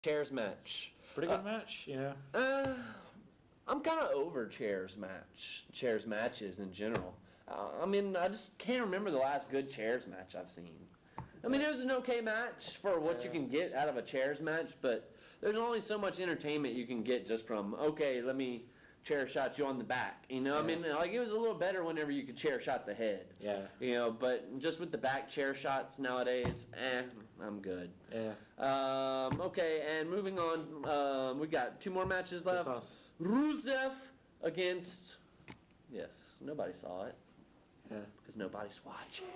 Chairs match. Pretty good match, yeah. I'm kind of over chairs matches in general. I mean, I just can't remember the last good chairs match I've seen. I mean, it was an okay match for what you can get out of a chairs match, but there's only so much entertainment you can get just from, okay, let me chair shot you on the back. You know, I mean, like, it was a little better whenever you could chair shot the head. Yeah. You know, but just with the back chair shots nowadays, I'm good. Yeah. Okay, and moving on, we got 2 more matches left. Rusev against, yes, nobody saw it. Yeah. Because nobody's watching.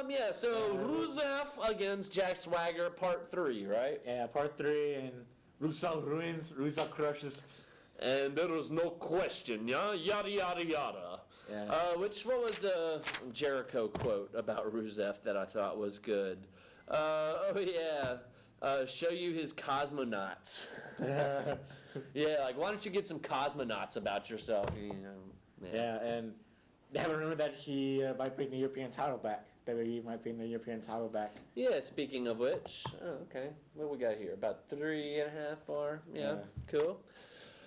Yeah. So Rusev against Jack Swagger, part 3, right? Yeah, part 3, and Rusev ruins, Rusev crushes. And there was no question, yeah? Yada, yada, yada. Yeah. What was the Jericho quote about Rusev that I thought was good? Show you his cosmonauts. Yeah, like, why don't you get some cosmonauts about yourself, you know? Yeah, and they haven't remembered that he might bring the European title back. WWE might bring the European title back. Yeah, speaking of which, okay, what we got here? About 3.5 4? Yeah, cool.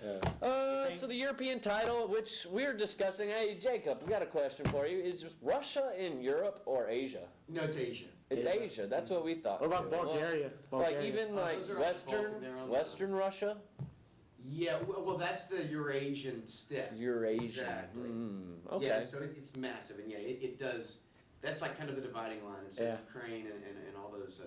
Yeah. So the European title, which we're discussing, hey, Jacob, we got a question for you. Is just Russia in Europe or Asia? No, it's Asia. It's Asia. That's what we thought. What about Bulgaria? Like even like those are Western Russia? Yeah, well, that's the Eurasian steppe. Eurasian. Exactly. Okay. Yeah, so it's massive, and yeah, it does. That's like kind of the dividing line. And so Ukraine and all those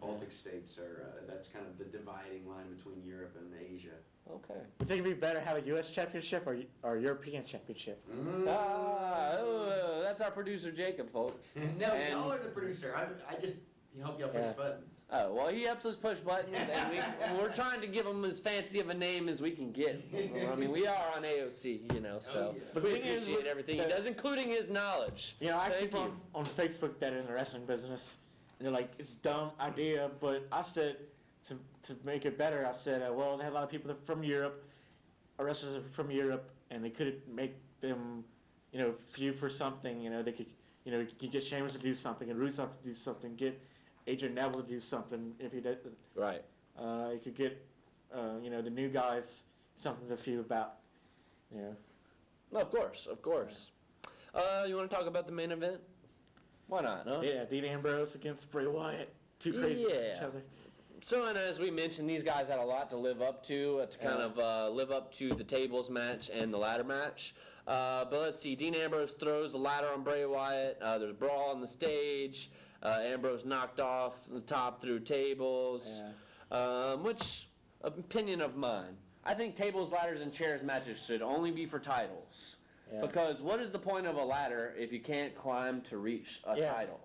Baltic states are. That's kind of the dividing line between Europe and Asia. Okay. Would you think it'd be better to have a U.S. championship or European championship? That's our producer Jacob, folks. No, y'all are the producer. I just help y'all push buttons. Oh, well, he helps us push buttons, and we're trying to give him as fancy of a name as we can get. I mean, we are on AOC, you know, so But we appreciate everything he does, including his knowledge. You know, I see people on Facebook that are in the wrestling business, and they're like, it's a dumb idea, but I said, to make it better, I said, well, they have a lot of people that are from Europe, wrestlers are from Europe, and they could make them, you know, feud for something, you know, they could, you know, you could get Sheamus to do something, and Rusev to do something, get AJ Neville to do something if he doesn't. Right. You could get, you know, the new guys something to feud about, you know. No, of course. You want to talk about the main event? Why not, huh? Yeah, Dean Ambrose against Bray Wyatt. Too crazy against each other. So, and as we mentioned, these guys had a lot to live up to kind of live up to the tables match and the ladder match. But let's see, Dean Ambrose throws the ladder on Bray Wyatt. There's a brawl on the stage. Ambrose knocked off the top through tables, which, opinion of mine, I think tables, ladders, and chairs matches should only be for titles. Yeah. Because what is the point of a ladder if you can't climb to reach a title?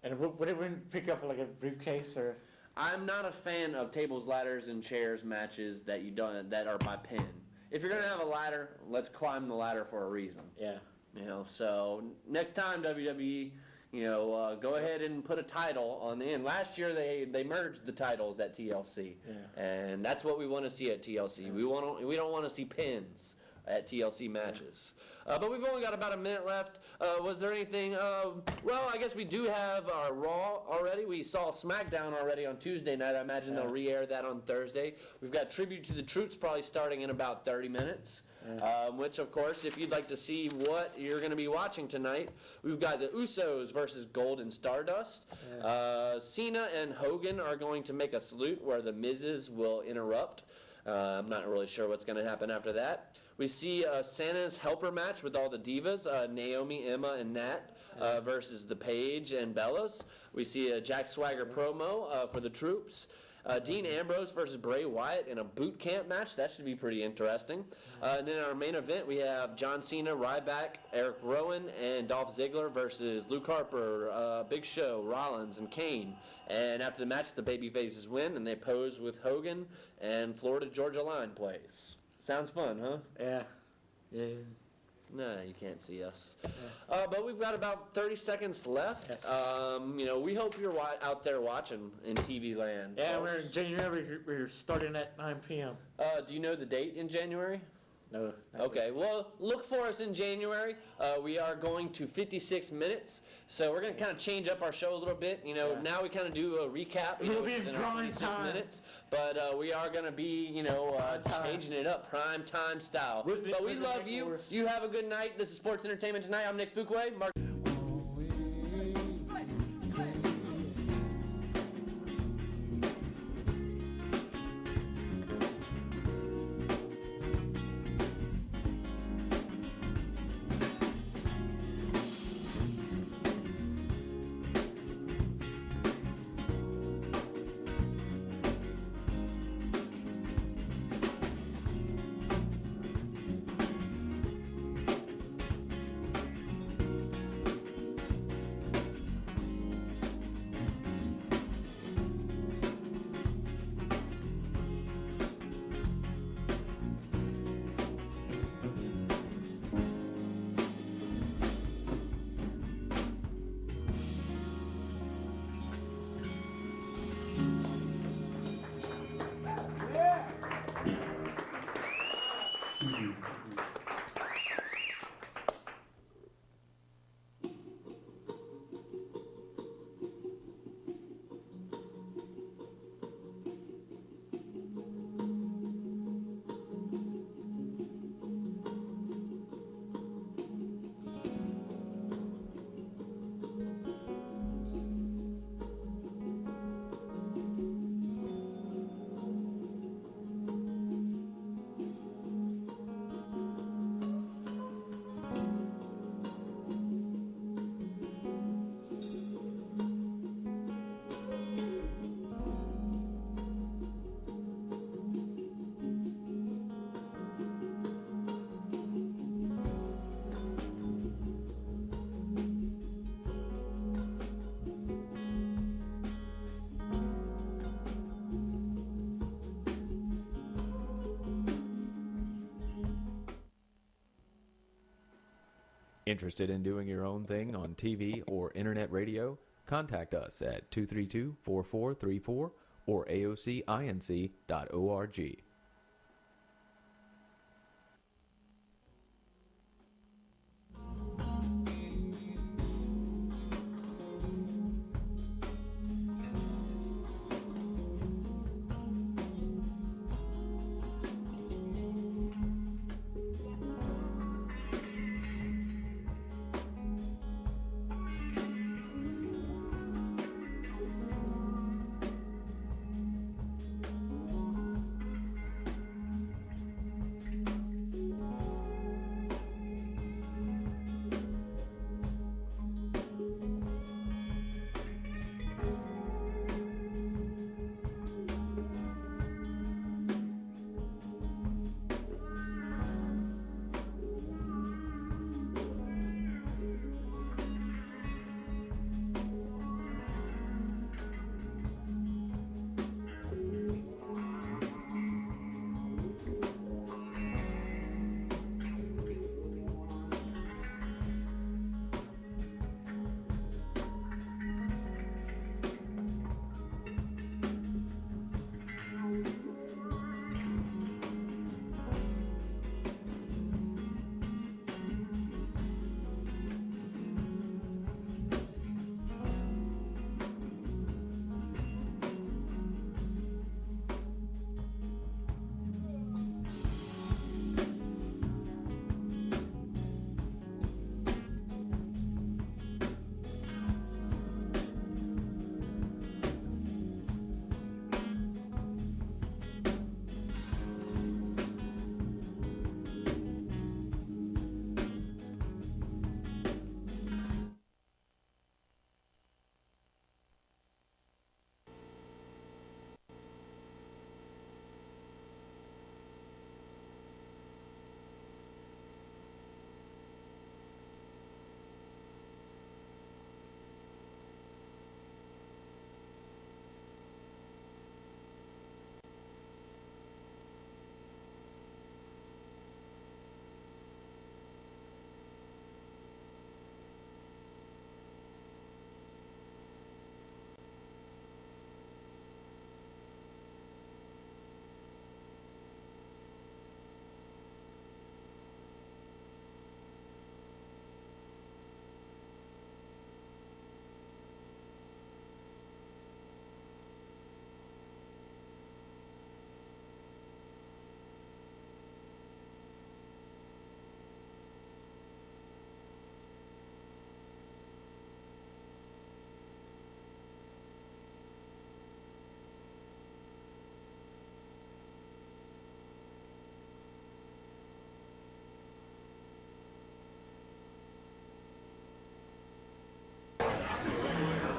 And would it pick up like a briefcase or? I'm not a fan of tables, ladders, and chairs matches that that are by pin. If you're gonna have a ladder, let's climb the ladder for a reason. Yeah. You know, so next time WWE, you know, go ahead and put a title on the end. Last year they merged the titles at TLC, and that's what we want to see at TLC. We don't want to see pins at TLC matches. But we've only got about a minute left. Was there anything? Well, I guess we do have our Raw already. We saw SmackDown already on Tuesday night. I imagine they'll re-air that on Thursday. We've got Tribute to the Troops probably starting in about 30 minutes. Which, of course, if you'd like to see what you're going to be watching tonight, we've got the Usos versus Gold and Stardust. Cena and Hogan are going to make a salute where the Miz's will interrupt. I'm not really sure what's going to happen after that. We see Santa's helper match with all the divas, Naomi, Emma, and Nat versus the Paige and Bellas. We see a Jack Swagger promo for the troops. Dean Ambrose versus Bray Wyatt in a boot camp match. That should be pretty interesting. And then our main event, we have John Cena, Ryback, Eric Rowan, and Dolph Ziggler versus Luke Harper, Big Show, Rollins, and Kane. And after the match, the babyfaces win, and they pose with Hogan, and Florida Georgia Line plays. Sounds fun, huh? Yeah. No, you can't see us. But we've got about 30 seconds left. Yes. You know, we hope you're out there watching in TV land. Yeah, we're in January. We're starting at 9 p.m. Do you know the date in January? No. Okay, well, look for us in January. We are going to 56 minutes, so we're going to kind of change up our show a little bit. You know, Yeah. now we kind of do a recap. It'll be in our prime 56 time. minutes, but we are going to be, time. changing it up, prime time style. Where's the- But we where's the love Nick you. Force? You have a good night. This is Sports Entertainment Tonight. I'm Nick Fuquay. Mark. Interested in doing your own thing on TV or internet radio? Contact us at 232-4434 or aocinc.org.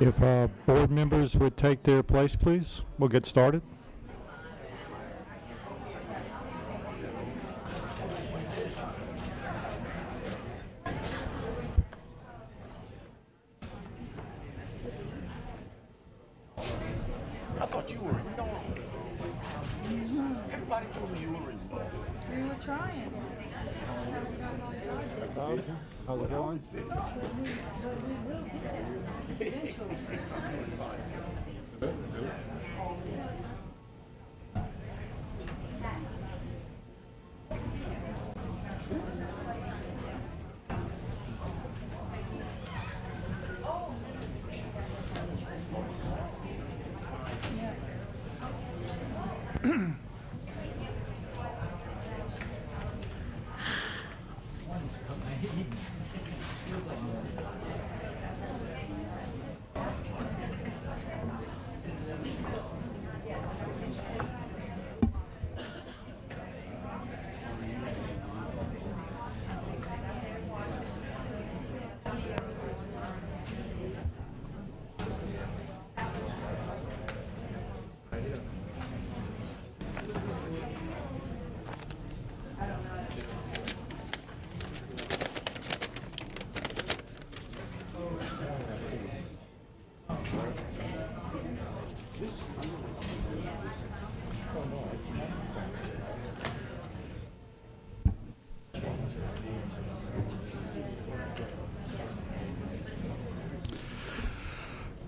If board members would take their place, please, we'll get started. I thought you were involved. Everybody told me you were involved. We were trying. How's it going?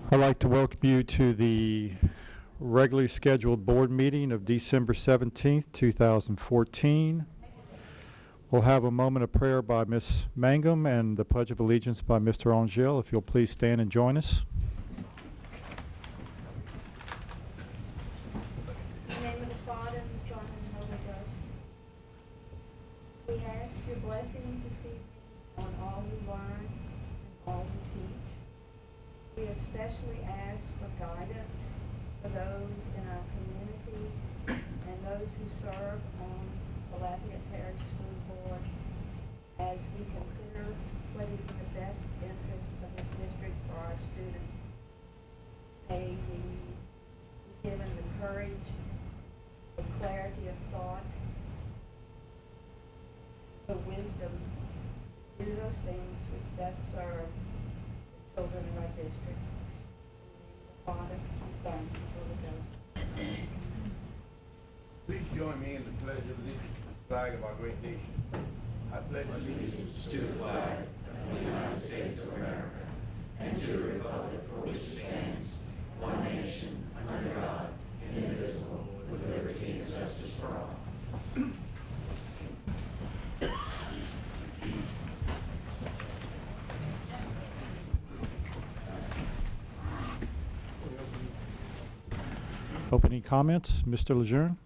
I'd like to welcome you to the regularly scheduled board meeting of December 17th, 2014. We'll have a moment of prayer by Ms. Mangum and the Pledge of Allegiance by Mr. Angel. If you'll please stand and join us. In the name of the Father, and the Son, and the Holy Ghost. We ask your blessings this evening on all who learn and all who teach. We especially ask for guidance for those in our community and those who serve on the Lafayette Parish School Board as we consider what is in the best interest of this district for our students. May we be given the courage, the clarity of thought, the wisdom to do those things which best serve the children of our district. In the name of the Father, the Son, and the Holy Ghost. Please join me in the pledge of allegiance to the flag of our great nation. I pledge allegiance to the flag of the United States of America and to the republic for which it stands, one nation, under God, indivisible, with liberty and justice for all. Opening comments, Mr. Lejeune?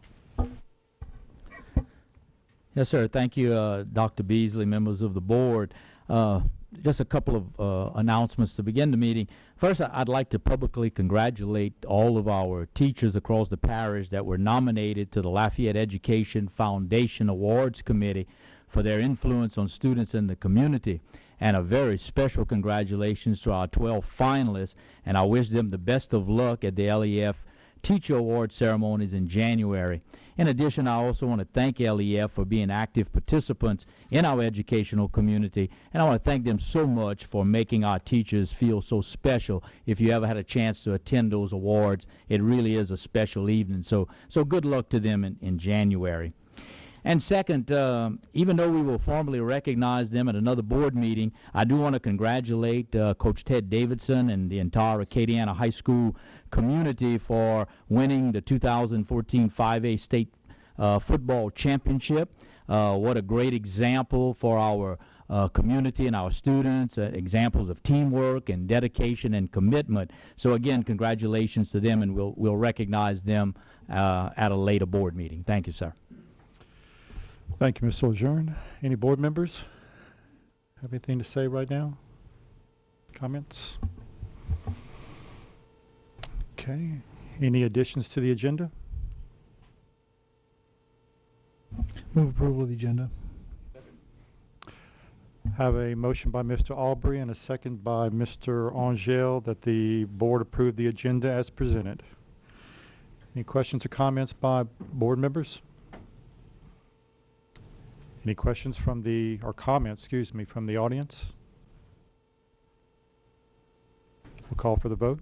Yes, sir. Thank you, Dr. Beasley, members of the board. Just a couple of announcements to begin the meeting. First, I'd like to publicly congratulate all of our teachers across the parish that were nominated to the Lafayette Education Foundation Awards Committee for their influence on students in the community. And a very special congratulations to our 12 finalists, and I wish them the best of luck at the LEF Teacher Award ceremonies in January. In addition, I also want to thank LEF for being active participants in our educational community, and I want to thank them so much for making our teachers feel so special. If you ever had a chance to attend those awards, it really is a special evening. So good luck to them in January. And second, even though we will formally recognize them at another board meeting, I do want to congratulate Coach Ted Davidson and the entire Acadiana High School community for winning the 2014 5A State Football Championship. What a great example for our community and our students, examples of teamwork and dedication and commitment. So again, congratulations to them, and we'll recognize them at a later board meeting. Thank you, sir. Thank you, Mr. Lejeune. Any board members have anything to say right now? Comments? Okay. Any additions to the agenda? Move approval of the agenda. Have a motion by Mr. Aubrey and a second by Mr. Angel that the board approve the agenda as presented. Any questions or comments by board members? Any questions from or comments, excuse me, from the audience? We'll call for the vote.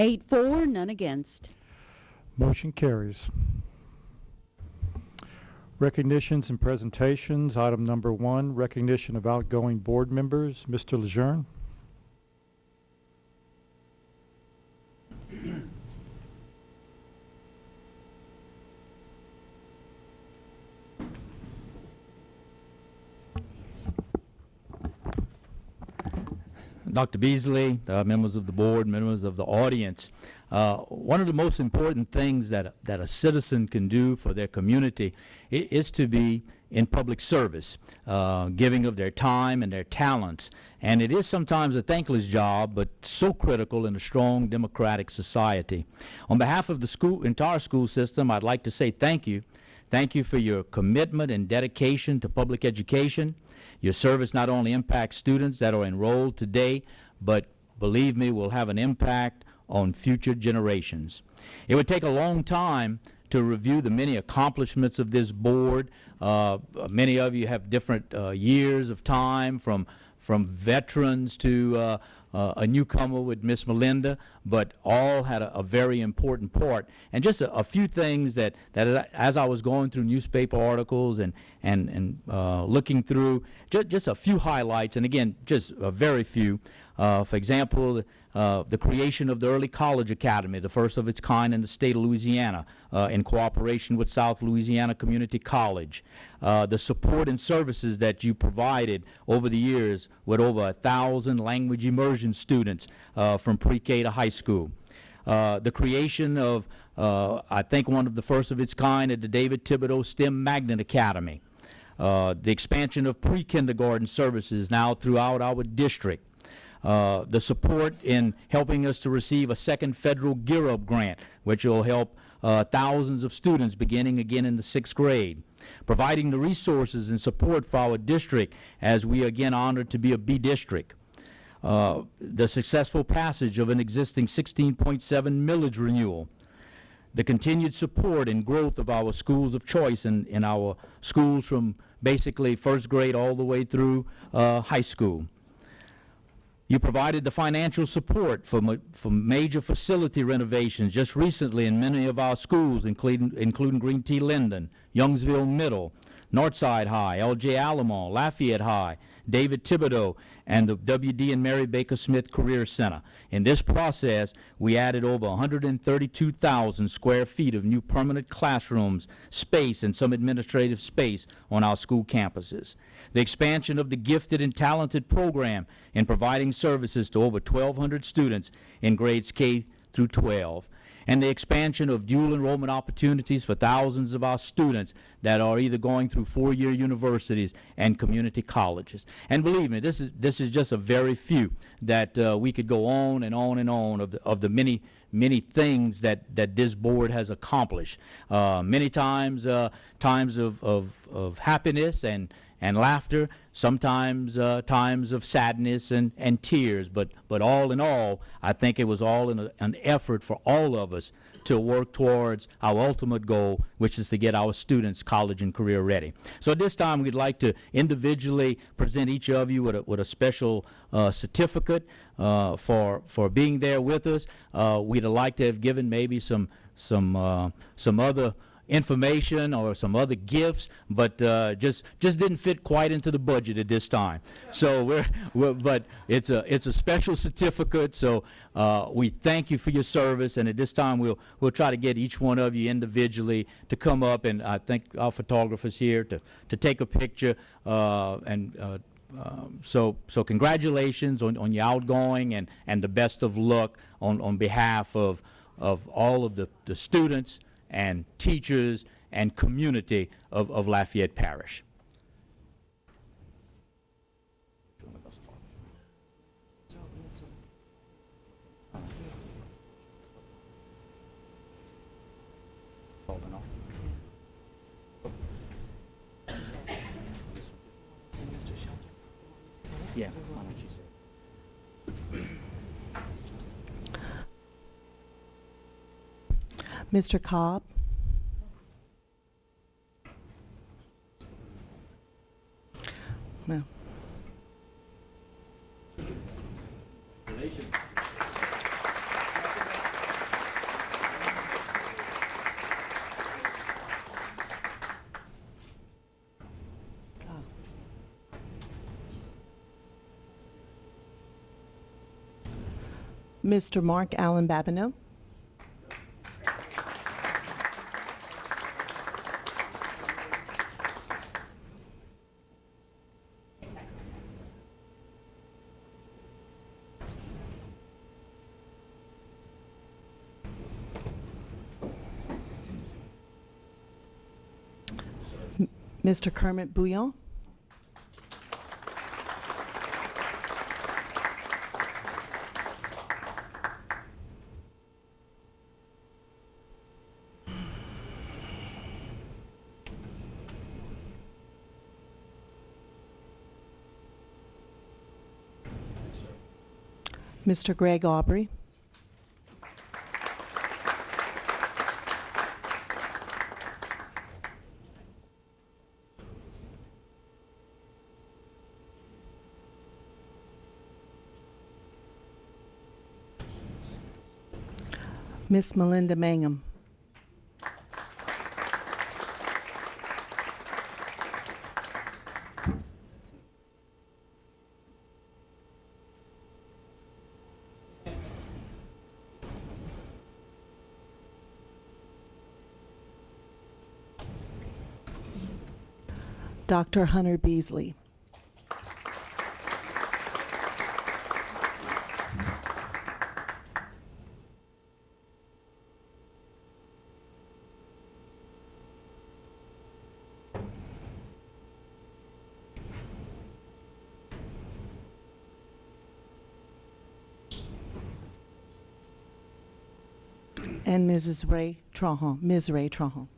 Eight for, none against. Motion carries. Recognitions and presentations. Item number 1, recognition of outgoing board members. Mr. Lejeune. Dr. Beasley, members of the board, members of the audience, one of the most important things that a citizen can do for their community is to be in public service, giving of their time and their talents. And it is sometimes a thankless job, but so critical in a strong democratic society. On behalf of the entire school system, I'd like to say thank you. Thank you for your commitment and dedication to public education. Your service not only impacts students that are enrolled today, but believe me, will have an impact on future generations. It would take a long time to review the many accomplishments of this board. Many of you have different years of time, from veterans to a newcomer with Miss Melinda, but all had a very important part. And just a few things that as I was going through newspaper articles and looking through, just a few highlights, and again, just a very few. For example, the creation of the Early College Academy, the first of its kind in the state of Louisiana, in cooperation with South Louisiana Community College. The support and services that you provided over the years with over 1,000 language immersion students from pre-K to high school. The creation of, I think, one of the first of its kind at the David Thibodeau STEM Magnet Academy. The expansion of pre-kindergarten services now throughout our district. The support in helping us to receive a second federal Gear Up grant, which will help thousands of students beginning again in the 6th grade. Providing the resources and support for our district as we are again honored to be a B district. The successful passage of an existing 16.7 millage renewal. The continued support and growth of our schools of choice in our schools from basically 1st grade all the way through high school. You provided the financial support for major facility renovations just recently in many of our schools, including Green T. Linden, Youngsville Middle, Northside High, L.J. Alamo, Lafayette High, David Thibodeau, and the W.D. and Mary Baker Smith Career Center. In this process, we added over 132,000 square feet of new permanent classrooms, space, and some administrative space on our school campuses. The expansion of the Gifted and Talented program in providing services to over 1,200 students in grades K through 12. And the expansion of dual enrollment opportunities for thousands of our students that are either going through 4-year universities and community colleges. And believe me, this is just a very few that we could go on and on and on of the many things that this board has accomplished. Many times times of happiness and laughter, sometimes times of sadness and tears, but all in all, I think it was all in an effort for all of us to work towards our ultimate goal, which is to get our students college and career ready. So at this time, we'd like to individually present each of you with a special certificate for being there with us. We'd like to have given maybe some other information or some other gifts, but just didn't fit quite into the budget at this time. So but it's a special certificate. So we thank you for your service, and at this time we'll try to get each one of you individually to come up, and I think our photographer's here to take a picture. So congratulations on your outgoing, and the best of luck on behalf of all of the students and teachers and community of Lafayette Parish. Yeah, why don't you say? Mr. Cobb? No. Mr. Mark Allen Babineau? Mr. Kermit Bouillon? Mr. Greg Aubrey? Miss Melinda Mangum? Dr. Hunter Beasley? And Mrs. Ray Trahan, Ms. Ray Trahan.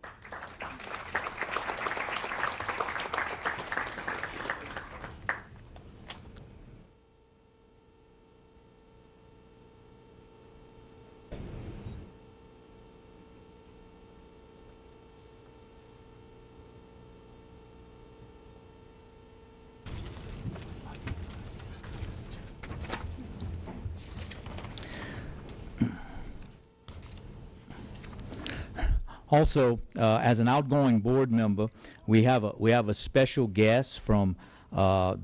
Also, as an outgoing board member, we have a special guest from as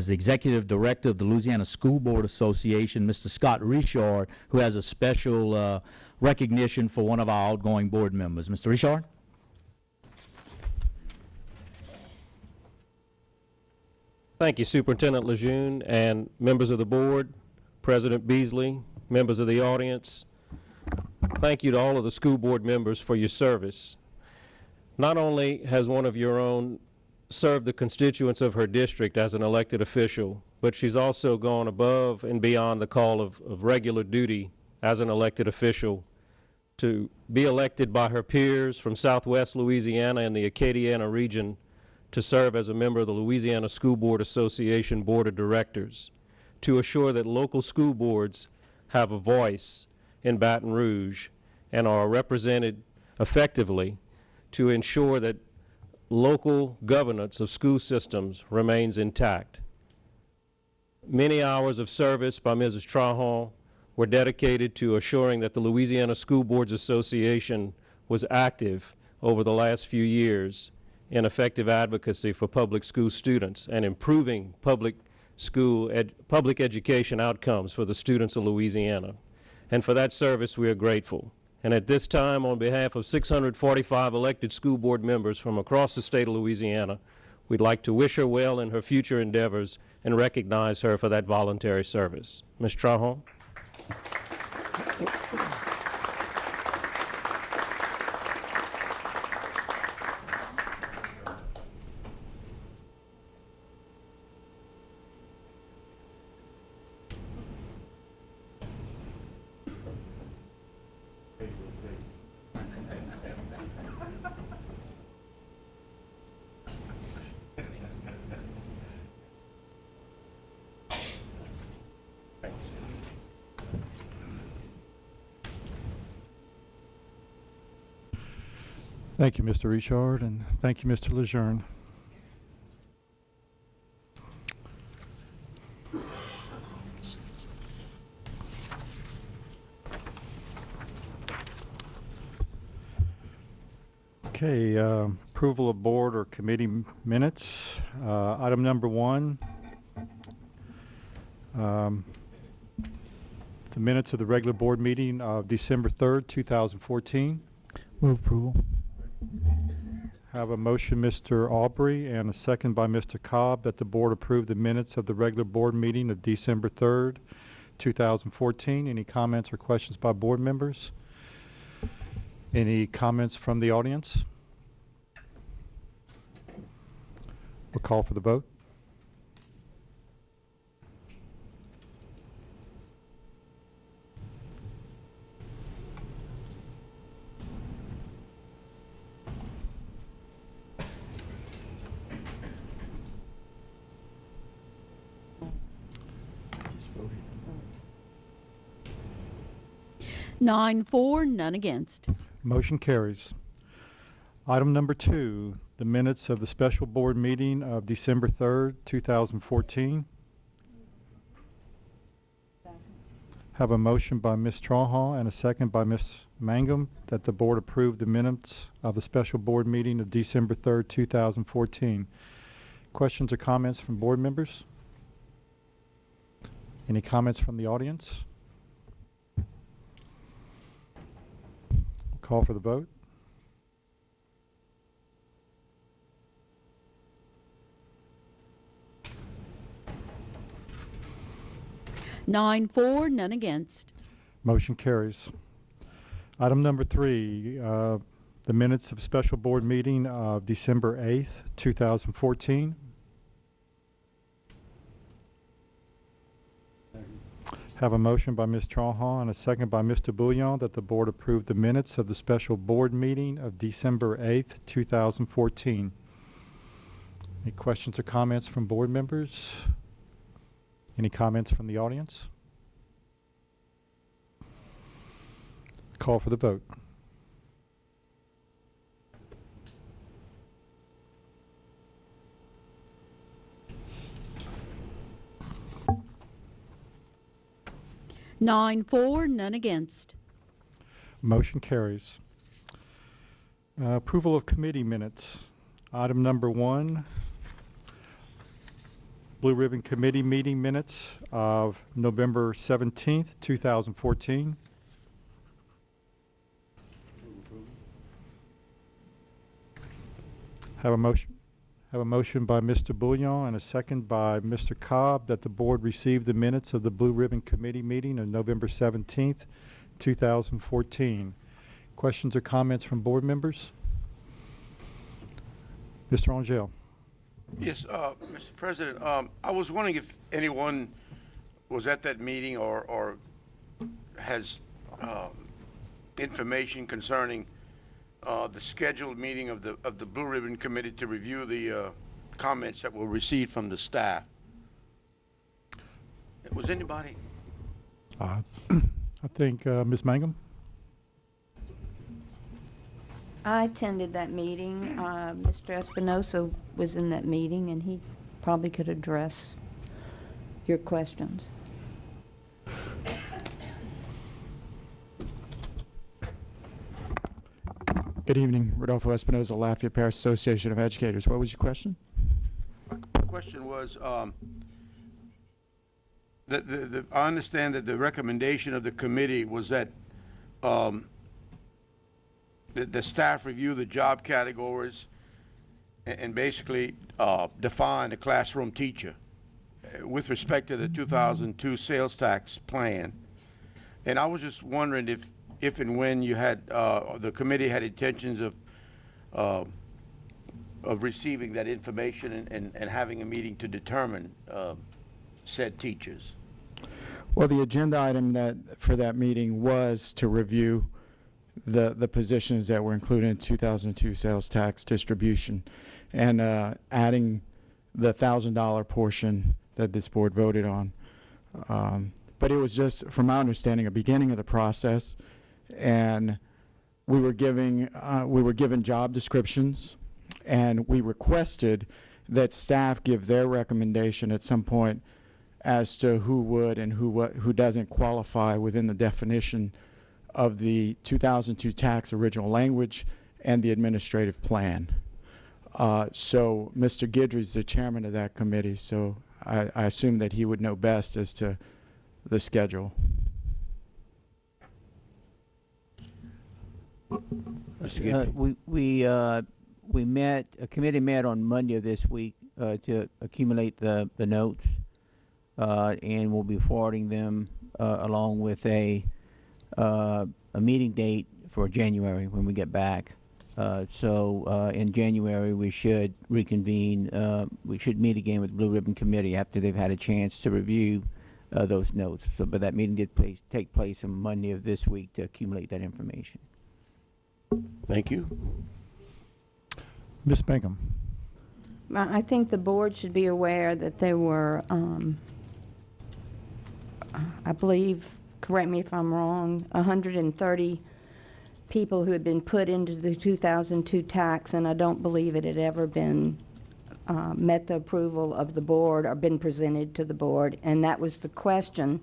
the executive director of the Louisiana School Board Association, Mr. Scott Richard, who has a special recognition for one of our outgoing board members. Mr. Richard? Thank you, Superintendent Lejeune and members of the board, President Beasley, members of the audience. Thank you to all of the school board members for your service. Not only has one of your own served the constituents of her district as an elected official, but she's also gone above and beyond the call of regular duty as an elected official to be elected by her peers from Southwest Louisiana and the Acadiana region to serve as a member of the Louisiana School Board Association Board of Directors, to assure that local school boards have a voice in Baton Rouge and are represented effectively, to ensure that local governance of school systems remains intact. Many hours of service by Mrs. Trahan were dedicated to assuring that the Louisiana School Boards Association was active over the last few years in effective advocacy for public school students and improving public education outcomes for the students of Louisiana. And for that service, we are grateful. And at this time, on behalf of 645 elected school board members from across the state of Louisiana, we'd like to wish her well in her future endeavors and recognize her for that voluntary service. Ms. Trahan. Thank you, Mr. Richard, and thank you, Mr. Lejeune. Okay, approval of board or committee minutes. Item number 1. The minutes of the regular board meeting of December 3rd, 2014. Move approval. Have a motion, Mr. Aubrey, and a second by Mr. Cobb, that the board approve the minutes of the regular board meeting of December 3rd, 2014. Any comments or questions by board members? Any comments from the audience? We'll call for the vote. Nine for, none against. Motion carries. Item number 2, the minutes of the special board meeting of December 3rd, 2014. Have a motion by Ms. Trahan and a second by Ms. Mangum that the board approve the minutes of the special board meeting of December 3rd, 2014. Questions or comments from board members? Any comments from the audience? Call for the vote. Nine for, none against. Motion carries. Item number 3, the minutes of special board meeting of December 8th, 2014. Have a motion by Ms. Trahan and a second by Mr. Bouillon that the board approve the minutes of the special board meeting of December 8th, 2014. Any questions or comments from board members? Any comments from the audience? Call for the vote. Nine for, none against. Motion carries. Approval of committee minutes. Item number 1, Blue Ribbon Committee meeting minutes of November 17th, 2014. Have a motion by Mr. Bouillon and a second by Mr. Cobb that the board receive the minutes of the Blue Ribbon Committee meeting of November 17th, 2014. Questions or comments from board members? Mr. Angel. Yes, Mr. President, I was wondering if anyone was at that meeting or has information concerning the scheduled meeting of the Blue Ribbon Committee to review the comments that were received from the staff. Was anybody? I think Ms. Mangum. I attended that meeting. Mr. Espinosa was in that meeting, and he probably could address your questions. Good evening, Rodolfo Espinosa, Lafayette Parish Association of Educators. What was your question? My question was, I understand that the recommendation of the committee was that the staff review the job categories and basically define a classroom teacher with respect to the 2002 sales tax plan. And I was just wondering if and when you had, the committee had intentions of receiving that information and having a meeting to determine said teachers. Well, the agenda item for that meeting was to review the positions that were included in 2002 sales tax distribution and adding the $1,000 portion that this board voted on. But it was just, from my understanding, a beginning of the process, and we were given job descriptions, and we requested that staff give their recommendation at some point as to who would and who doesn't qualify within the definition of the 2002 tax original language and the administrative plan. So Mr. Guidry's the chairman of that committee, so I assume that he would know best as to the schedule. We met, a committee met on Monday of this week to accumulate the notes, and we'll be forwarding them along with a meeting date for January when we get back. So in January we should reconvene. We should meet again with the Blue Ribbon Committee after they've had a chance to review those notes. So, but that meeting did take place on Monday of this week to accumulate that information. Thank you. Ms. Bingham. I think the board should be aware that there were, I believe, correct me if I'm wrong, 130 people who had been put into the 2002 tax, and I don't believe it had ever been met the approval of the board or been presented to the board, and that was the question.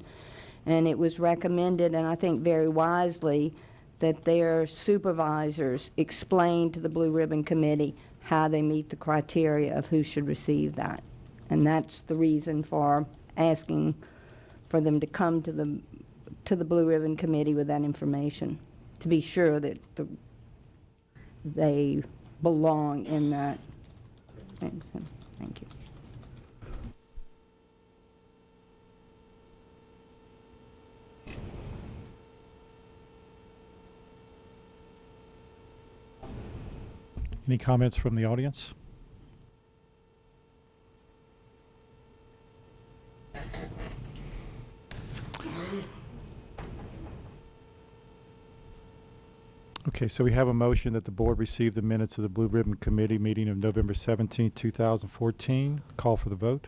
And it was recommended, and I think very wisely, that their supervisors explain to the Blue Ribbon Committee how they meet the criteria of who should receive that. And that's the reason for asking for them to come to the Blue Ribbon Committee with that information, to be sure that they belong in that. Thank you. Any comments from the audience? Okay, so we have a motion that the board receive the minutes of the Blue Ribbon Committee meeting of November 17, 2014. Call for the vote.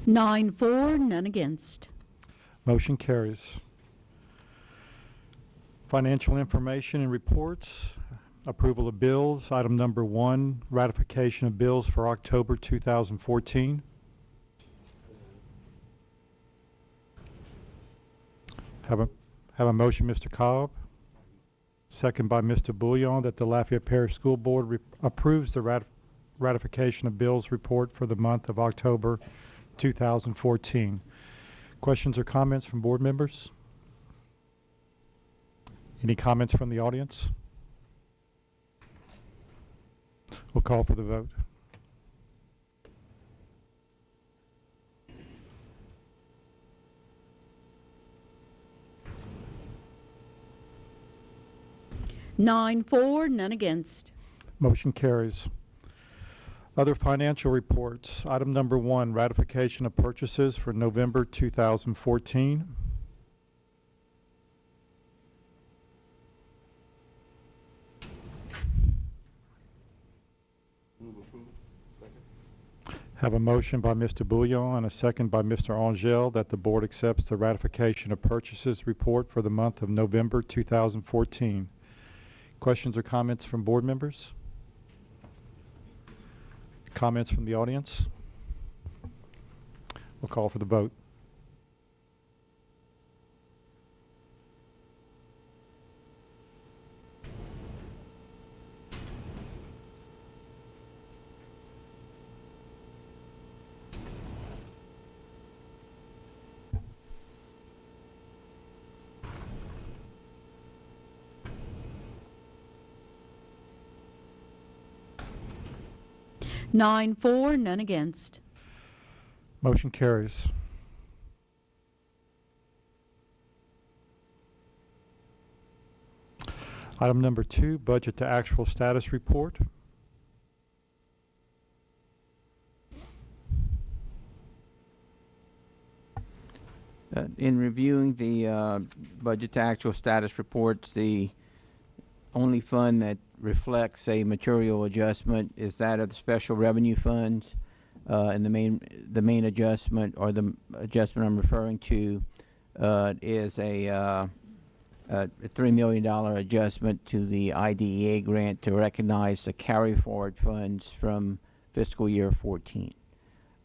Nine for, none against. Motion carries. Financial information and reports. Approval of bills. Item number 1, ratification of bills for October 2014. Have a motion, Mr. Cobb. Second by Mr. Bouillon, that the Lafayette Parish School Board approves the ratification of bills report for the month of October 2014. Questions or comments from board members? Any comments from the audience? We'll call for the vote. Nine for, none against. Motion carries. Other financial reports. Item number 1, ratification of purchases for November 2014. Have a motion by Mr. Bouillon and a second by Mr. Angel that the board accepts the ratification of purchases report for the month of November 2014. Questions or comments from board members? Comments from the audience? We'll call for the vote. Nine for, none against. Motion carries. Item number 2, budget to actual status report. In reviewing the budget to actual status reports, the only fund that reflects a material adjustment is that of the special revenue funds. And the main adjustment, or the adjustment I'm referring to, is a $3 million adjustment to the IDEA grant to recognize the carry forward funds from fiscal year 14.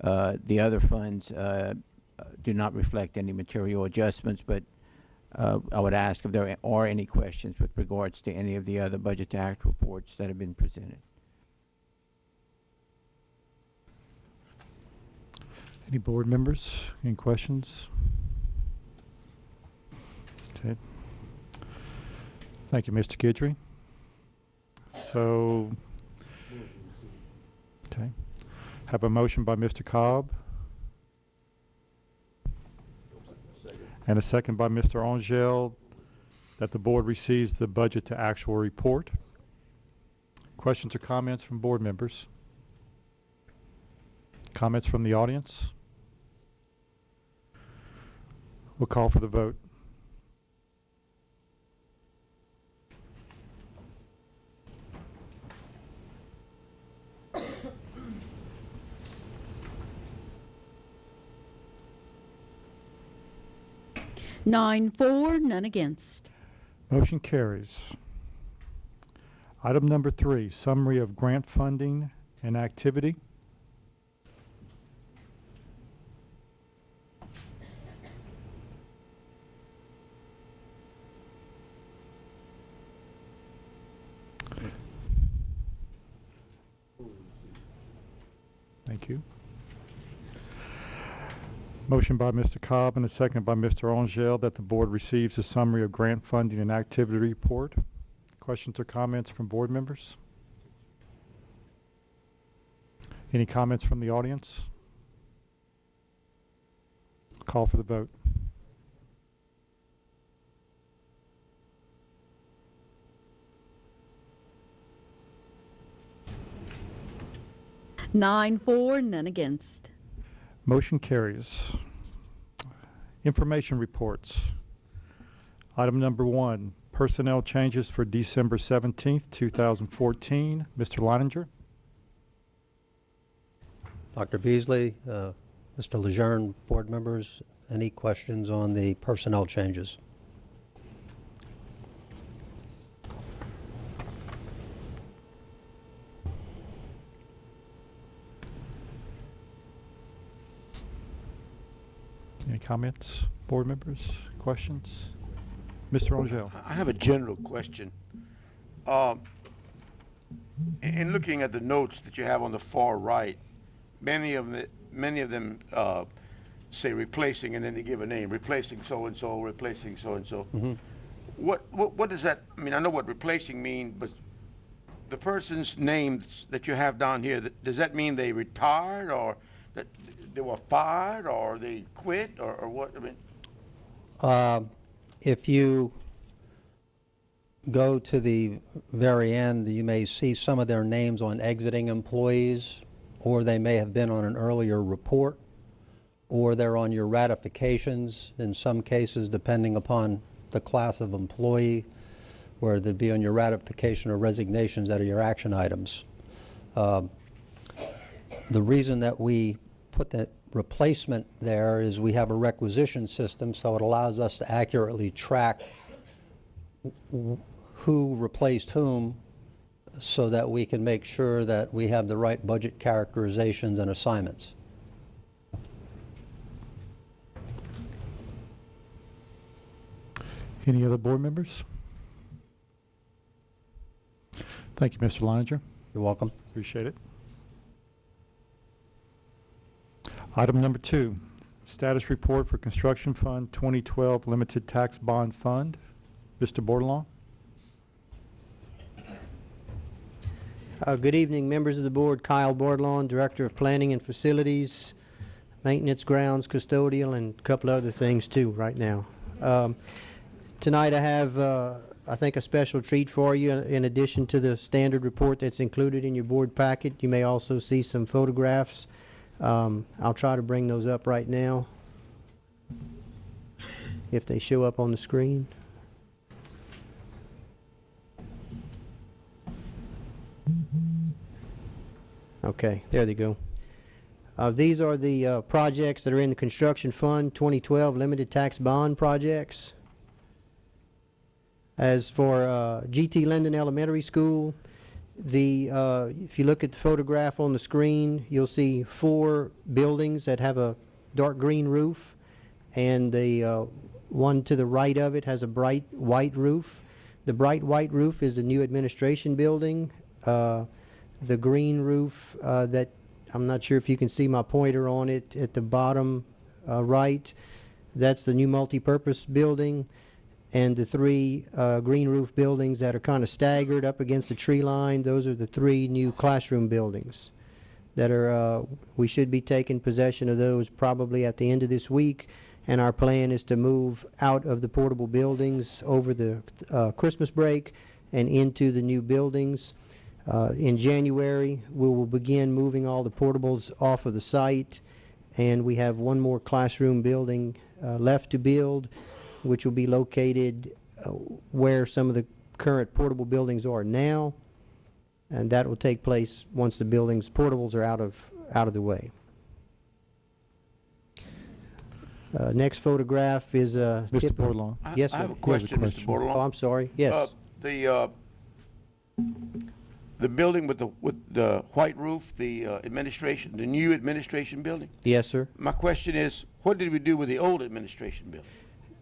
The other funds do not reflect any material adjustments, but I would ask if there are any questions with regards to any of the other budget to act reports that have been presented. Any board members? Any questions? Okay. Thank you, Mr. Guidry. So, okay. Have a motion by Mr. Cobb. And a second by Mr. Angel that the board receives the budget to actual report. Questions or comments from board members? Comments from the audience? We'll call for the vote. Nine for, none against. Motion carries. Item number 3, summary of grant funding and activity. Thank you. Motion by Mr. Cobb and a second by Mr. Angel that the board receives a summary of grant funding and activity report. Questions or comments from board members? Any comments from the audience? Call for the vote. Nine for, none against. Motion carries. Information reports. Item number 1, personnel changes for December 17th, 2014. Mr. Leininger. Dr. Beasley, Mr. Lejeune, board members, any questions on the personnel changes? Any comments, board members, questions? Mr. Angel. I have a general question. In looking at the notes that you have on the far right, many of them say replacing, and then they give a name, replacing so-and-so, replacing so-and-so. Mm-hmm. What does that, I mean, I know what replacing means, but the person's names that you have down here, does that mean they retired, or that they were fired, or they quit, or what? I mean, If you go to the very end, you may see some of their names on exiting employees, or they may have been on an earlier report, or they're on your ratifications in some cases, depending upon the class of employee, where they'd be on your ratification or resignations that are your action items. The reason that we put that replacement there is we have a requisition system, so it allows us to accurately track who replaced whom, so that we can make sure that we have the right budget characterizations and assignments. Any other board members? Thank you, Mr. Leininger. You're welcome. Appreciate it. Item number 2, status report for Construction Fund 2012 Limited Tax Bond Fund. Mr. Bordelon. Good evening, members of the board. Kyle Bordelon, Director of Planning and Facilities, Maintenance, Grounds, Custodial, and a couple other things too right now. Tonight I have, I think, a special treat for you. In addition to the standard report that's included in your board packet, you may also see some photographs. I'll try to bring those up right now. if they show up on the screen. Okay, there they go. These are the projects that are in the Construction Fund 2012 Limited Tax Bond projects. As for G.T. Linden Elementary School, if you look at the photograph on the screen, you'll see 4 buildings that have a dark green roof, and the one to the right of it has a bright white roof. The bright white roof is the new administration building. The green roof that I'm not sure if you can see my pointer on it at the bottom right, that's the new multipurpose building. And the 3 green roof buildings that are kind of staggered up against the tree line, those are the 3 new classroom buildings that are, we should be taking possession of those probably at the end of this week. And our plan is to move out of the portable buildings over the Christmas break and into the new buildings. In January, we will begin moving all the portables off of the site, and we have 1 more classroom building left to build, which will be located where some of the current portable buildings are now, and that will take place once the portables are out of the way. Next photograph is Mr. Bordelon. Yes, sir. I have a question, Mr. Bordelon. Oh, I'm sorry. Yes. The building with the white roof, the new administration building? Yes, sir. My question is, what did we do with the old administration building?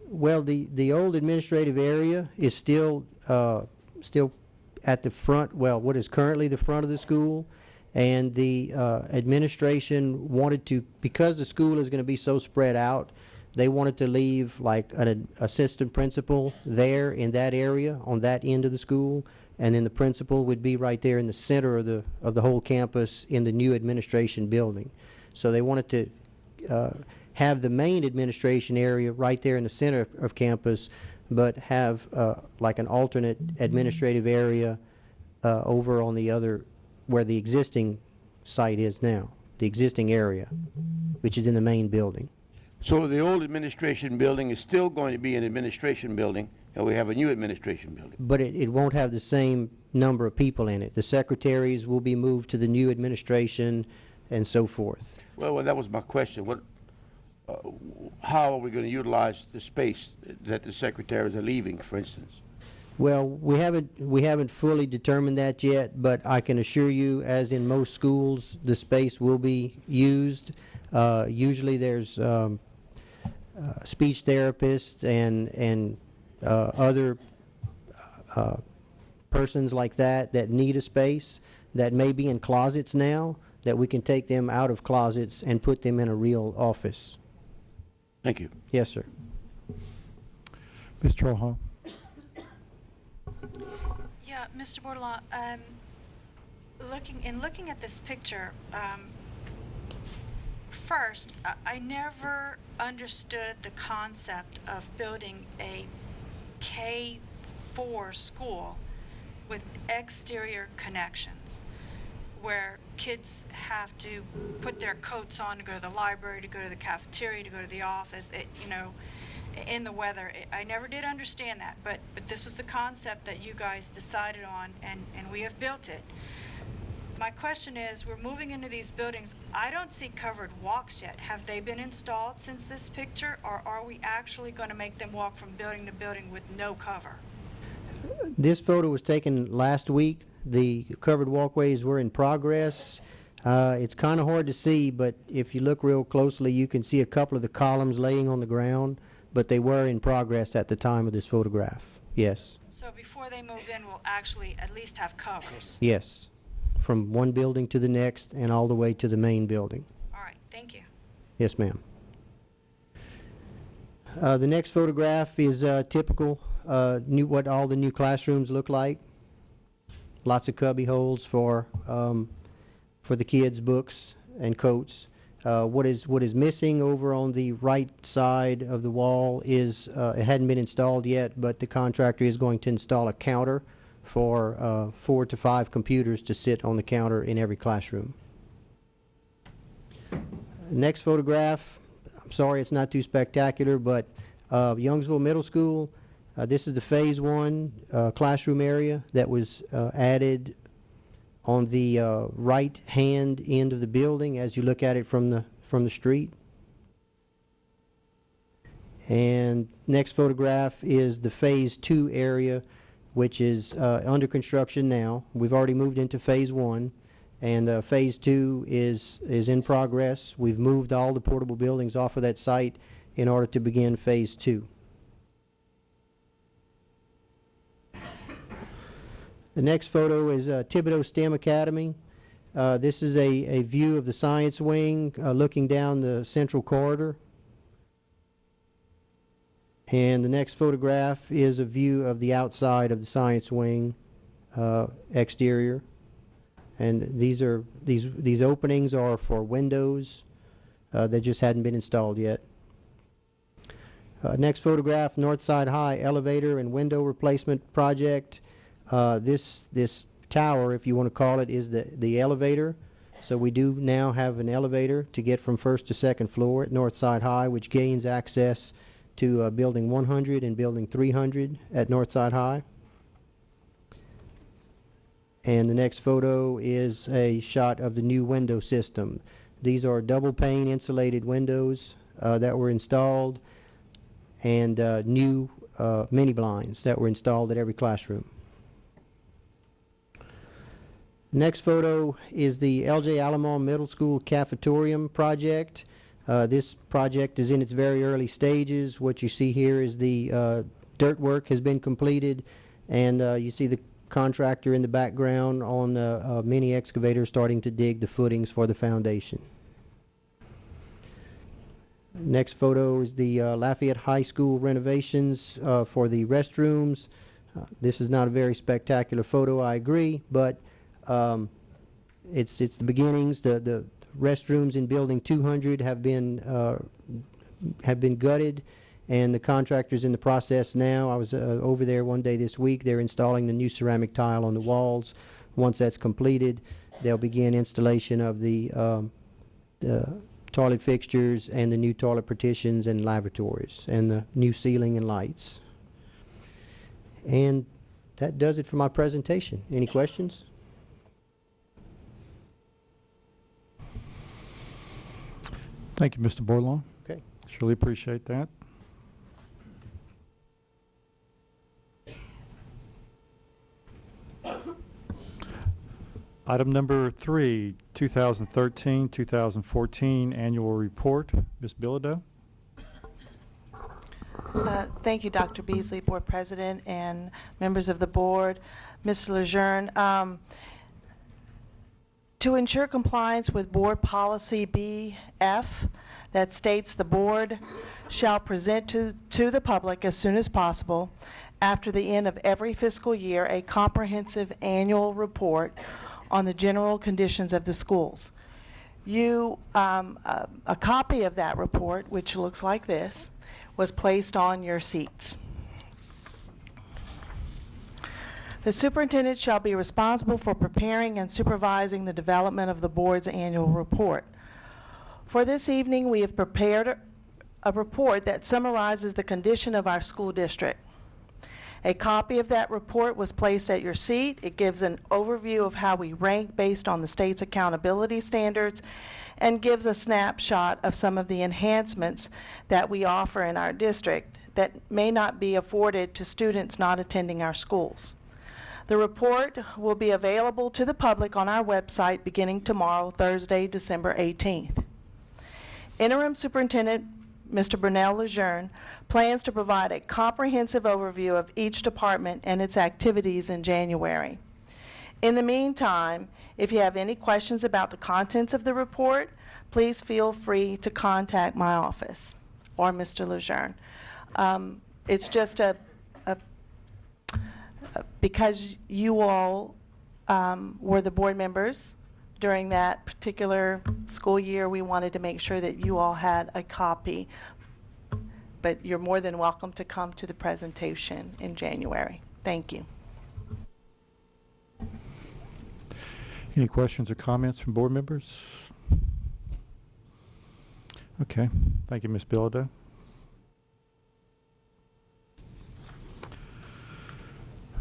Well, the old administrative area is still at the front, well, what is currently the front of the school, and the administration wanted to, because the school is going to be so spread out, they wanted to leave like an assistant principal there in that area on that end of the school, and then the principal would be right there in the center of the whole campus in the new administration building. So they wanted to have the main administration area right there in the center of campus, but have like an alternate administrative area over on the other, where the existing site is now, the existing area, which is in the main building. So the old administration building is still going to be an administration building, and we have a new administration building? But it won't have the same number of people in it. The secretaries will be moved to the new administration and so forth. Well, that was my question. How are we going to utilize the space that the secretaries are leaving, for instance? Well, we haven't fully determined that yet, but I can assure you, as in most schools, the space will be used. Usually there's speech therapists and other persons like that need a space that may be in closets now, that we can take them out of closets and put them in a real office. Thank you. Yes, sir. Ms. Trohan. Yeah, Mr. Bordelon, looking at this picture, first, I never understood the concept of building a K-4 school with exterior connections, where kids have to put their coats on to go to the library, to go to the cafeteria, to go to the office, in the weather. I never did understand that, but this was the concept that you guys decided on, and we have built it. My question is, we're moving into these buildings. I don't see covered walks yet. Have they been installed since this picture, or are we actually going to make them walk from building to building with no cover? This photo was taken last week. The covered walkways were in progress. It's kind of hard to see, but if you look real closely, you can see a couple of the columns laying on the ground, but they were in progress at the time of this photograph. Yes. So before they move in, we'll actually at least have covers? Yes. From one building to the next and all the way to the main building. All right, thank you. Yes, ma'am. The next photograph is typical, what all the new classrooms look like. Lots of cubby holes for the kids' books and coats. What is missing over on the right side of the wall is, it hadn't been installed yet, but the contractor is going to install a counter for 4 to 5 computers to sit on the counter in every classroom. Next photograph, I'm sorry it's not too spectacular, but Youngsville Middle School, this is the Phase 1 classroom area that was added on the right-hand end of the building as you look at it from the street. And next photograph is the Phase 2 area, which is under construction now. We've already moved into Phase 1, and Phase 2 is in progress. We've moved all the portable buildings off of that site in order to begin Phase 2. The next photo is Thibodeau STEM Academy. This is a view of the science wing looking down the central corridor. And the next photograph is a view of the outside of the science wing exterior. And these openings are for windows that just hadn't been installed yet. Next photograph, Northside High elevator and window replacement project. This tower, if you want to call it, is the elevator. So we do now have an elevator to get from first to second floor at Northside High, which gains access to Building 100 and Building 300 at Northside High. And the next photo is a shot of the new window system. These are double pane insulated windows that were installed, and new mini blinds that were installed at every classroom. Next photo is the L.J. Alamo Middle School Cafetorium project. This project is in its very early stages. What you see here is the dirt work has been completed, and you see the contractor in the background on the mini excavator starting to dig the footings for the foundation. Next photo is the Lafayette High School renovations for the restrooms. This is not a very spectacular photo, I agree, but it's the beginnings. The restrooms in Building 200 have been gutted, and the contractor's in the process now. I was over there one day this week. They're installing the new ceramic tile on the walls. Once that's completed, they'll begin installation of the toilet fixtures and the new toilet partitions and lavatories and the new ceiling and lights. And that does it for my presentation. Any questions? Thank you, Mr. Bordelon. Okay. Surely appreciate that. Item number 3, 2013-2014 Annual Report. Ms. Bilodeau. Thank you, Dr. Beasley, Board President, and members of the board. Mr. Lejeune, to ensure compliance with Board Policy BF that states the board shall present to the public as soon as possible after the end of every fiscal year a comprehensive annual report on the general conditions of the schools. A copy of that report, which looks like this, was placed on your seats. The superintendent shall be responsible for preparing and supervising the development of the board's annual report. For this evening, we have prepared a report that summarizes the condition of our school district. A copy of that report was placed at your seat. It gives an overview of how we rank based on the state's accountability standards and gives a snapshot of some of the enhancements that we offer in our district that may not be afforded to students not attending our schools. The report will be available to the public on our website beginning tomorrow, Thursday, December 18th. Interim Superintendent Mr. Brunel Lejeune plans to provide a comprehensive overview of each department and its activities in January. In the meantime, if you have any questions about the contents of the report, please feel free to contact my office or Mr. Lejeune. It's just because you all were the board members during that particular school year, we wanted to make sure that you all had a copy. But you're more than welcome to come to the presentation in January. Thank you. Any questions or comments from board members? Okay. Thank you, Ms. Bilodeau.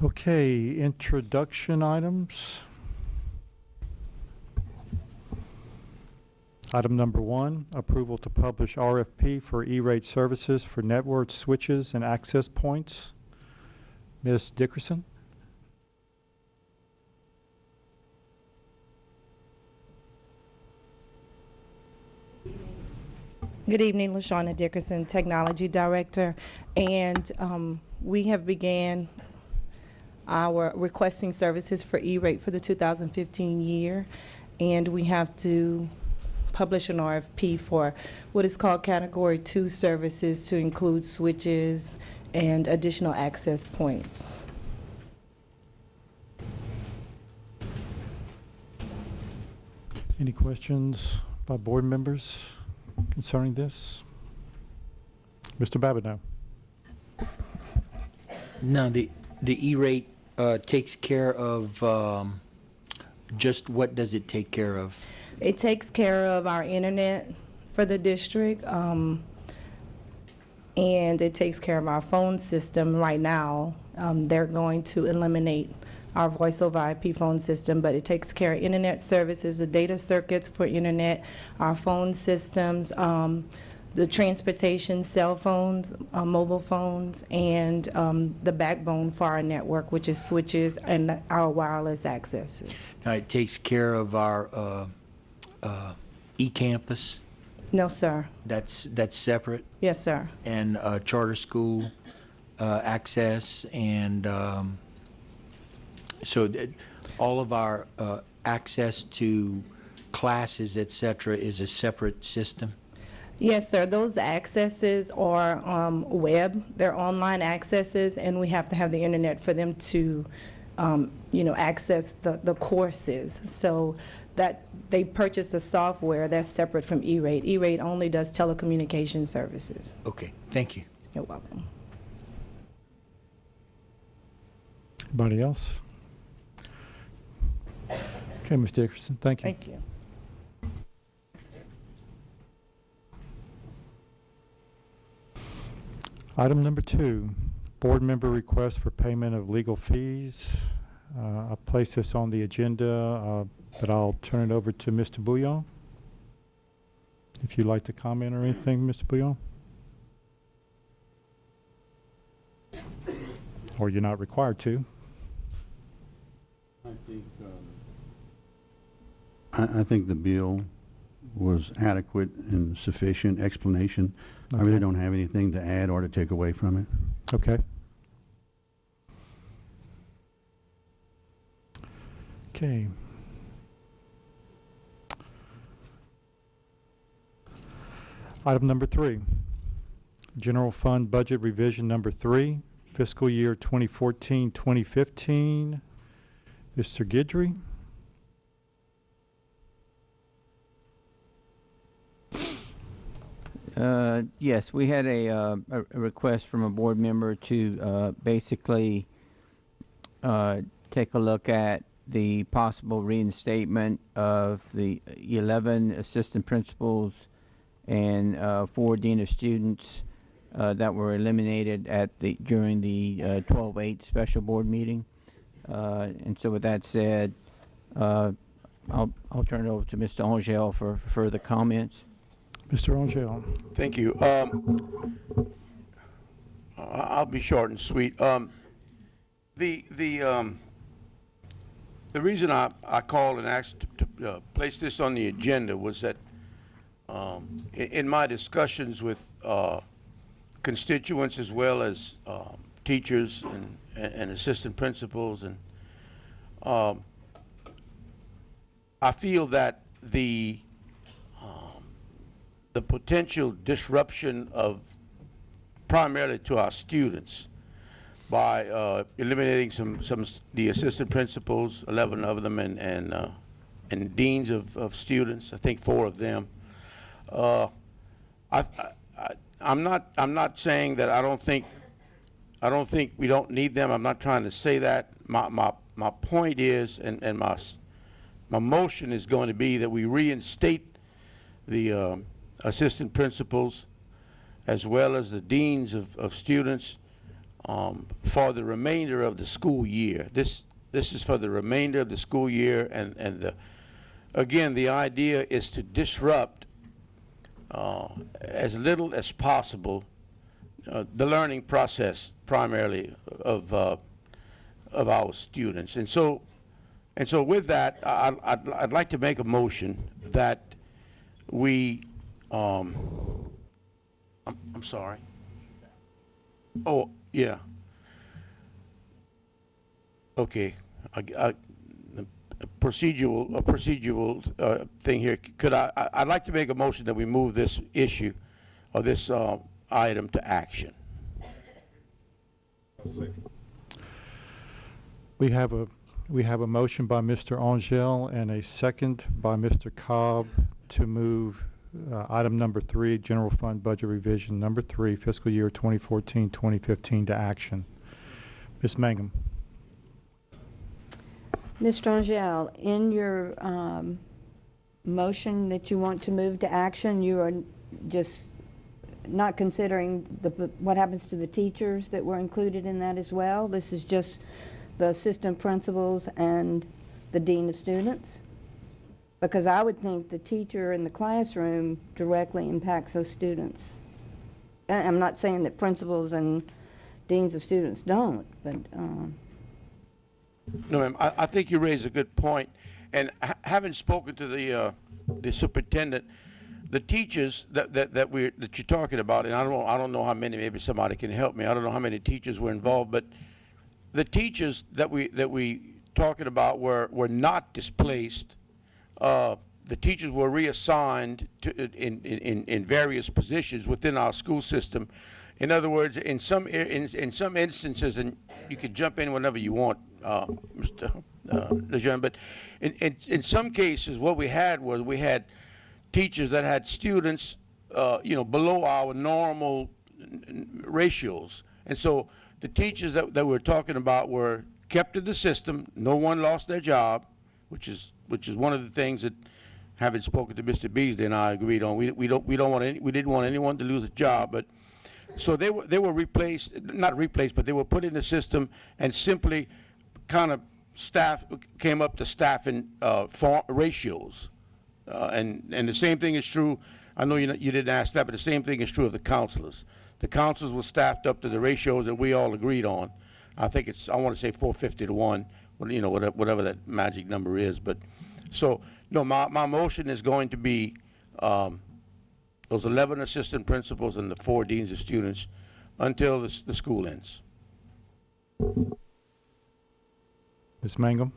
Okay, introduction items. Item number 1, approval to publish RFP for E-rate services for network switches and access points. Ms. Dickerson? Good evening, LaShawna Dickerson, Technology Director. And we have began our requesting services for E-rate for the 2015 year. And we have to publish an RFP for what is called Category 2 services to include switches and additional access points. Any questions by board members concerning this? Mr. Babineau? No, the E-rate takes care of, just what does it take care of? It takes care of our internet for the district, and it takes care of our phone system right now. They're going to eliminate our voice over IP phone system, but it takes care of internet services, the data circuits for internet, our phone systems, the transportation, cell phones, mobile phones, and the backbone for our network, which is switches and our wireless accesses. Now, it takes care of our e-campus? No, sir. That's separate? Yes, sir. And charter school access, and so all of our access to classes, et cetera, is a separate system? Yes, sir. Those accesses are web. They're online accesses, and we have to have the internet for them to, access the courses. So that they purchase the software that's separate from E-rate. E-rate only does telecommunication services. Okay, thank you. You're welcome. Anybody else? Okay, Ms. Dickerson, thank you. Thank you. Item number 2, board member request for payment of legal fees. I'll place this on the agenda, but I'll turn it over to Mr. Bouillon. If you'd like to comment or anything, Mr. Bouillon? Or you're not required to. I think the bill was adequate and sufficient explanation. I really don't have anything to add or to take away from it. Okay. Okay. Item number 3, General Fund Budget Revision number 3, fiscal year 2014-2015. Mr. Guidry? Yes, we had a request from a board member to basically take a look at the possible reinstatement of the 11 assistant principals and 4 dean of students that were eliminated during the 12/8 special board meeting. And so with that said, I'll turn it over to Mr. Angel for further comments. Mr. Angel. Thank you. I'll be short and sweet. The reason I called and asked to place this on the agenda was that in my discussions with constituents as well as teachers and assistant principals, and I feel that the potential disruption of primarily to our students by eliminating the assistant principals, 11 of them, and deans of students. I think 4 of them. I'm not saying that I don't think we don't need them. I'm not trying to say that. My point is, and my motion is going to be that we reinstate the assistant principals as well as the deans of students for the remainder of the school year. This is for the remainder of the school year, and again, the idea is to disrupt as little as possible the learning process, primarily of our students. And so with that, I'd like to make a motion that we, I'm sorry. Oh, yeah. Okay. A procedural thing here. I'd like to make a motion that we move this issue or this item to action. We have a motion by Mr. Angel and a second by Mr. Cobb to move item number 3, General Fund Budget Revision number 3, fiscal year 2014-2015 to action. Ms. Mangum. Mr. Angel, in your motion that you want to move to action, you are just not considering what happens to the teachers that were included in that as well? This is just the assistant principals and the dean of students? Because I would think the teacher in the classroom directly impacts those students. I'm not saying that principals and deans of students don't, but... No, ma'am, I think you raise a good point. And having spoken to the superintendent, the teachers that you're talking about, and I don't know how many, maybe somebody can help me. I don't know how many teachers were involved, but the teachers that we talking about were not displaced. The teachers were reassigned in various positions within our school system. In other words, in some instances, and you can jump in whenever you want, Mr. Lejeune, but in some cases, what we had was we had teachers that had students, below our normal ratios, and so the teachers that we're talking about were kept in the system. No one lost their job, which is one of the things that, having spoken to Mr. Beasley and I agreed on, we didn't want anyone to lose a job, but so they were replaced, not replaced, but they were put in the system and simply kind of came up to staffing ratios, and the same thing is true. I know you didn't ask that, but the same thing is true of the counselors. The counselors were staffed up to the ratios that we all agreed on. I think I want to say 450 to 1, whatever that magic number is. But so no, my motion is going to be those 11 assistant principals and the 4 deans of students until the school ends. Ms. Mangum?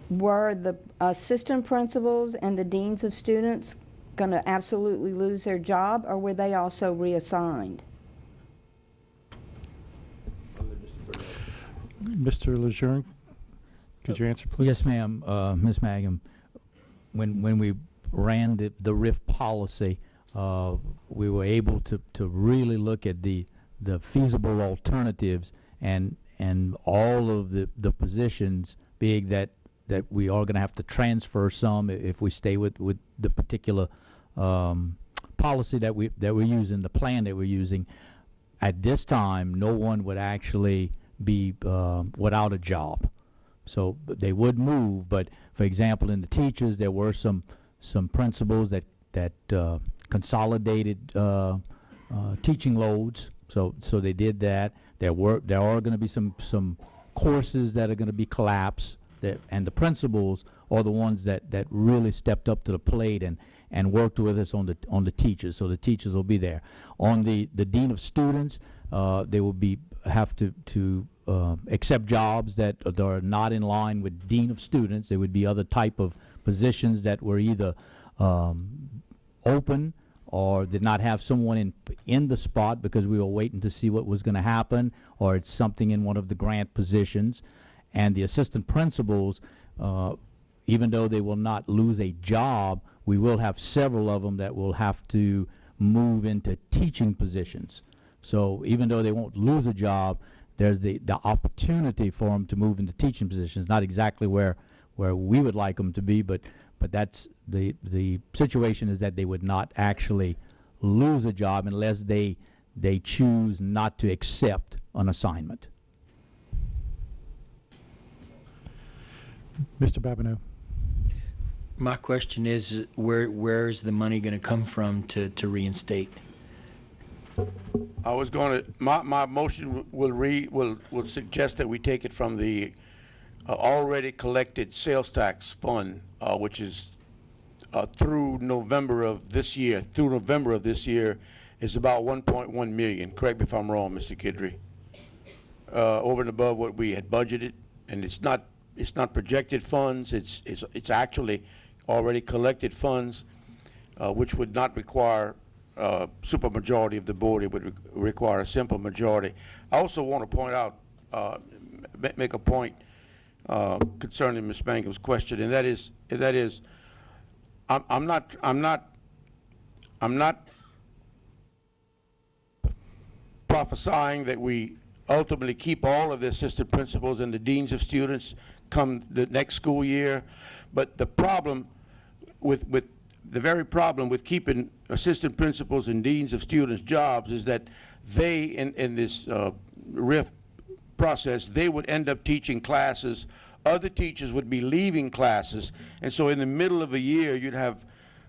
Were the assistant principals and the deans of students going to absolutely lose their job, or were they also reassigned? Mr. Lejeune, could you answer, please? Yes, ma'am. Ms. Mangum, when we ran the RIF policy, we were able to really look at the feasible alternatives and all of the positions, being that we are going to have to transfer some if we stay with the particular policy that we're using, the plan that we're using. At this time, no one would actually be without a job. So they would move, but for example, in the teachers, there were some principals that consolidated teaching loads. So they did that. There are going to be some courses that are going to be collapsed, and the principals are the ones that really stepped up to the plate and worked with us on the teachers. So the teachers will be there. On the dean of students, they will have to accept jobs that are not in line with dean of students. There would be other type of positions that were either open or did not have someone in the spot because we were waiting to see what was going to happen, or it's something in one of the grant positions. And the assistant principals, even though they will not lose a job, we will have several of them that will have to move into teaching positions. So even though they won't lose a job, there's the opportunity for them to move into teaching positions. Not exactly where we would like them to be, but that's the situation is that they would not actually lose a job unless they choose not to accept an assignment. Mr. Babineau. My question is, where is the money going to come from to reinstate? I was going to, my motion will suggest that we take it from the already collected sales tax fund, which is through November of this year. Through November of this year is about 1.1 million. Correct me if I'm wrong, Mr. Kidry. Over and above what we had budgeted, and it's not projected funds. It's actually already collected funds, which would not require super majority of the board. It would require a simple majority. I also want to point out, make a point concerning Ms. Mangum's question, and that is, I'm not prophesying that we ultimately keep all of the assistant principals and the deans of students come the next school year, but the problem the very problem with keeping assistant principals and deans of students' jobs is that they, in this RIF process, they would end up teaching classes. Other teachers would be leaving classes. And so in the middle of a year, you'd have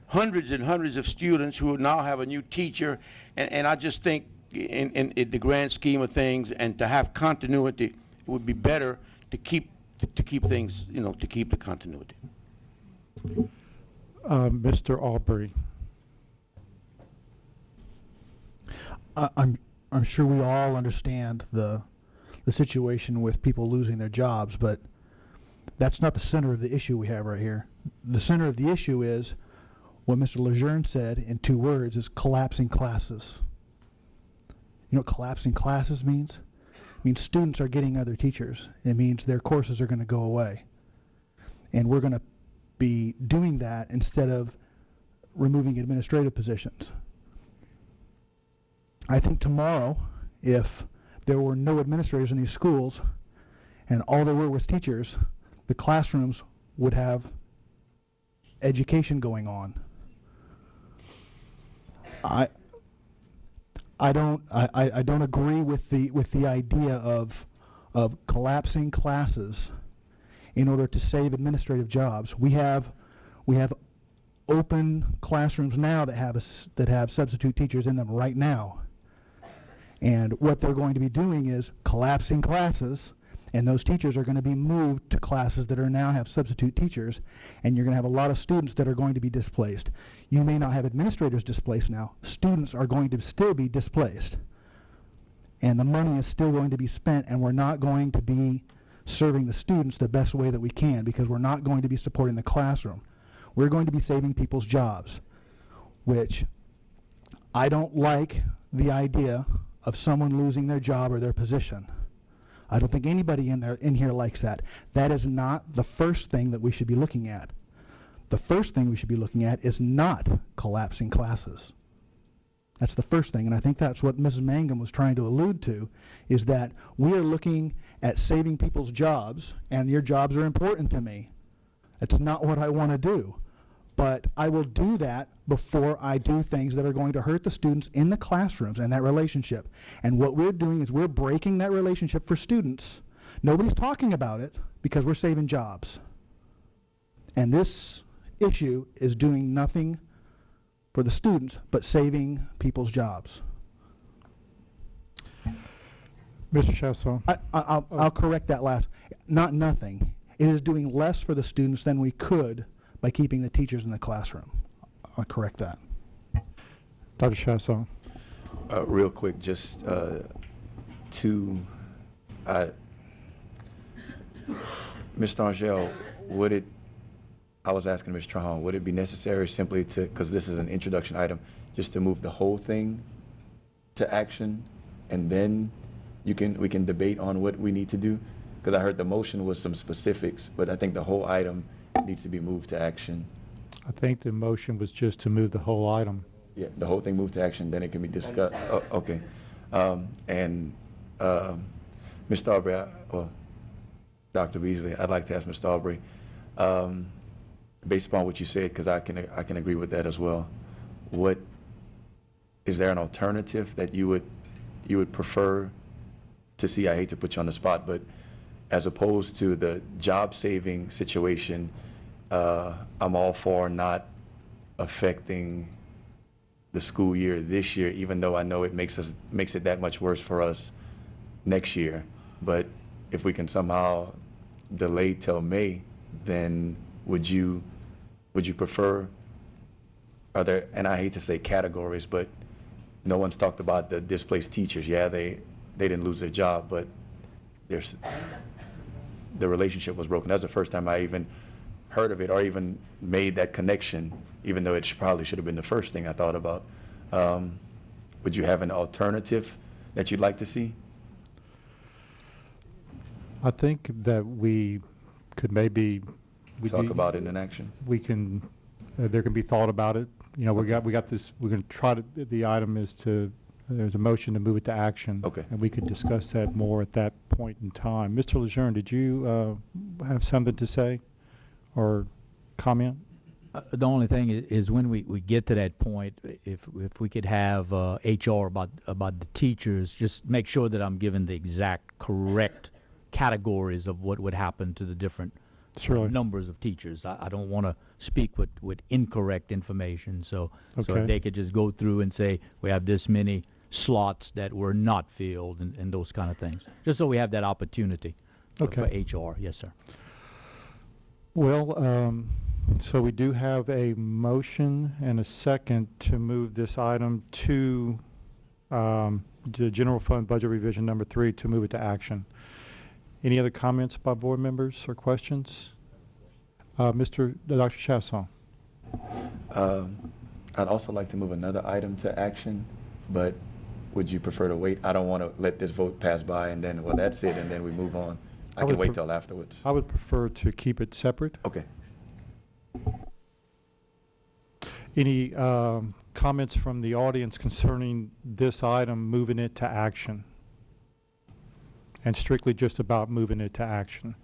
hundreds and hundreds of students who would now have a new teacher. And I just think in the grand scheme of things and to have continuity, it would be better to keep things, to keep the continuity. Mr. Aubrey. I'm sure we all understand the situation with people losing their jobs, but that's not the center of the issue we have right here. The center of the issue is what Mr. Lejeune said in 2 words is collapsing classes. You know what collapsing classes means? It means students are getting other teachers. It means their courses are going to go away. And we're going to be doing that instead of removing administrative positions. I think tomorrow, if there were no administrators in these schools and all there were was teachers, the classrooms would have education going on. I don't agree with the idea of collapsing classes in order to save administrative jobs. We have open classrooms now that have substitute teachers in them right now. And what they're going to be doing is collapsing classes, and those teachers are going to be moved to classes that now have substitute teachers, and you're going to have a lot of students that are going to be displaced. You may not have administrators displaced now. Students are going to still be displaced. And the money is still going to be spent, and we're not going to be serving the students the best way that we can because we're not going to be supporting the classroom. We're going to be saving people's jobs, which I don't like the idea of someone losing their job or their position. I don't think anybody in here likes that. That is not the first thing that we should be looking at. The first thing we should be looking at is not collapsing classes. That's the first thing, and I think that's what Mrs. Mangum was trying to allude to, is that we are looking at saving people's jobs, and your jobs are important to me. It's not what I want to do, but I will do that before I do things that are going to hurt the students in the classrooms and that relationship. And what we're doing is we're breaking that relationship for students. Nobody's talking about it because we're saving jobs. And this issue is doing nothing for the students but saving people's jobs. Mr. Chasson. I'll correct that last. Not nothing. It is doing less for the students than we could by keeping the teachers in the classroom. I'll correct that. Dr. Chasson. Real quick, just to Mr. Angel, I was asking Ms. Trahan, would it be necessary simply to, because this is an introduction item, just to move the whole thing to action, and then we can debate on what we need to do? Because I heard the motion was some specifics, but I think the whole item needs to be moved to action. I think the motion was just to move the whole item. Yeah, the whole thing moved to action, then it can be discussed. Oh, okay. Mr. Aubrey, Dr. Beasley, I'd like to ask Mr. Aubrey, based upon what you said, because I can agree with that as well. What is there an alternative that you would prefer to see? I hate to put you on the spot, but as opposed to the job-saving situation, I'm all for not affecting the school year this year, even though I know it makes it that much worse for us next year. But if we can somehow delay till May, then would you prefer? Are there, and I hate to say categories, but no one's talked about the displaced teachers. Yeah, they didn't lose their job, but the relationship was broken. That's the first time I even heard of it or even made that connection, even though it probably should have been the first thing I thought about. Would you have an alternative that you'd like to see? I think that we could maybe Talk about it in action. We can, there can be thought about it. You know, we got this, we're going to try to, the item is to, there's a motion to move it to action. Okay. And we could discuss that more at that point in time. Mr. Lejeune, did you have something to say or comment? The only thing is when we get to that point, if we could have HR about the teachers, just make sure that I'm given the exact correct categories of what would happen to the different numbers of teachers. I don't want to speak with incorrect information. So if they could just go through and say, we have this many slots that were not filled and those kind of things. Just so we have that opportunity for HR. Yes, sir. Well, so we do have a motion and a second to move this item to the General Fund Budget Revision number 3 to move it to action. Any other comments by board members or questions? Dr. Chasson. I'd also like to move another item to action, but would you prefer to wait? I don't want to let this vote pass by and then, well, that's it, and then we move on. I can wait till afterwards. I would prefer to keep it separate. Okay. Any comments from the audience concerning this item, moving it to action? And strictly just about moving it to action.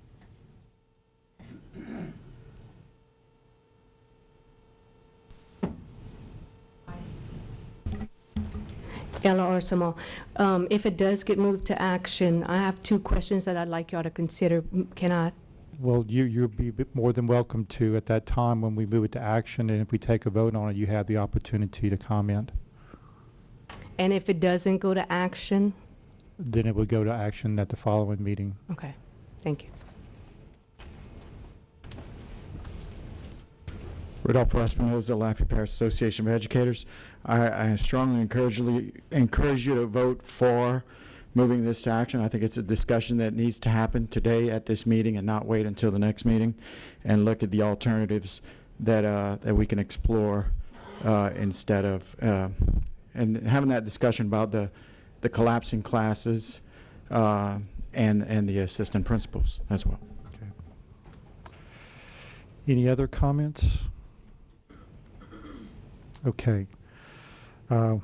Ella Arsenal. If it does get moved to action, I have 2 questions that I'd like y'all to consider. Can I? Well, you'll be more than welcome to at that time when we move it to action, and if we take a vote on it, you have the opportunity to comment. And if it doesn't go to action? Then it would go to action at the following meeting. Okay, thank you. Rodolfo Espinoza, Lafayette Parish Association of Educators. I strongly encourage you to vote for moving this to action. I think it's a discussion that needs to happen today at this meeting and not wait until the next meeting, and look at the alternatives that we can explore instead of and having that discussion about the collapsing classes and the assistant principals as well. Okay. Any other comments? Okay. A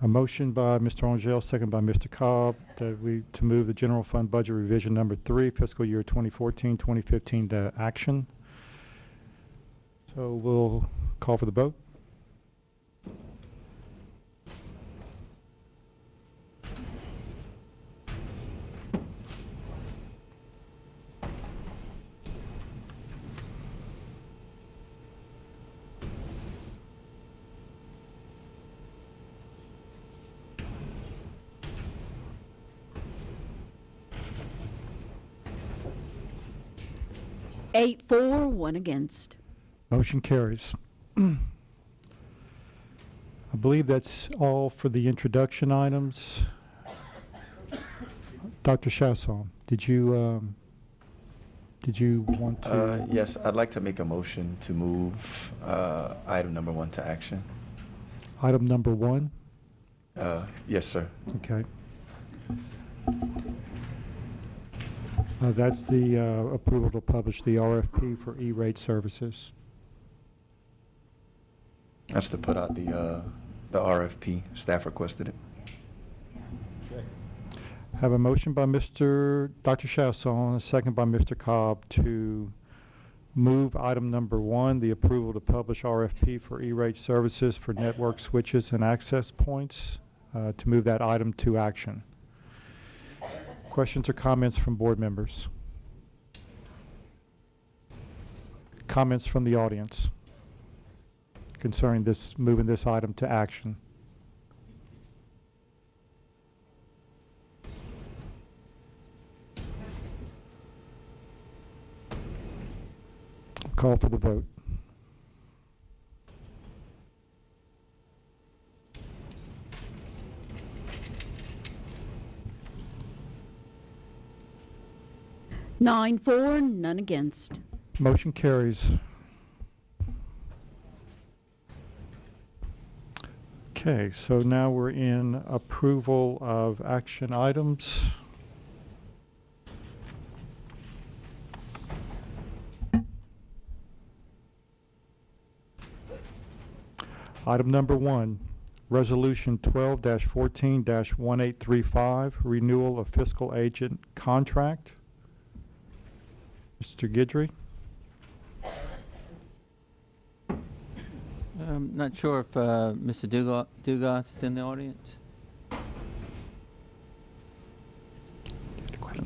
motion by Mr. Angel, second by Mr. Cobb, that to move the General Fund Budget Revision number 3, fiscal year 2014-2015 to action. So we'll call for the vote. Eight for, 1 against. Motion carries. I believe that's all for the introduction items. Dr. Chasson, did you want to? Yes, I'd like to make a motion to move item number 1 to action. Item number 1? Yes, sir. Okay. That's the approval to publish the RFP for E-rate services. That's to put out the RFP. Staff requested it. Have a motion by Dr. Chasson, a second by Mr. Cobb to Move item number 1, the approval to publish RFP for E-rate services for network switches and access points, to move that item to action. Questions or comments from board members? Comments from the audience concerning this, moving this item to action? Call for the vote. Nine for, none against. Motion carries. Okay, so now we're in approval of action items. Item number 1, Resolution 12-14-1835, renewal of fiscal agent contract. Mr. Guidry? I'm not sure if Mr. Dugas is in the audience.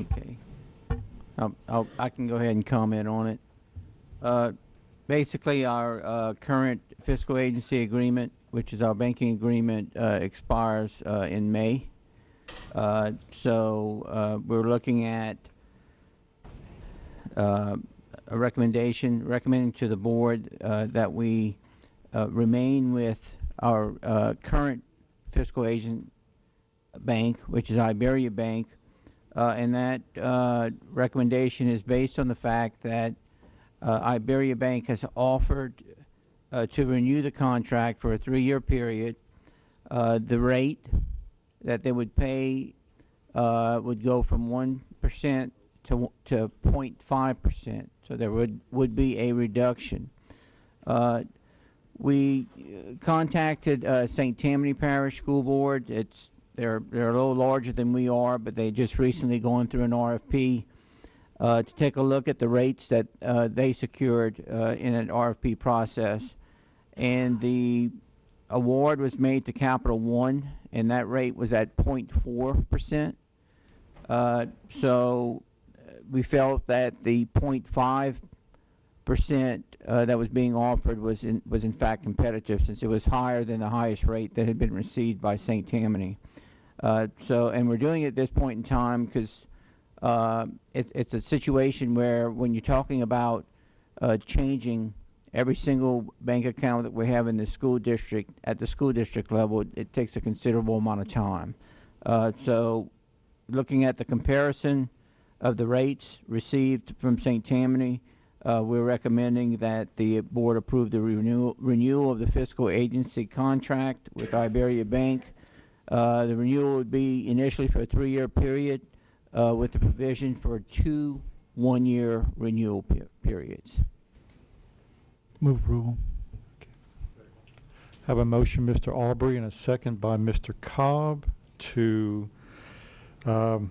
Okay. I can go ahead and comment on it. Basically, our current fiscal agency agreement, which is our banking agreement, expires in May. So we're looking at a recommending to the board that we remain with our current fiscal agent bank, which is Iberia Bank, and that recommendation is based on the fact that Iberia Bank has offered to renew the contract for a 3-year period. The rate that they would pay would go from 1% to 0.5%, so there would be a reduction. We contacted St. Tammany Parish School Board. They're a little larger than we are, but they just recently gone through an RFP to take a look at the rates that they secured in an RFP process. And the award was made to Capital One, and that rate was at 0.4%. So we felt that the 0.5% that was being offered was in fact competitive, since it was higher than the highest rate that had been received by St. Tammany. And we're doing it at this point in time because it's a situation where when you're talking about changing every single bank account that we have in the school district, at the school district level, it takes a considerable amount of time. So looking at the comparison of the rates received from St. Tammany, we're recommending that the board approve the renewal of the fiscal agency contract with Iberia Bank. The renewal would be initially for a 3-year period with the provision for 2 1-year renewal periods. Move approval. Have a motion, Mr. Aubrey, and a second by Mr. Cobb to, for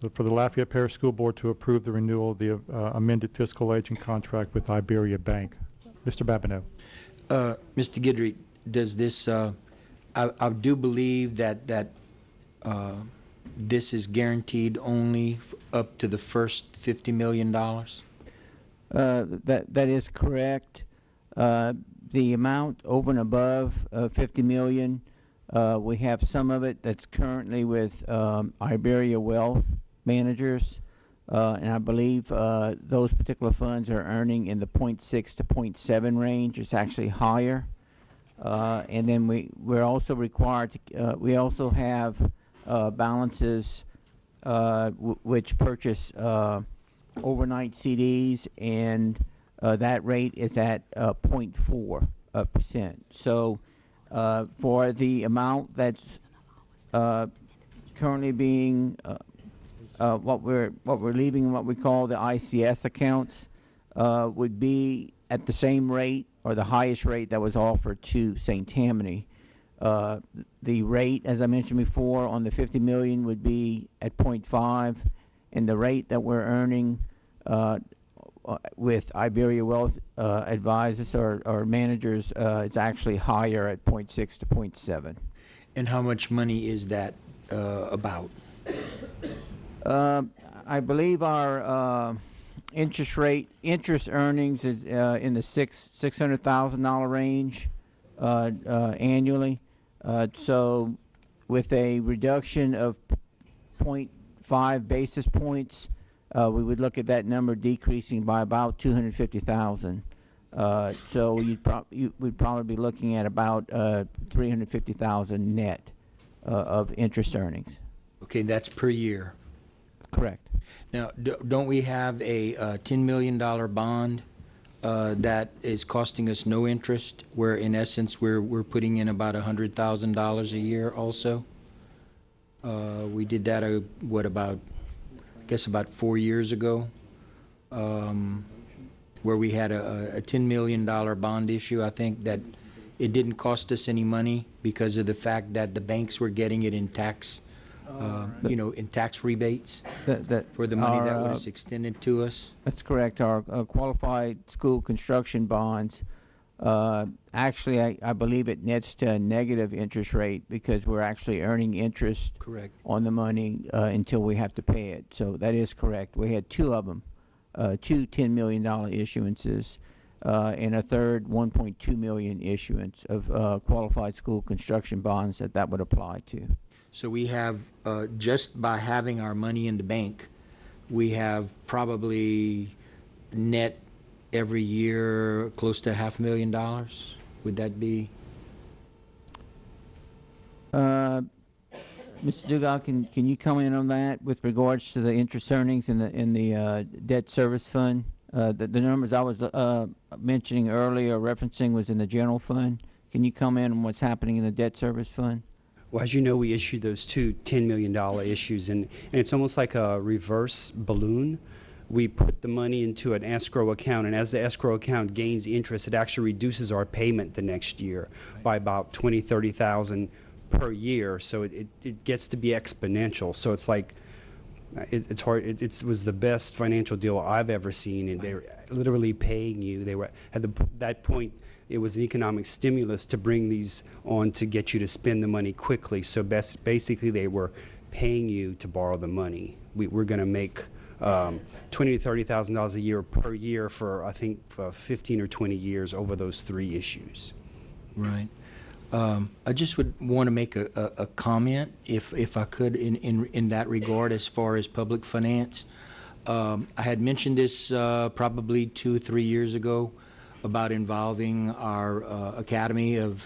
the Lafayette Parish School Board to approve the renewal of the amended fiscal agent contract with Iberia Bank. Mr. Babineau. Mr. Guidry, does this, I do believe that this is guaranteed only up to the first $50 million? That is correct. The amount over and above $50 million, we have some of it that's currently with Iberia Wealth Managers, and I believe those particular funds are earning in the 0.6 to 0.7 range. It's actually higher. And then we're also required to, we also have balances which purchase overnight CDs, and that rate is at 0.4%. So for the amount that's currently being what we're leaving, what we call the ICS accounts, would be at the same rate or the highest rate that was offered to St. Tammany. The rate, as I mentioned before, on the $50 million would be at 0.5, and the rate that we're earning with Iberia Wealth advisors or managers, it's actually higher at 0.6 to 0.7. And how much money is that about? I believe our interest earnings is in the $600,000 range annually. So with a reduction of 0.5 basis points, we would look at that number decreasing by about 250,000. So we'd probably be looking at about 350,000 net of interest earnings. Okay, that's per year. Correct. Now, don't we have a $10 million bond that is costing us no interest, where in essence we're putting in about $100,000 a year also? We did that, about 4 years ago, where we had a $10 million bond issue. I think that it didn't cost us any money because of the fact that the banks were getting it in tax, in tax rebates for the money that was extended to us. That's correct. Our qualified school construction bonds, actually, I believe it nets to a negative interest rate because we're actually earning interest Correct. on the money until we have to pay it. So that is correct. We had two of them, two $10 million issuances, and a third $1.2 million issuance of qualified school construction bonds that would apply to. So we have, just by having our money in the bank, we have probably net every year close to $500,000. Would that be? Mr. Dugas, can you comment on that with regards to the interest earnings in the debt service fund? The numbers I was mentioning earlier, referencing, was in the general fund. Can you comment on what's happening in the debt service fund? Well, as you know, we issued those two $10 million issues, and it's almost like a reverse balloon. We put the money into an escrow account, and as the escrow account gains interest, it actually reduces our payment the next year by about $20,000-$30,000 per year. So it gets to be exponential. So it's like it's hard. It was the best financial deal I've ever seen, and they were literally paying you. They were at that point. It was an economic stimulus to bring these on to get you to spend the money quickly. So basically, they were paying you to borrow the money. We're going to make $20,000 to $30,000 a year per year for, I think, 15 or 20 years over those three issues. Right. I just would want to make a comment, if I could, in that regard, as far as public finance. I had mentioned this probably 2 or 3 years ago about involving our Academy of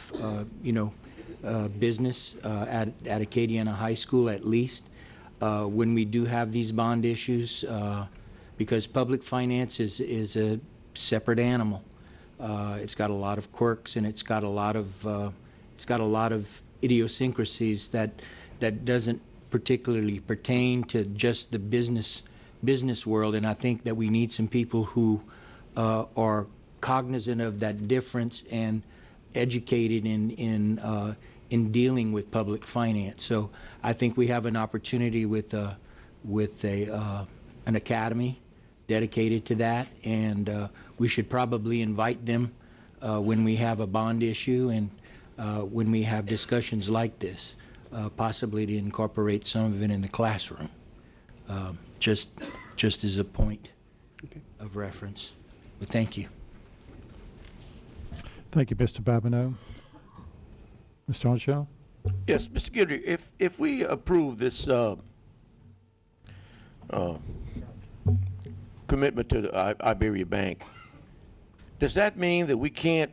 Business at Acadiana High School, at least, when we do have these bond issues, because public finance is a separate animal. It's got a lot of quirks, and it's got a lot of idiosyncrasies that doesn't particularly pertain to just the business world. And I think that we need some people who are cognizant of that difference and educated in dealing with public finance. So I think we have an opportunity with an academy dedicated to that, and we should probably invite them when we have a bond issue and when we have discussions like this, possibly to incorporate some of it in the classroom, just as a point of reference. But thank you. Thank you, Mr. Babineau. Mr. Onshell? Yes, Mr. Guidry, if we approve this commitment to the Iberia Bank, does that mean that we can't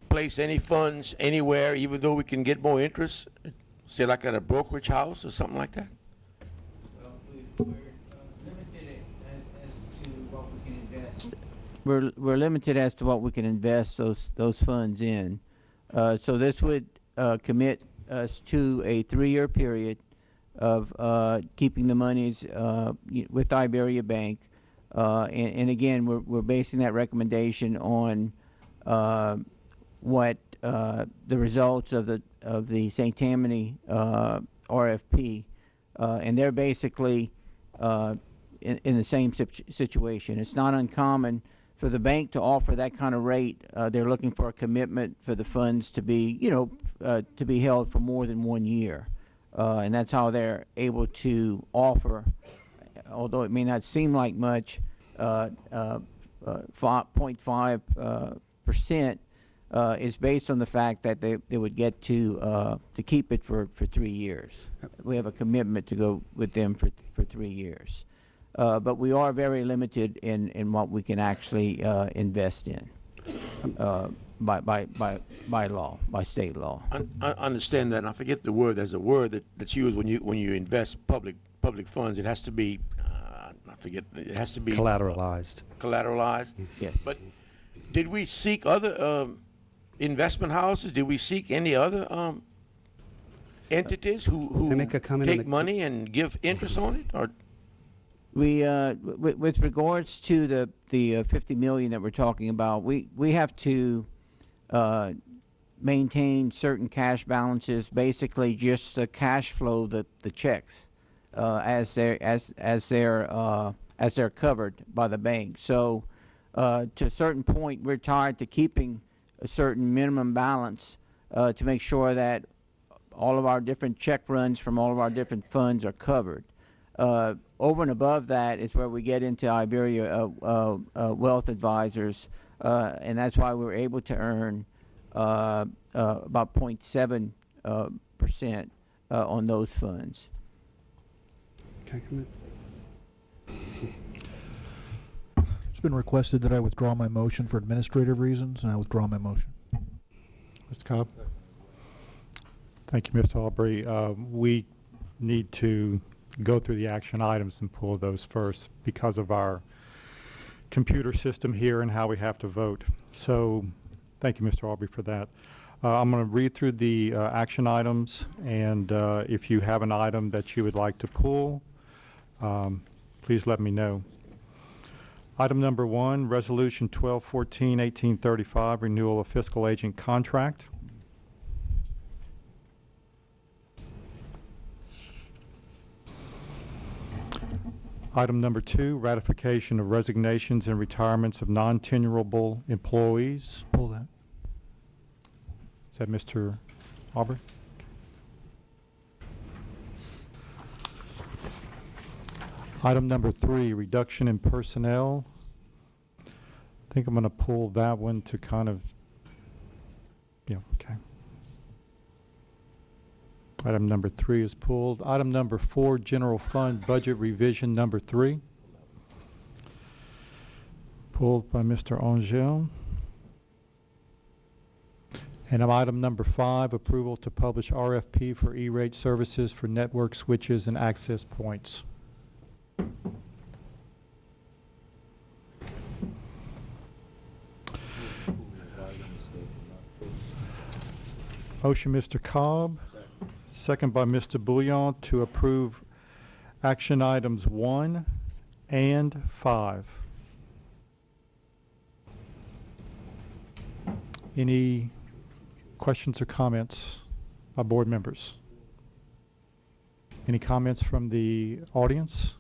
place any funds anywhere, even though we can get more interest, say like at a brokerage house or something like that? We're limited as to what we can invest those funds in. So this would commit us to a 3-year period of keeping the monies with Iberia Bank, and again, we're basing that recommendation on what the results of the St. Tammany RFP, and they're basically in the same situation. It's not uncommon for the bank to offer that kind of rate. They're looking for a commitment for the funds to be, to be held for more than 1 year. And that's how they're able to offer, although it may not seem like much, 0.5% is based on the fact that they would get to keep it for 3 years. We have a commitment to go with them for 3 years. But we are very limited in what we can actually invest in by law, by state law. I understand that, and I forget the word. There's a word that's used when you invest public funds. It has to be, I forget. It has to be Collateralized. Collateralized. Yes. But did we seek other investment houses? Did we seek any other entities who Can I make a comment on take the- money and give interest on it? Or We, with regards to the 50 million that we're talking about, we have to maintain certain cash balances, basically just the cash flow, the checks, as they're covered by the bank. So, to a certain point, we're tied to keeping a certain minimum balance to make sure that all of our different check runs from all of our different funds are covered. Over and above that is where we get into Iberia Wealth Advisors, and that's why we were able to earn about 0.7% on those funds. Can I comment? It's been requested that I withdraw my motion for administrative reasons, and I withdraw my motion. Mr. Cobb? Thank you, Mr. Aubrey. We need to go through the action items and pull those first because of our computer system here and how we have to vote. So thank you, Mr. Aubrey, for that. I'm going to read through the action items, and if you have an item that you would like to pull, please let me know. Item number 1, Resolution 1214-1835, renewal of fiscal agent contract. Item number 2, ratification of resignations and retirements of non-tenurable employees. Pull that. Is that Mr. Aubrey? Item number 3, reduction in personnel. I think I'm going to pull that one to kind of, okay. Item number 3 is pulled. Item number 4, general fund budget revision number 3. Pulled by Mr. Angel. And item number 5, approval to publish RFP for E-rate services for network switches and access points. Motion, Mr. Cobb. Second by Mr. Bouillon to approve action items 1 and 5. Any questions or comments by board members? Any comments from the audience?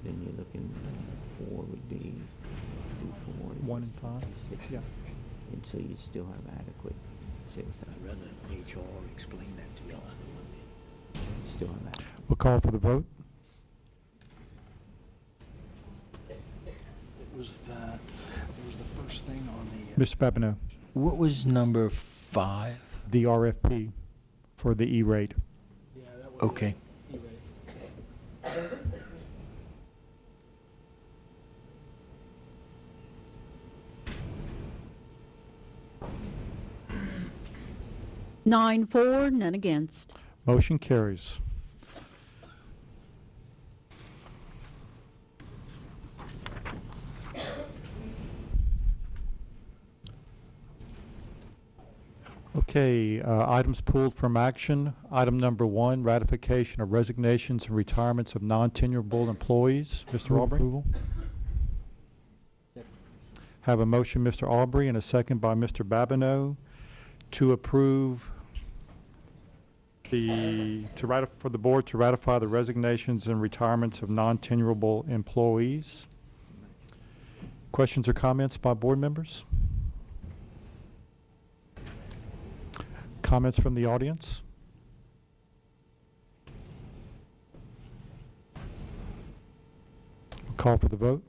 Then you're looking, 4 would be 240. 1 and 5? Yeah. And so you still have adequate sales tax. I'd rather HR explain that to y'all. Still have adequate. We'll call for the vote. It was the first thing on the. Mr. Papineau, What was number 5? the RFP for the E-rate. Yeah, that was. Okay. E-rate. 9 for, none against. Motion carries. Okay, items pulled from action. Item number 1, ratification of resignations and retirements of non-tenurable employees. Mr. Aubrey? Have a motion, Mr. Aubrey, and a second by Mr. Babineau to approve for the board to ratify the resignations and retirements of non-tenurable employees. Questions or comments by board members? Comments from the audience? We'll call for the vote.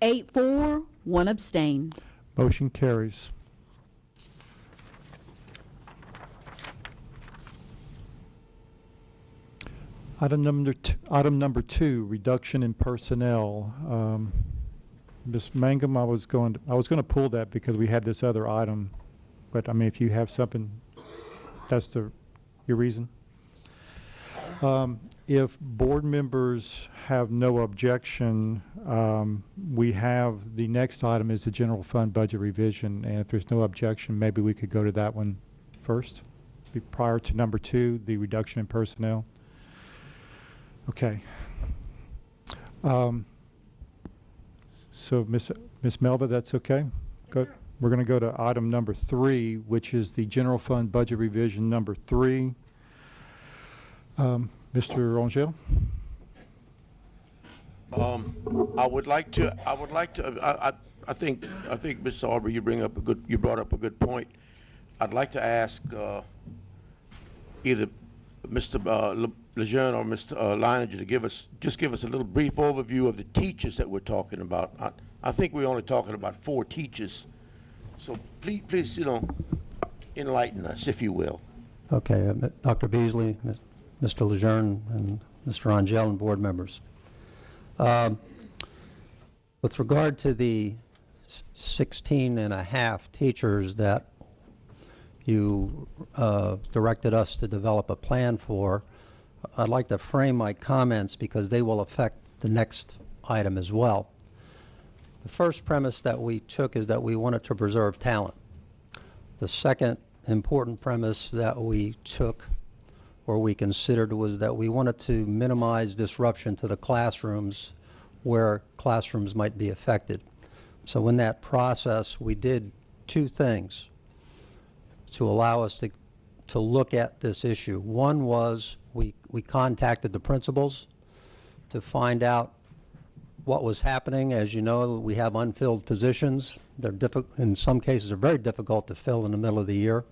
Eight, 4, 1 abstain. Motion carries. Item number 2, reduction in personnel. Ms. Mangum, I was going to pull that because we had this other item, but I mean, if you have something, that's your reason. If board members have no objection, we have the next item is the general fund budget revision, and if there's no objection, maybe we could go to that one first, prior to number 2, the reduction in personnel. Okay. So Ms. Melba, that's okay? Good. We're going to go to item number 3, which is the general fund budget revision number 3. Mr. Rangel? I think, Mr. Aubrey, you brought up a good point. I'd like to ask, either Mr. Lejeune or Mr. Leininger to just give us a little brief overview of the teachers that we're talking about. I think we're only talking about 4 teachers. So please, enlighten us, if you will. Okay, Dr. Beasley, Mr. Lejeune, and Mr. Rangel, and board members. With regard to the 16 and a half teachers that you directed us to develop a plan for, I'd like to frame my comments because they will affect the next item as well. The first premise that we took is that we wanted to preserve talent. The second important premise that we took or we considered was that we wanted to minimize disruption to the classrooms where classrooms might be affected. So in that process, we did 2 things to allow us to look at this issue. One was we contacted the principals to find out what was happening. As you know, we have unfilled positions. They're in some cases are very difficult to fill in the middle of the year.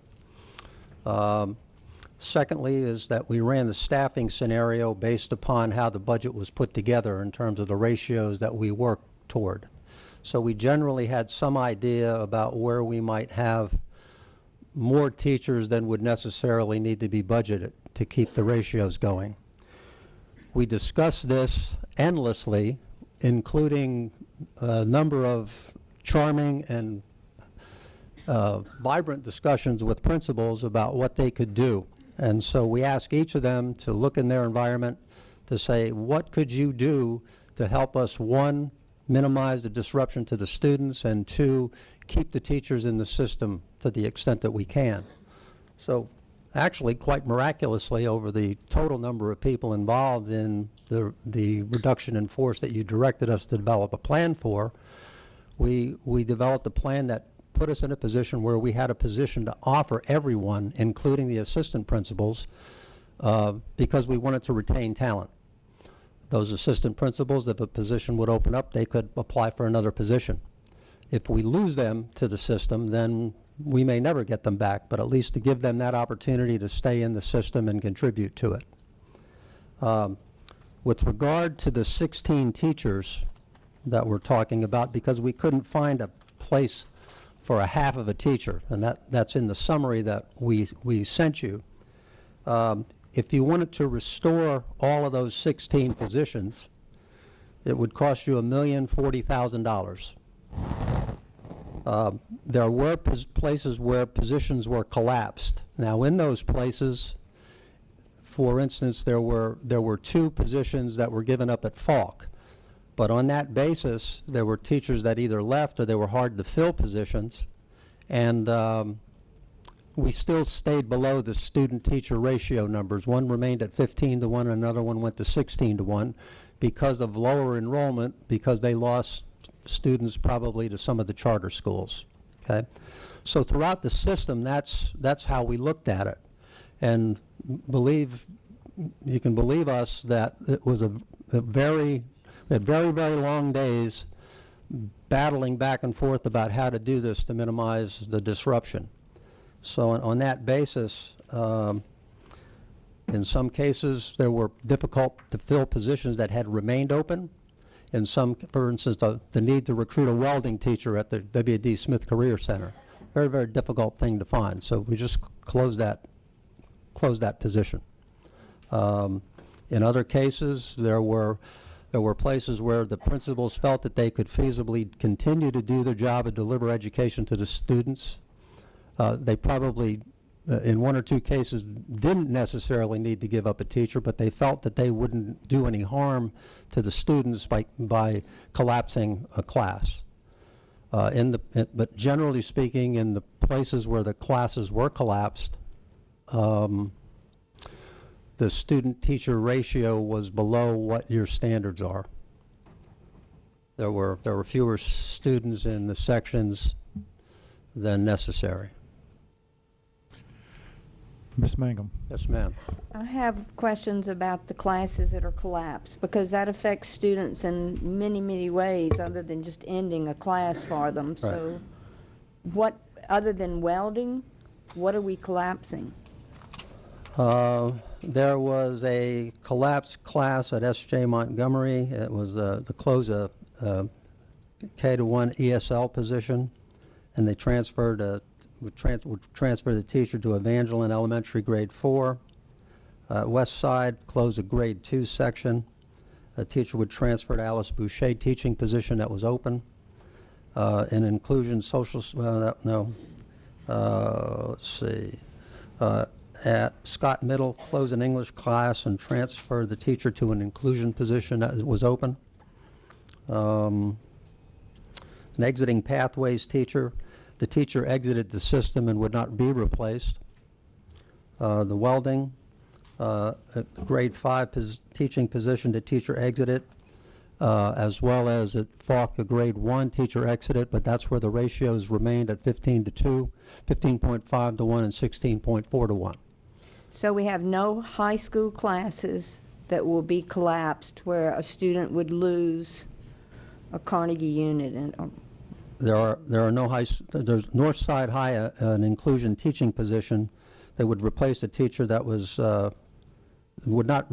Secondly is that we ran the staffing scenario based upon how the budget was put together in terms of the ratios that we worked toward. So we generally had some idea about where we might have more teachers than would necessarily need to be budgeted to keep the ratios going. We discussed this endlessly, including a number of charming and vibrant discussions with principals about what they could do. And so we asked each of them to look in their environment to say, what could you do to help us, 1, minimize the disruption to the students, and 2, keep the teachers in the system to the extent that we can. So actually, quite miraculously, over the total number of people involved in the reduction in force that you directed us to develop a plan for, we developed a plan that put us in a position where we had a position to offer everyone, including the assistant principals, because we wanted to retain talent. Those assistant principals, if a position would open up, they could apply for another position. If we lose them to the system, then we may never get them back, but at least to give them that opportunity to stay in the system and contribute to it. With regard to the 16 teachers that we're talking about, because we couldn't find a place for a half of a teacher, and that's in the summary that we sent you. if you wanted to restore all of those 16 positions, it would cost you $1,040,000. There were places where positions were collapsed. Now, in those places, for instance, there were 2 positions that were given up at Falk. But on that basis, there were teachers that either left or they were hard to fill positions. And we still stayed below the student-teacher ratio numbers. One remained at 15-1, and another one went to 16-1 because of lower enrollment, because they lost students probably to some of the charter schools. Okay, so throughout the system, that's how we looked at it, and you can believe us that it was a very long days battling back and forth about how to do this to minimize the disruption. So on that basis, in some cases, there were difficult to fill positions that had remained open. In some, for instance, the need to recruit a welding teacher at the W.D. Smith Career Center. Very, very difficult thing to find. So we just closed that position. In other cases, there were places where the principals felt that they could feasibly continue to do their job and deliver education to the students. They probably, in 1 or 2 cases, didn't necessarily need to give up a teacher, but they felt that they wouldn't do any harm to the students by collapsing a class. But generally speaking, in the places where the classes were collapsed, the student-teacher ratio was below what your standards are. There were fewer students in the sections than necessary. Ms. Mangum. Yes, ma'am. I have questions about the classes that are collapsed, because that affects students in many, many ways other than just ending a class for them. Right. So what, other than welding, what are we collapsing? There was a collapsed class at S.J. Montgomery. It was the close of K-1 ESL position, and they would transfer the teacher to Evangeline Elementary Grade 4. West Side closed a Grade 2 section. A teacher would transfer to Alice Boucher teaching position that was open. In inclusion social, let's see. At Scott Middle, close an English class and transfer the teacher to an inclusion position that was open. An exiting pathways teacher. The teacher exited the system and would not be replaced. The welding, grade 5 teaching position, the teacher exited, as well as at Falk, a grade 1 teacher exited, but that's where the ratios remained at 15-2, 15.5 to 1, and 16.4 to 1. So we have no high school classes that will be collapsed where a student would lose a Carnegie unit. There are no there's Northside High, an inclusion teaching position that would replace a teacher that was, would not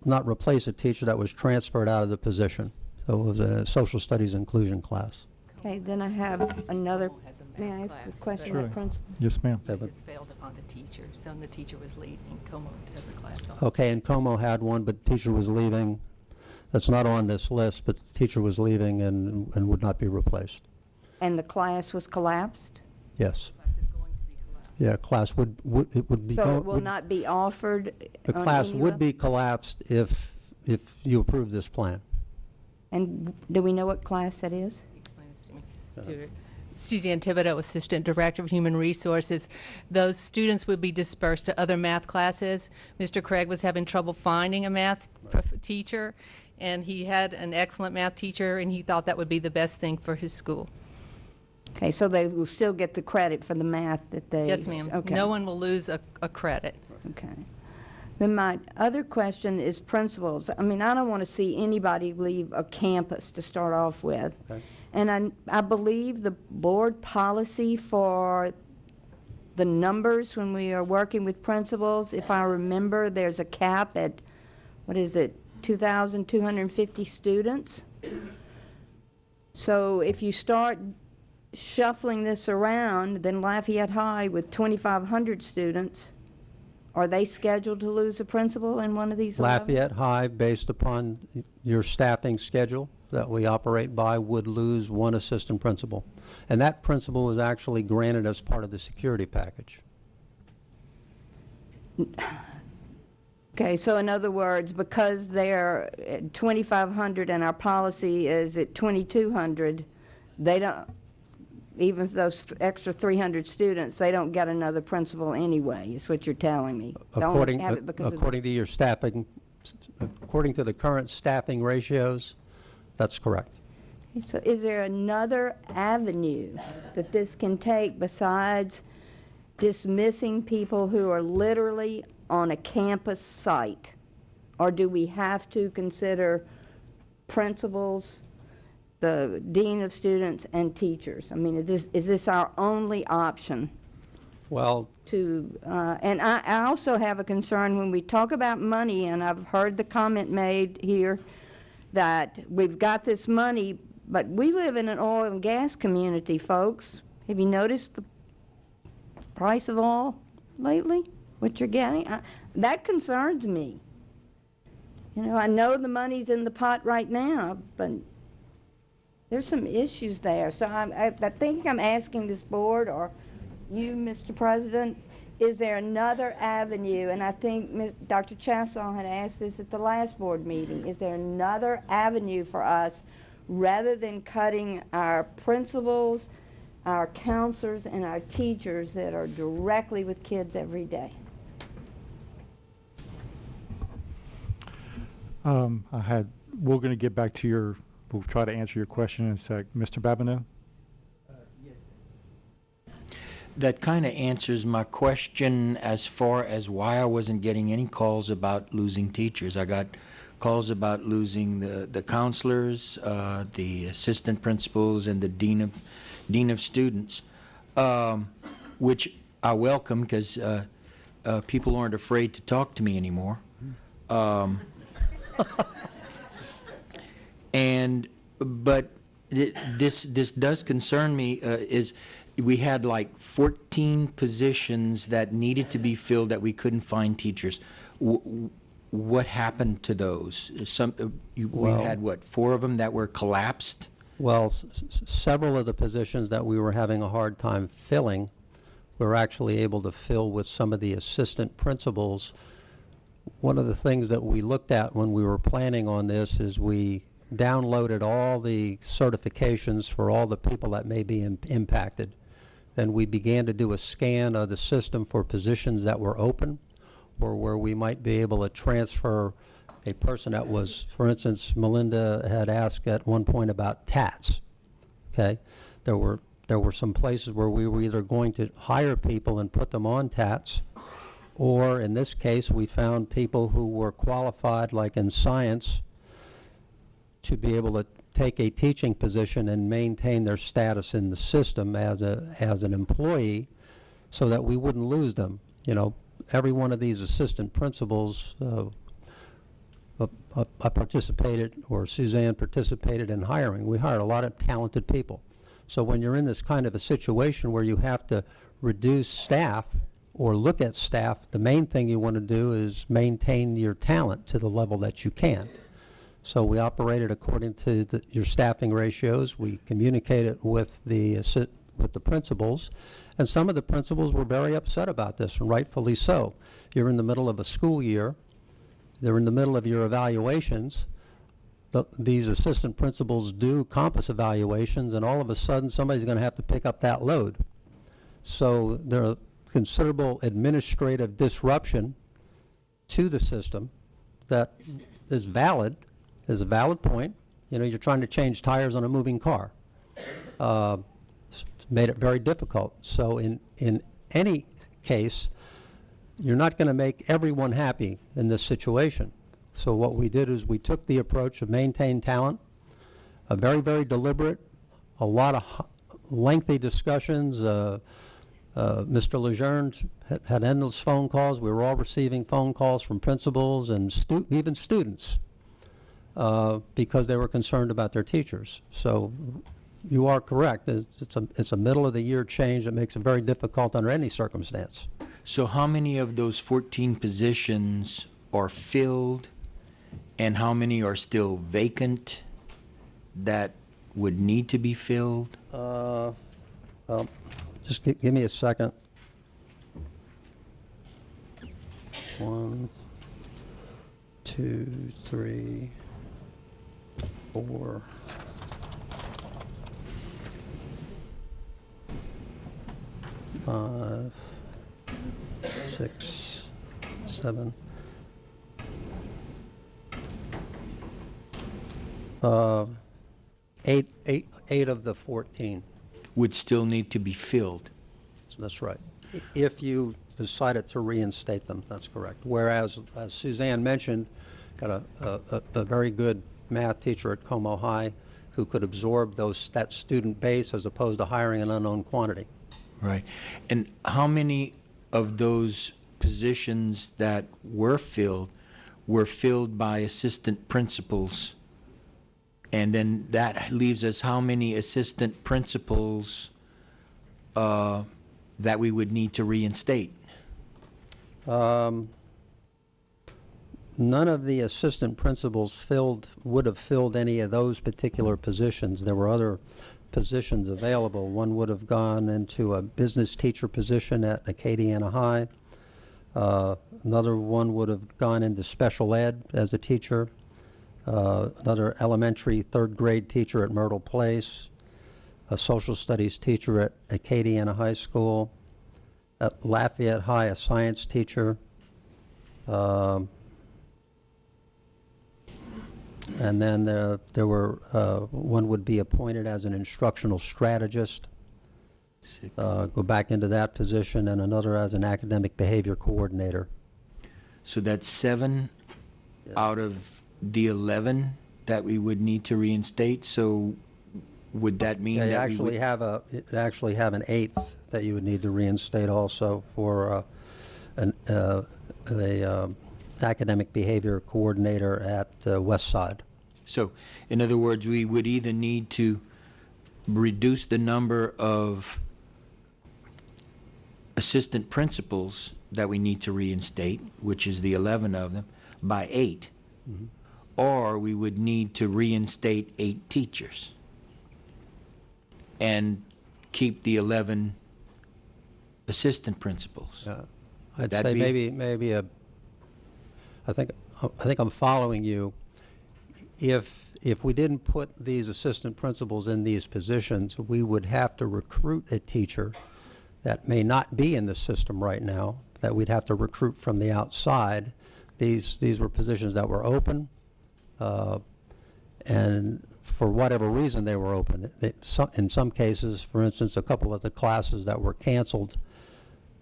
replace a teacher that was transferred out of the position. So it was a social studies inclusion class. Okay, then I have another, may I ask a question, Sure. Principal? Yes, ma'am. It's failed upon the teacher, so the teacher was leaving. Como has a class on. Okay, and Como had one, but the teacher was leaving. That's not on this list, but the teacher was leaving and would not be replaced. And the class was collapsed? Yes. Yeah, class would be. So it will not be offered? The on class any would of- be collapsed if you approve this plan. And do we know what class that is? Explain this to me. Suzanne Thibodeau, Assistant Director of Human Resources. Those students would be dispersed to other math classes. Mr. Craig was having trouble finding a math teacher, and he had an excellent math teacher, and he thought that would be the best thing for his school. Okay, so they will still get the credit for the math that they... Yes, ma'am. Okay. No one will lose a credit. Okay. Then my other question is principals. I mean, I don't want to see anybody leave a campus to start off with. Okay. And I believe the board policy for the numbers when we are working with principals, if I remember, there's a cap at, 2,250 students? So if you start shuffling this around, then Lafayette High with 2,500 students Are they scheduled to lose a principal in one of these 11? Lafayette High, based upon your staffing schedule that we operate by, would lose one assistant principal. And that principal was actually granted as part of the security package. Okay, so in other words, because they're at 2,500 and our policy is at 2,200, they don't, even those extra 300 students, they don't get another principal anyway, is what you're telling me. They only have it because of According to your staffing, according to the current staffing ratios, that's correct. So is there another avenue that this can take besides dismissing people who are literally on a campus site? Or do we have to consider principals, the dean of students, and teachers? I mean, is this our only option? Well, And I also have a concern when we talk about money, and I've heard the comment made here that we've got this money, but we live in an oil and gas community, folks. Have you noticed the price of oil lately, what you're getting? That concerns me. You know, I know the money's in the pot right now, but there's some issues there. So I think I'm asking this board, or you, Mr. President, is there another avenue? And I think Dr. Chasson had asked this at the last board meeting. Is there another avenue for us rather than cutting our principals, our counselors, and our teachers that are directly with kids every day? We're going to get back to we'll try to answer your question in a sec. Mr. Babineau? That kind of answers my question as far as why I wasn't getting any calls about losing teachers. I got calls about losing the counselors, the assistant principals, and the dean of students, which I welcome because people aren't afraid to talk to me anymore. But this does concern me. Is we had like 14 positions that needed to be filled that we couldn't find teachers. What happened to those? We had what, 4 of them that were collapsed? Well, several of the positions that we were having a hard time filling, we were actually able to fill with some of the assistant principals. One of the things that we looked at when we were planning on this is we downloaded all the certifications for all the people that may be impacted. Then we began to do a scan of the system for positions that were open, or where we might be able to transfer a person that was, for instance, Melinda had asked at one point about TATs. Okay, there were some places where we were either going to hire people and put them on TATs, or in this case, we found people who were qualified, like in science, to be able to take a teaching position and maintain their status in the system as an employee, so that we wouldn't lose them. You know, every one of these assistant principals, I participated, or Suzanne participated in hiring. We hired a lot of talented people. So when you're in this kind of a situation where you have to reduce staff or look at staff, the main thing you want to do is maintain your talent to the level that you can. So we operated according to your staffing ratios. We communicated with the principals, and some of the principals were very upset about this, and rightfully so. You're in the middle of a school year. They're in the middle of your evaluations. These assistant principals do compass evaluations, and all of a sudden somebody's going to have to pick up that load. So there's considerable administrative disruption to the system that is valid. Is a valid point. You know, you're trying to change tires on a moving car. Made it very difficult. So in any case, you're not going to make everyone happy in this situation. So what we did is we took the approach of maintain talent, a very, very deliberate, a lot of lengthy discussions. Mr. Lejeune had endless phone calls. We were all receiving phone calls from principals and even students. Because they were concerned about their teachers. So you are correct. It's a middle of the year change that makes it very difficult under any circumstance. So how many of those 14 positions are filled, and how many are still vacant that would need to be filled? Just give me a second. 1, 2, 3, 4. 5, 6, 7. 8 of the 14. Would still need to be filled. That's right. If you decided to reinstate them, that's correct. Whereas, as Suzanne mentioned, got a very good math teacher at Como High who could absorb that student base as opposed to hiring an unknown quantity. Right. And how many of those positions that were filled by assistant principals? And then that leaves us how many assistant principals that we would need to reinstate? None of the assistant principals would have filled any of those particular positions. There were other positions available. One would have gone into a business teacher position at Acadiana High. Another one would have gone into special ed as a teacher. Another elementary third grade teacher at Myrtle Place. A social studies teacher at Acadiana High School. At Lafayette High, a science teacher. And then there were, one would be appointed as an instructional strategist. Go back into that position, and another as an academic behavior coordinator. So that's 7 out of the 11 that we would need to reinstate. So would that mean Yeah, you that actually have an 8th that you would need to reinstate also for an academic behavior coordinator at West Side. So, in other words, we would either need to reduce the number of assistant principals that we need to reinstate, which is the 11 of them, by 8, or we would need to reinstate 8 teachers and keep the 11 assistant principals. I'd say maybe I think I'm following you. If we didn't put these assistant principals in these positions, we would have to recruit a teacher that may not be in the system right now, that we'd have to recruit from the outside. These were positions that were open, and for whatever reason they were open. In some cases, for instance, a couple of the classes that were canceled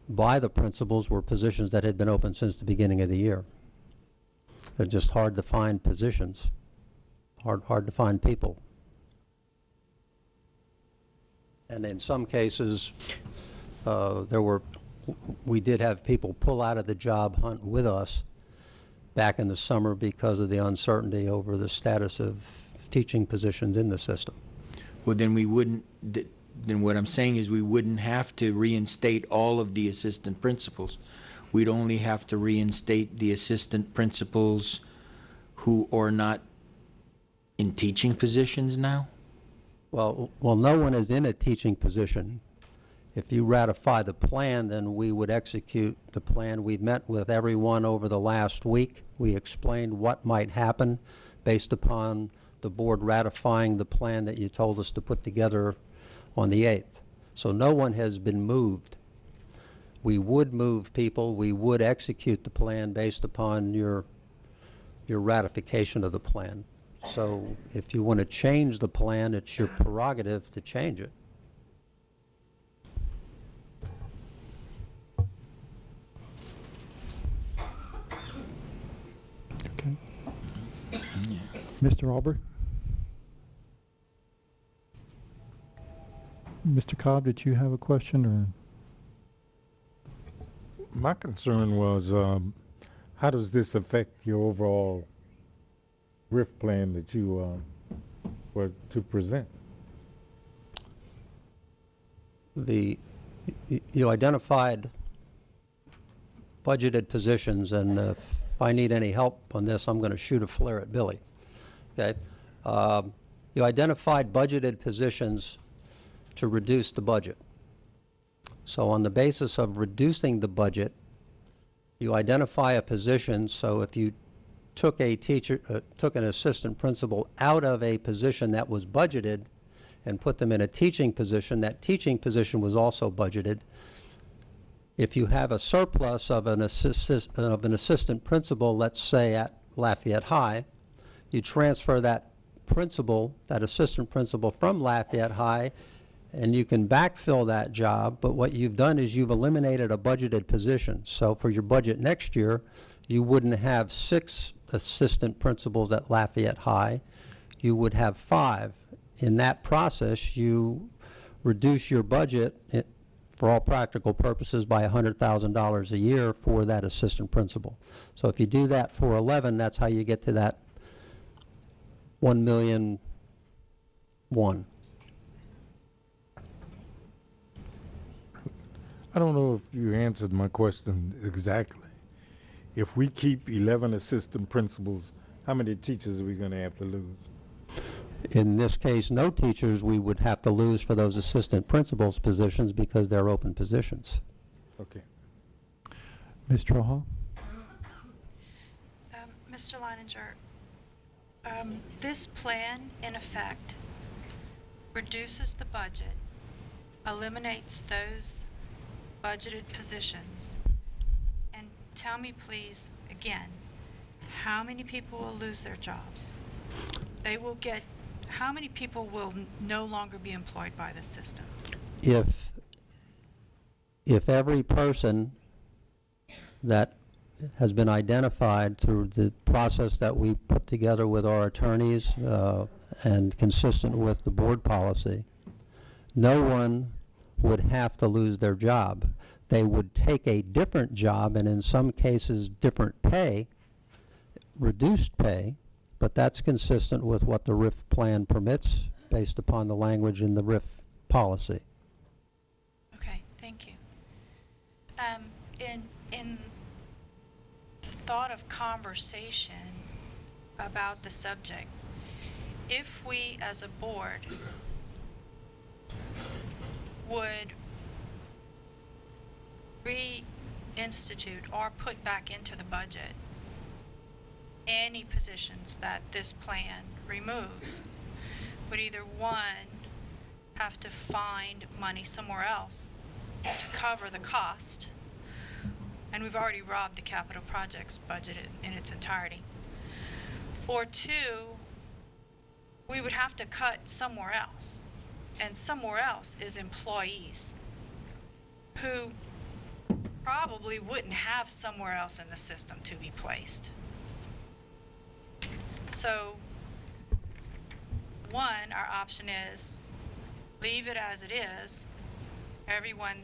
by the principals were positions that had been open since the beginning of the year. They're just hard to find positions, hard to find people. And in some cases, we did have people pull out of the job hunt with us back in the summer because of the uncertainty over the status of teaching positions in the system. Well, then we wouldn't, then what I'm saying is we wouldn't have to reinstate all of the assistant principals. We'd only have to reinstate the assistant principals who are not in teaching positions now? Well, no one is in a teaching position. If you ratify the plan, then we would execute the plan. We've met with everyone over the last week. We explained what might happen based upon the board ratifying the plan that you told us to put together on the 8th. So no one has been moved. We would move people. We would execute the plan based upon your ratification of the plan. So if you want to change the plan, it's your prerogative to change it. Okay. Mr. Aubrey? Mr. Cobb, did you have a question, or? My concern was, how does this affect your overall RIF plan that you were to present? You identified budgeted positions, and if I need any help on this, I'm going to shoot a flare at Billy. Okay? You identified budgeted positions to reduce the budget. So on the basis of reducing the budget, you identify a position, so if you took a teacher, took an assistant principal out of a position that was budgeted and put them in a teaching position, that teaching position was also budgeted. If you have a surplus of an assistant principal, let's say at Lafayette High, you transfer that principal, that assistant principal from Lafayette High, and you can backfill that job, but what you've done is you've eliminated a budgeted position. So for your budget next year, you wouldn't have 6 assistant principals at Lafayette High, you would have 5. In that process, you reduce your budget for all practical purposes by $100,000 a year for that assistant principal. So if you do that for 11, that's how you get to that $1,000,001. I don't know if you answered my question exactly. If we keep 11 assistant principals, how many teachers are we going to have to lose? In this case, no teachers we would have to lose for those assistant principals positions because they're open positions. Okay. Ms. Trahan? Mr. Leininger, this plan, in effect, reduces the budget, eliminates those budgeted positions, and tell me, please, again, how many people will lose their jobs? They will get, how many people will no longer be employed by the system? If every person that has been identified through the process that we put together with our attorneys and consistent with the board policy, no one would have to lose their job. They would take a different job, and in some cases different pay, reduced pay, but that's consistent with what the RIF plan permits based upon the language in the RIF policy. Okay, thank you. In the thought of conversation about the subject, if we as a board would reinstitute or put back into the budget any positions that this plan removes, would either one, have to find money somewhere else to cover the cost, and we've already robbed the capital projects budget in its entirety, or 2, we would have to cut somewhere else, and somewhere else is employees who probably wouldn't have somewhere else in the system to be placed. So, 1, our option is leave it as it is. Everyone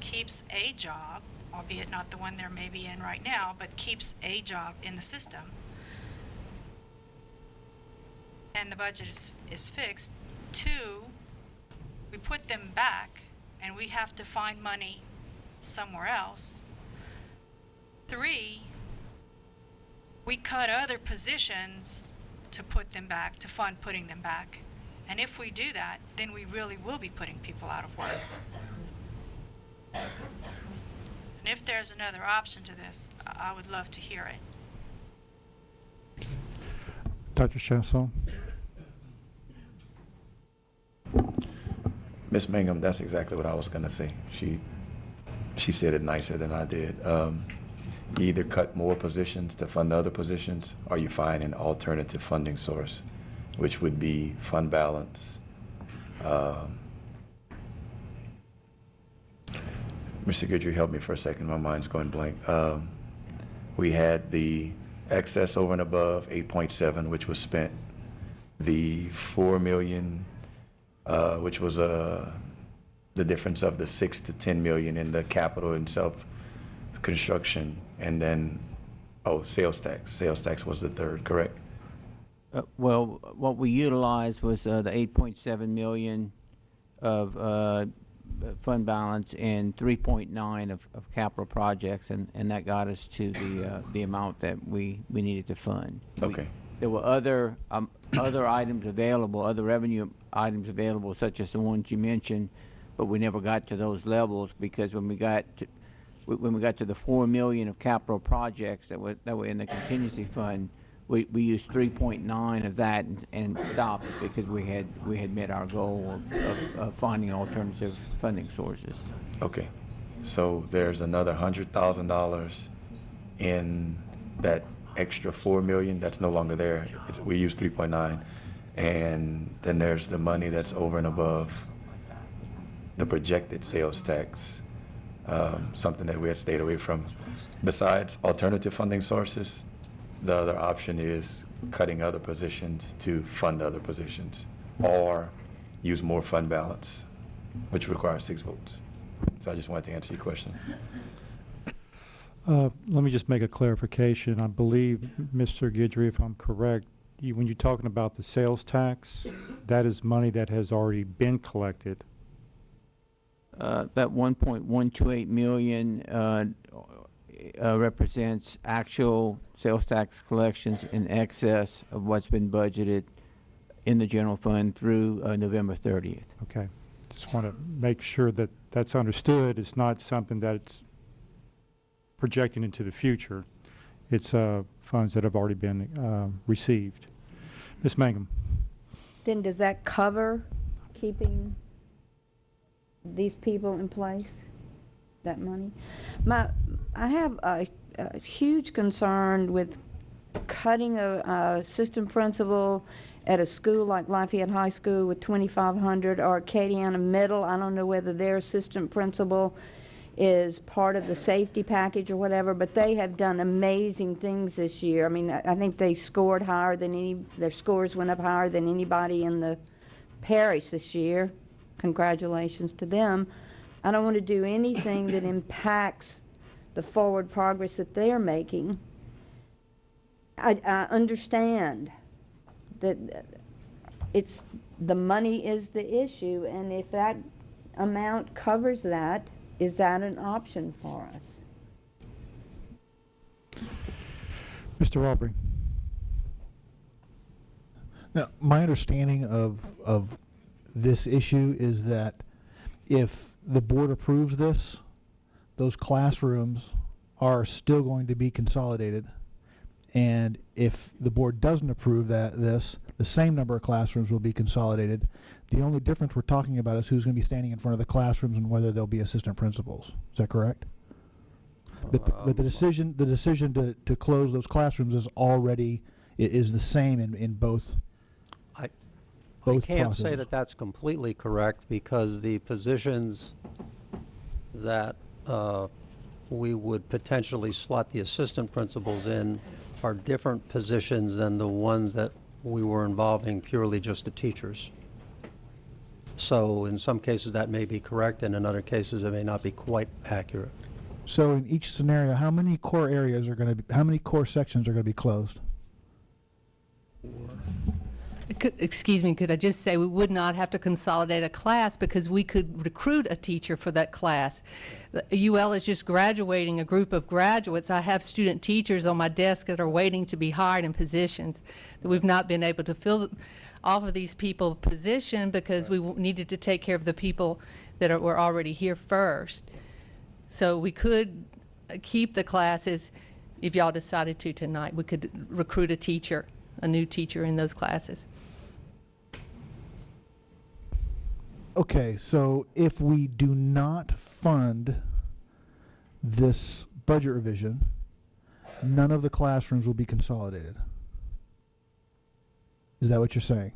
keeps a job, albeit not the one they're maybe in right now, but keeps a job in the system. And the budget is fixed. 2, we put them back and we have to find money somewhere else. 3, we cut other positions to put them back, to fund putting them back. And if we do that, then we really will be putting people out of work. And if there's another option to this, I would love to hear it. Dr. Chasson? Ms. Mangum, that's exactly what I was going to say. She said it nicer than I did. You either cut more positions to fund other positions, or you find an alternative funding source, which would be fund balance. Mr. Goodry, help me for a second. My mind's going blank. We had the excess over and above 8.7, which was spent. The 4 million, which was the difference of the 6 to 10 million in the capital and self-construction, and then, sales tax. Sales tax was the third, correct? Well, what we utilized was the 8.7 million of fund balance and 3.9 of capital projects, and that got us to the amount that we needed to fund. Okay. There were other items available, other revenue items available, such as the ones you mentioned, but we never got to those levels because when we got to the 4 million of capital projects that were in the contingency fund, we used 3.9 of that and stopped because we had met our goal of finding alternative funding sources. Okay. So there's another $100,000 in that extra 4 million that's no longer there. We use 3.9, and then there's the money that's over and above the projected sales tax, something that we had stayed away from. Besides alternative funding sources, the other option is cutting other positions to fund other positions, or use more fund balance, which requires 6 votes. So I just wanted to answer your question. Let me just make a clarification. I believe, Mr. Guidry, if I'm correct, when you're talking about the sales tax, that is money that has already been collected. That 1.128 million represents actual sales tax collections in excess of what's been budgeted in the general fund through November 30th. Okay. Just want to make sure that that's understood. It's not something that's projecting into the future. It's funds that have already been received. Ms. Mangum. Then does that cover keeping these people in place, that money? I have a huge concern with cutting a assistant principal at a school like Lafayette High School with 2,500, or Acadiana Middle. I don't know whether their assistant principal is part of the safety package or whatever, but they have done amazing things this year. I mean, I think they scored higher than their scores went up higher than anybody in the parish this year. Congratulations to them. I don't want to do anything that impacts the forward progress that they're making. I understand that it's the money is the issue, and if that amount covers that, is that an option for us? Mr. Aubrey. Now, my understanding of this issue is that if the board approves this, those classrooms are still going to be consolidated. And if the board doesn't approve the same number of classrooms will be consolidated. The only difference we're talking about is who's going to be standing in front of the classrooms and whether they'll be assistant principals. Is that correct? But the decision to close those classrooms is already is the same in both. I both can't processes. say that that's completely correct, because the positions that we would potentially slot the assistant principals in are different positions than the ones that we were involving purely just the teachers. So in some cases that may be correct, and in other cases it may not be quite accurate. So in each scenario, how many core areas are going to be, how many core sections are going to be closed? Excuse me, could I just say we would not have to consolidate a class because we could recruit a teacher for that class. The UL is just graduating a group of graduates. I have student teachers on my desk that are waiting to be hired in positions that we've not been able to fill off of these people position because we needed to take care of the people that were already here first. So we could keep the classes if y'all decided to tonight. We could recruit a teacher, a new teacher in those classes. Okay, so if we do not fund this budget revision, none of the classrooms will be consolidated. Is that what you're saying?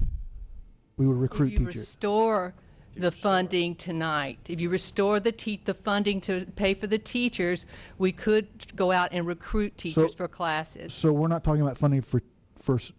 We would recruit If you teachers. restore the funding tonight, if you restore the funding to pay for the teachers, we could go out and recruit teachers for classes. So we're not talking about funding for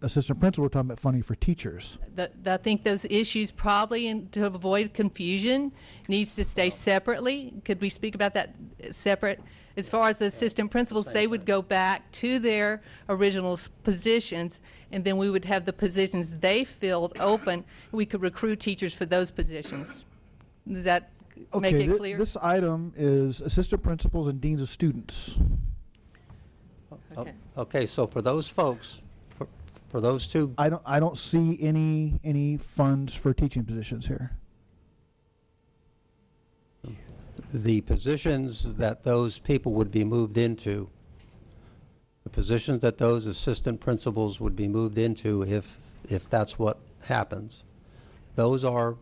assistant principal, we're talking about funding for teachers. I think those issues probably, to avoid confusion, needs to stay separately. Could we speak about that separate? As far as the assistant principals, they would go back to their original positions, and then we would have the positions they filled open. We could recruit teachers for those positions. Is that make Okay, it clear? this item is assistant principals and deans of students. Okay. Okay, so for those folks, for those two, I don't see any funds for teaching positions here. the positions that those people would be moved into, the positions that those assistant principals would be moved into if that's what happens, those are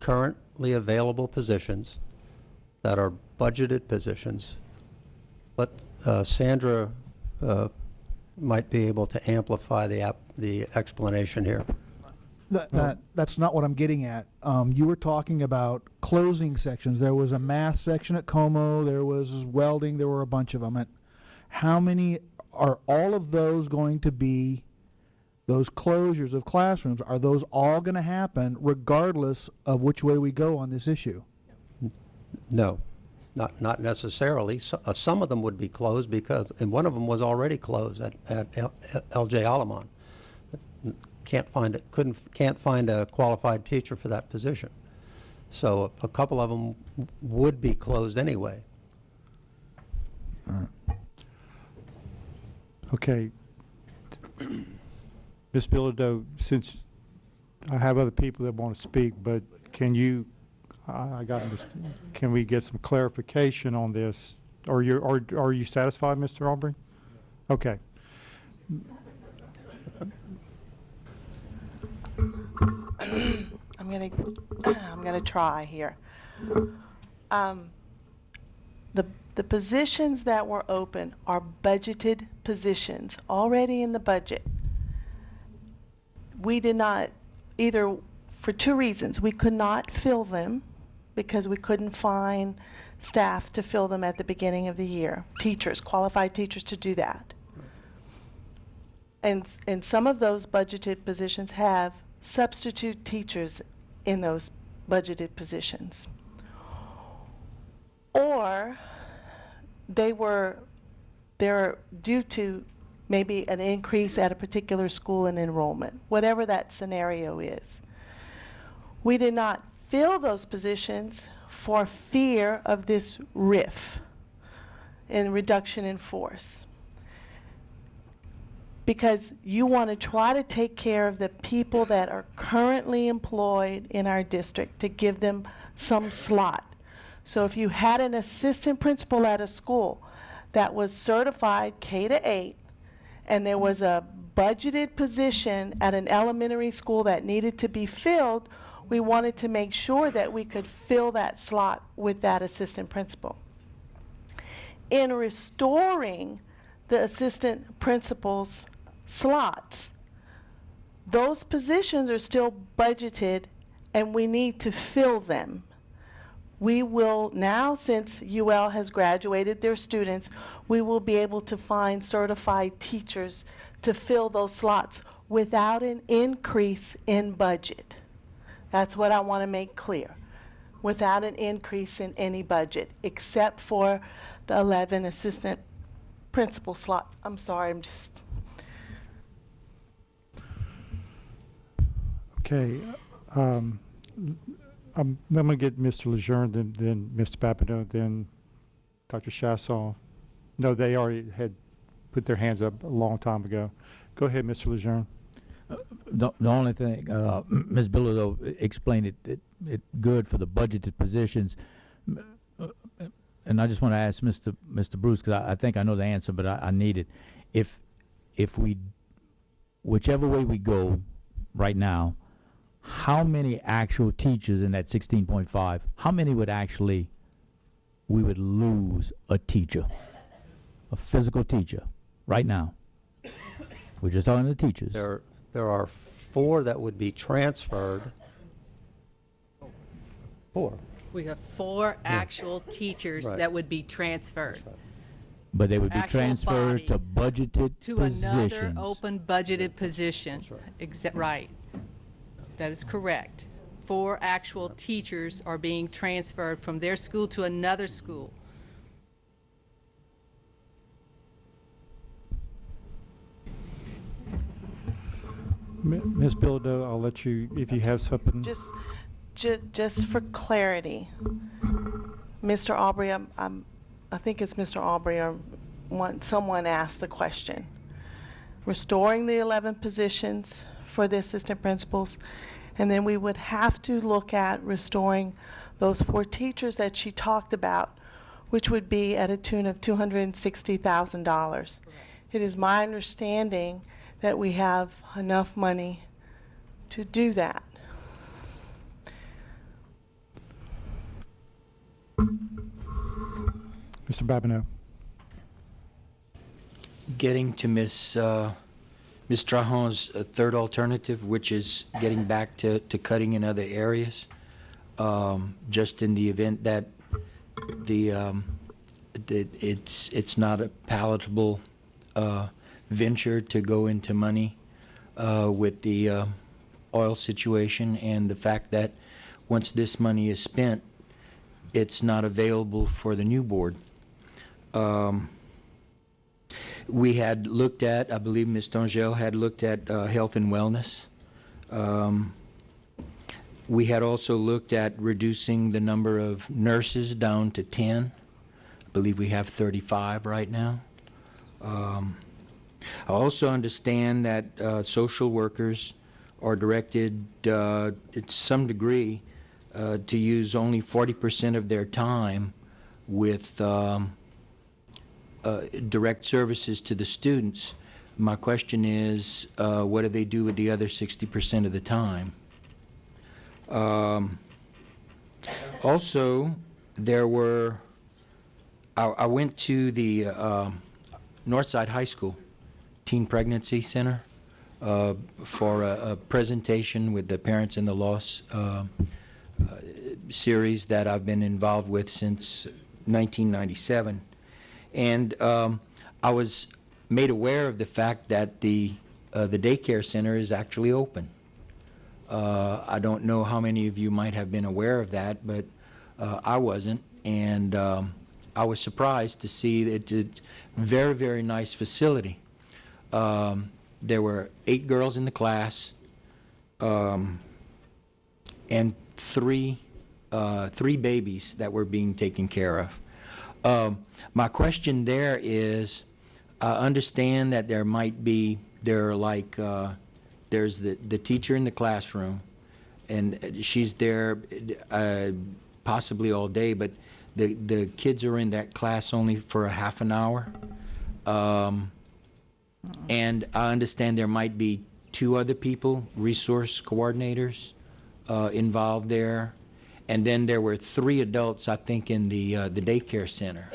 currently available positions that are budgeted positions. But Sandra might be able to amplify the explanation here. That's not what I'm getting at. You were talking about closing sections. There was a math section at Como, there was welding, there were a bunch of them. And how many, are all of those going to be, those closures of classrooms, are those all going to happen regardless of which way we go on this issue? No, not necessarily. Some of them would be closed because, and one of them was already closed at LJ Alamon. Can't find a qualified teacher for that position. So a couple of them would be closed anyway. All right. Okay. Ms. Bilodeau, since I have other people that want to speak, but can you, can we get some clarification on this? Are you satisfied, Mr. Aubrey? Okay. I'm gonna try here. The positions that were open are budgeted positions, already in the budget. We did not, either for two reasons. We could not fill them because we couldn't find staff to fill them at the beginning of the year. Teachers, qualified teachers to do that. And some of those budgeted positions have substitute teachers in those budgeted positions. Or they're due to maybe an increase at a particular school in enrollment, whatever that scenario is. We did not fill those positions for fear of this RIF and reduction in force. Because you want to try to take care of the people that are currently employed in our district to give them some slot. So if you had an assistant principal at a school that was certified K-8, and there was a budgeted position at an elementary school that needed to be filled, we wanted to make sure that we could fill that slot with that assistant principal. In restoring the assistant principal's slots, those positions are still budgeted and we need to fill them. We will now, since UL has graduated their students, we will be able to find certified teachers to fill those slots without an increase in budget. That's what I want to make clear. Without an increase in any budget, except for the 11 assistant principal slots. I'm sorry, I'm just... Okay. I'm going to get Mr. Lejeune, then Mr. Papineau, then Dr. Chasson. No, they already had put their hands up a long time ago. Go ahead, Mr. Lejeune. The only thing, Ms. Bilodeau explained it good for the budgeted positions. And I just want to ask Mr. Bruce, because I think I know the answer, but I need it. If we, whichever way we go right now, how many actual teachers in that 16.5, how many would actually, we would lose a teacher, a physical teacher, right now? We're just talking to teachers. There are 4 that would be transferred. 4. We have 4 actual teachers Right. that would be transferred. But they would be Actual transferred to budgeted To positions. another open budgeted position. Right. That is correct. 4 actual teachers are being transferred from their school to another school. Ms. Bilodeau, I'll let you, if you have something. Just Just for clarity, Mr. Aubrey, I think it's Mr. Aubrey, or someone asked the question. Restoring the 11 positions for the assistant principals, and then we would have to look at restoring those 4 teachers that she talked about, which would be at a tune of $260,000. It is my understanding that we have enough money to do that. Mr. Babineau. Getting to Ms. Trahan's third alternative, which is getting back to cutting in other areas, just in the event that it's not a palatable venture to go into money with the oil situation, and the fact that once this money is spent, it's not available for the new board. We had looked at, I believe Ms. Tongel had looked at health and wellness. We had also looked at reducing the number of nurses down to 10. I believe we have 35 right now. I also understand that social workers are directed to some degree to use only 40% of their time with direct services to the students. My question is, what do they do with the other 60% of the time? Also, there were, I went to the Northside High School Teen Pregnancy Center for a presentation with the Parents in the Loss series that I've been involved with since 1997. And I was made aware of the fact that the daycare center is actually open. I don't know how many of you might have been aware of that, but I wasn't, and I was surprised to see that it's a very, very nice facility. There were 8 girls in the class, and three babies that were being taken care of. My question there is, I understand that there's the teacher in the classroom, and she's there possibly all day, but the kids are in that class only for a half an hour. And I understand there might be 2 other people, resource coordinators, involved there. And then there were 3 adults, I think, in the daycare center.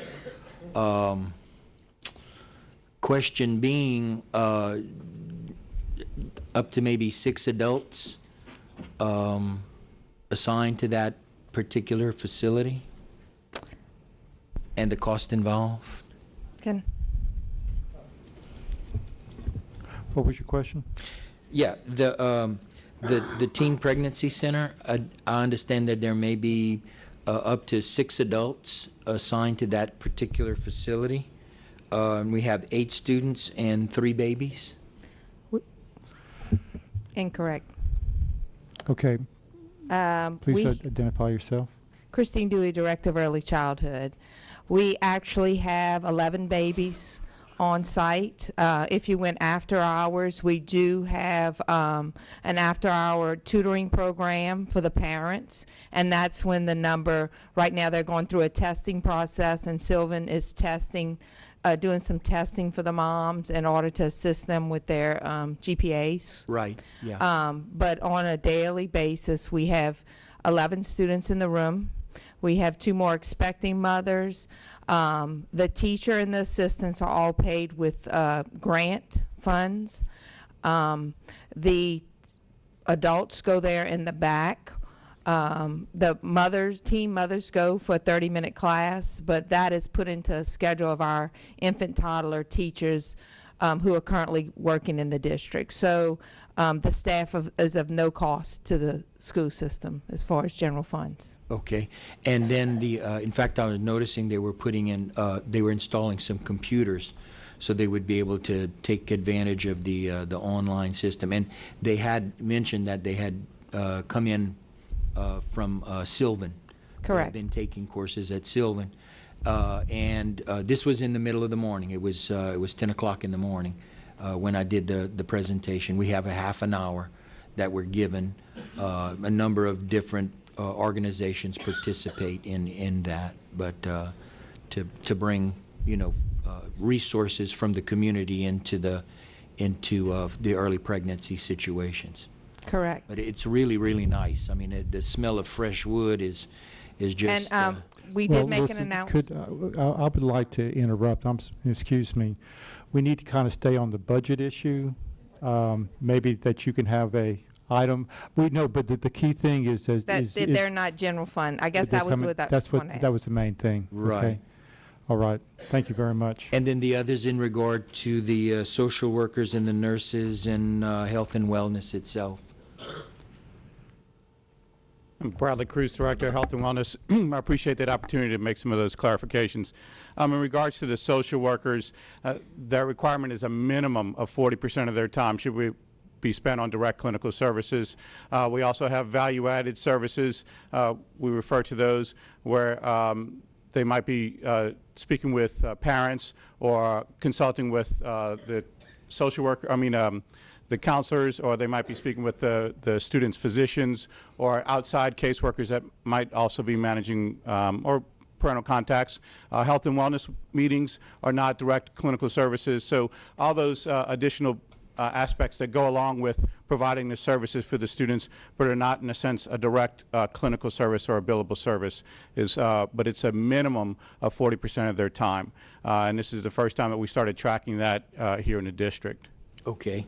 Question being, up to maybe 6 adults assigned to that particular facility, and the cost involved. Can What was your question? Yeah, the Teen Pregnancy Center, I understand that there may be up to 6 adults assigned to that particular facility. And we have 8 students and 3 babies. Incorrect. Okay. Please We- identify yourself. Christine Dewey, Director of Early Childhood. We actually have 11 babies on site. If you went after hours, we do have an after-hour tutoring program for the parents, and that's when the number, right now they're going through a testing process, and Sylvan is testing, doing some testing for the moms in order to assist them with their GPAs. Right, yeah. But on a daily basis, we have 11 students in the room. We have 2 more expecting mothers. The teacher and the assistants are all paid with grant funds. The adults go there in the back. The teen mothers go for a 30-minute class, but that is put into a schedule of our infant toddler teachers who are currently working in the district. So the staff is of no cost to the school system as far as general funds. Okay, and then in fact, I was noticing they were they were installing some computers, so they would be able to take advantage of the online system. And they had mentioned that they had come in from Sylvan. They have Correct. been taking courses at Sylvan. And this was in the middle of the morning. It was 10 o'clock in the morning when I did the presentation. We have a half an hour that we're given. A number of different organizations participate in that, but to bring, resources from the community into the early pregnancy situations. Correct. But it's really, really nice. I mean, the smell of fresh wood is just. And we Well, did make an listen, announcement. I would like to interrupt. Excuse me. We need to kind of stay on the budget issue. Maybe that you can have a item. We know, but the key thing is that They're not general fund. I guess that was what I that's wanted to that ask. was the main thing. Right. Okay. All right. Thank you very much. And then the others in regard to the social workers and the nurses and health and wellness itself. I'm Bradley Cruz, Director of Health and Wellness. I appreciate that opportunity to make some of those clarifications. In regards to the social workers, their requirement is a minimum of 40% of their time should be spent on direct clinical services. We also have value-added services. We refer to those where they might be speaking with parents or consulting with the social worker, the counselors, or they might be speaking with the students' physicians or outside caseworkers that might also be managing or parental contacts. Health and wellness meetings are not direct clinical services, so all those additional aspects that go along with providing the services for the students, but are not in a sense a direct clinical service or a billable service, but it's a minimum of 40% of their time. And this is the first time that we started tracking that here in the district. Okay.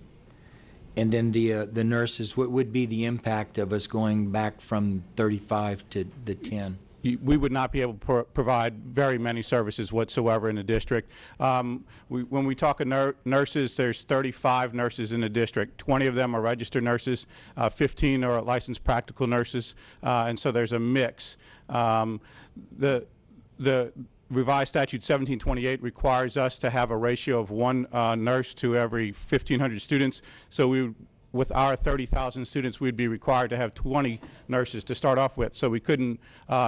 And then the nurses, what would be the impact of us going back from 35 to the 10? We would not be able to provide very many services whatsoever in the district. When we talk of nurses, there's 35 nurses in the district. 20 of them are registered nurses, 15 are licensed practical nurses, and so there's a mix. The revised statute 1728 requires us to have a ratio of one nurse to every 1,500 students. So with our 30,000 students, we'd be required to have 20 nurses to start off with. So we couldn't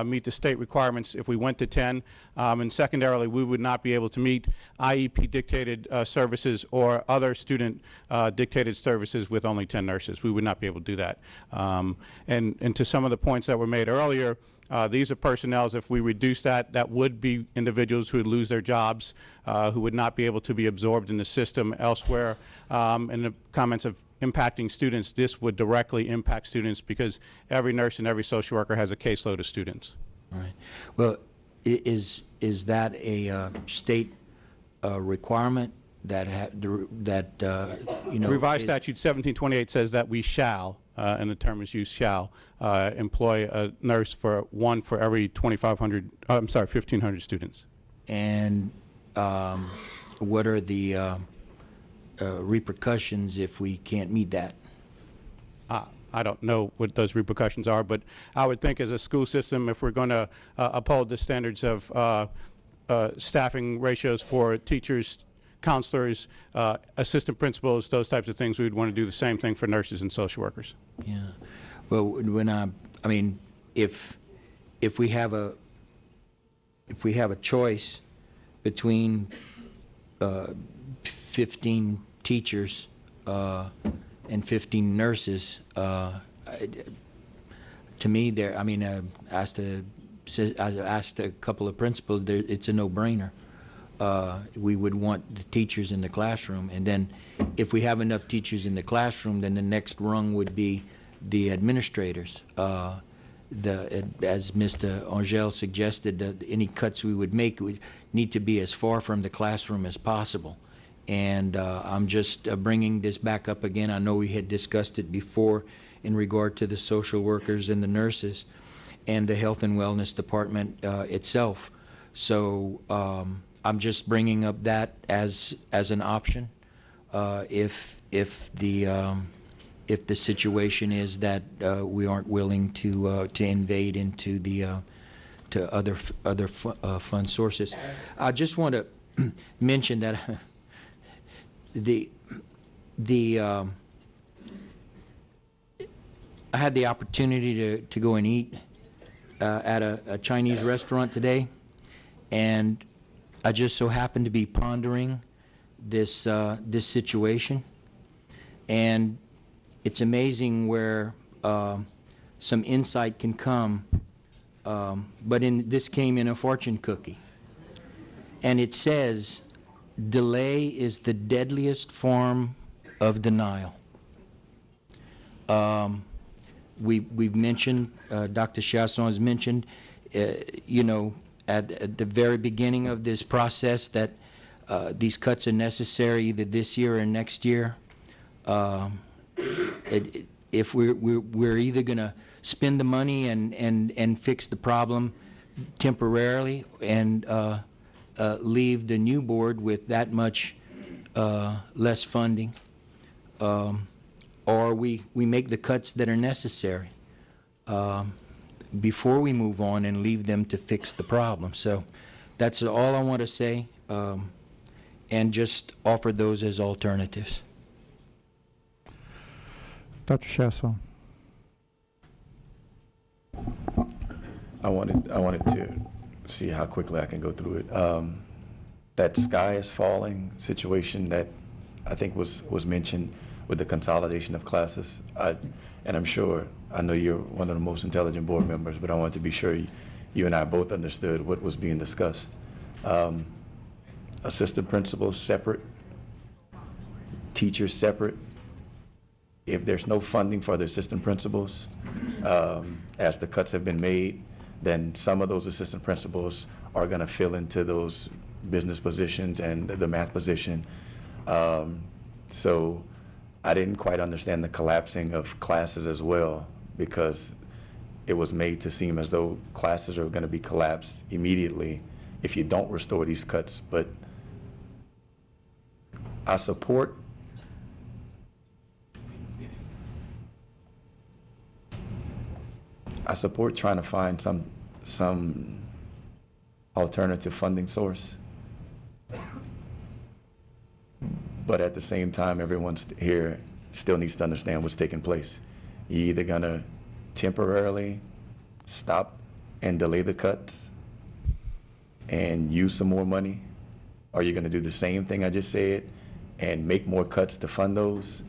meet the state requirements if we went to 10. And secondarily, we would not be able to meet IEP-dictated services or other student-dictated services with only 10 nurses. We would not be able to do that. And to some of the points that were made earlier, these are personnel, if we reduce that would be individuals who would lose their jobs, who would not be able to be absorbed in the system elsewhere. And the comments of impacting students, this would directly impact students because every nurse and every social worker has a caseload of students. All right. Well, is that a state requirement that Revised statute 1728 says that we shall, and the term is used shall, employ a nurse for every 1,500 students. And what are the repercussions if we can't meet that? I don't know what those repercussions are, but I would think as a school system, if we're going to uphold the standards of staffing ratios for teachers, counselors, assistant principals, those types of things, we would want to do the same thing for nurses and social workers. Yeah. Well, if we have a choice between 15 teachers and 15 nurses, to me, I asked a couple of principals, it's a no-brainer. We would want the teachers in the classroom, and then if we have enough teachers in the classroom, then the next rung would be the administrators. As Mr. Angel suggested, any cuts we would make would need to be as far from the classroom as possible. And I'm just bringing this back up again. I know we had discussed it before in regard to the social workers and the nurses and the health and wellness department itself. So I'm just bringing up that as an option if the situation is that we aren't willing to invade into the to other fund sources. I just want to mention that I had the opportunity to go and eat at a Chinese restaurant today, and I just so happened to be pondering this situation, and it's amazing where some insight can come. But this came in a fortune cookie, and it says, "Delay is the deadliest form of denial." We've mentioned, Dr. Chasson has mentioned, you know, at the very beginning of this process that these cuts are necessary either this year or next year. If we're either going to spend the money and fix the problem temporarily and leave the new board with that much less funding, or we make the cuts that are necessary before we move on and leave them to fix the problem. So that's all I want to say, and just offer those as alternatives. Dr. Chasson. I wanted to see how quickly I can go through it. That sky is falling situation that I think was mentioned with the consolidation of classes. And I'm sure, I know you're one of the most intelligent board members, but I wanted to be sure you and I both understood what was being discussed. Assistant principals separate, teachers separate. If there's no funding for the assistant principals, as the cuts have been made, then some of those assistant principals are going to fill into those business positions and the math position. So I didn't quite understand the collapsing of classes as well, because it was made to seem as though classes are going to be collapsed immediately if you don't restore these cuts. But I support trying to find some alternative funding source. But at the same time, everyone here still needs to understand what's taking place. You're either going to temporarily stop and delay the cuts and use some more money, or you're going to do the same thing I just said and make more cuts to fund those.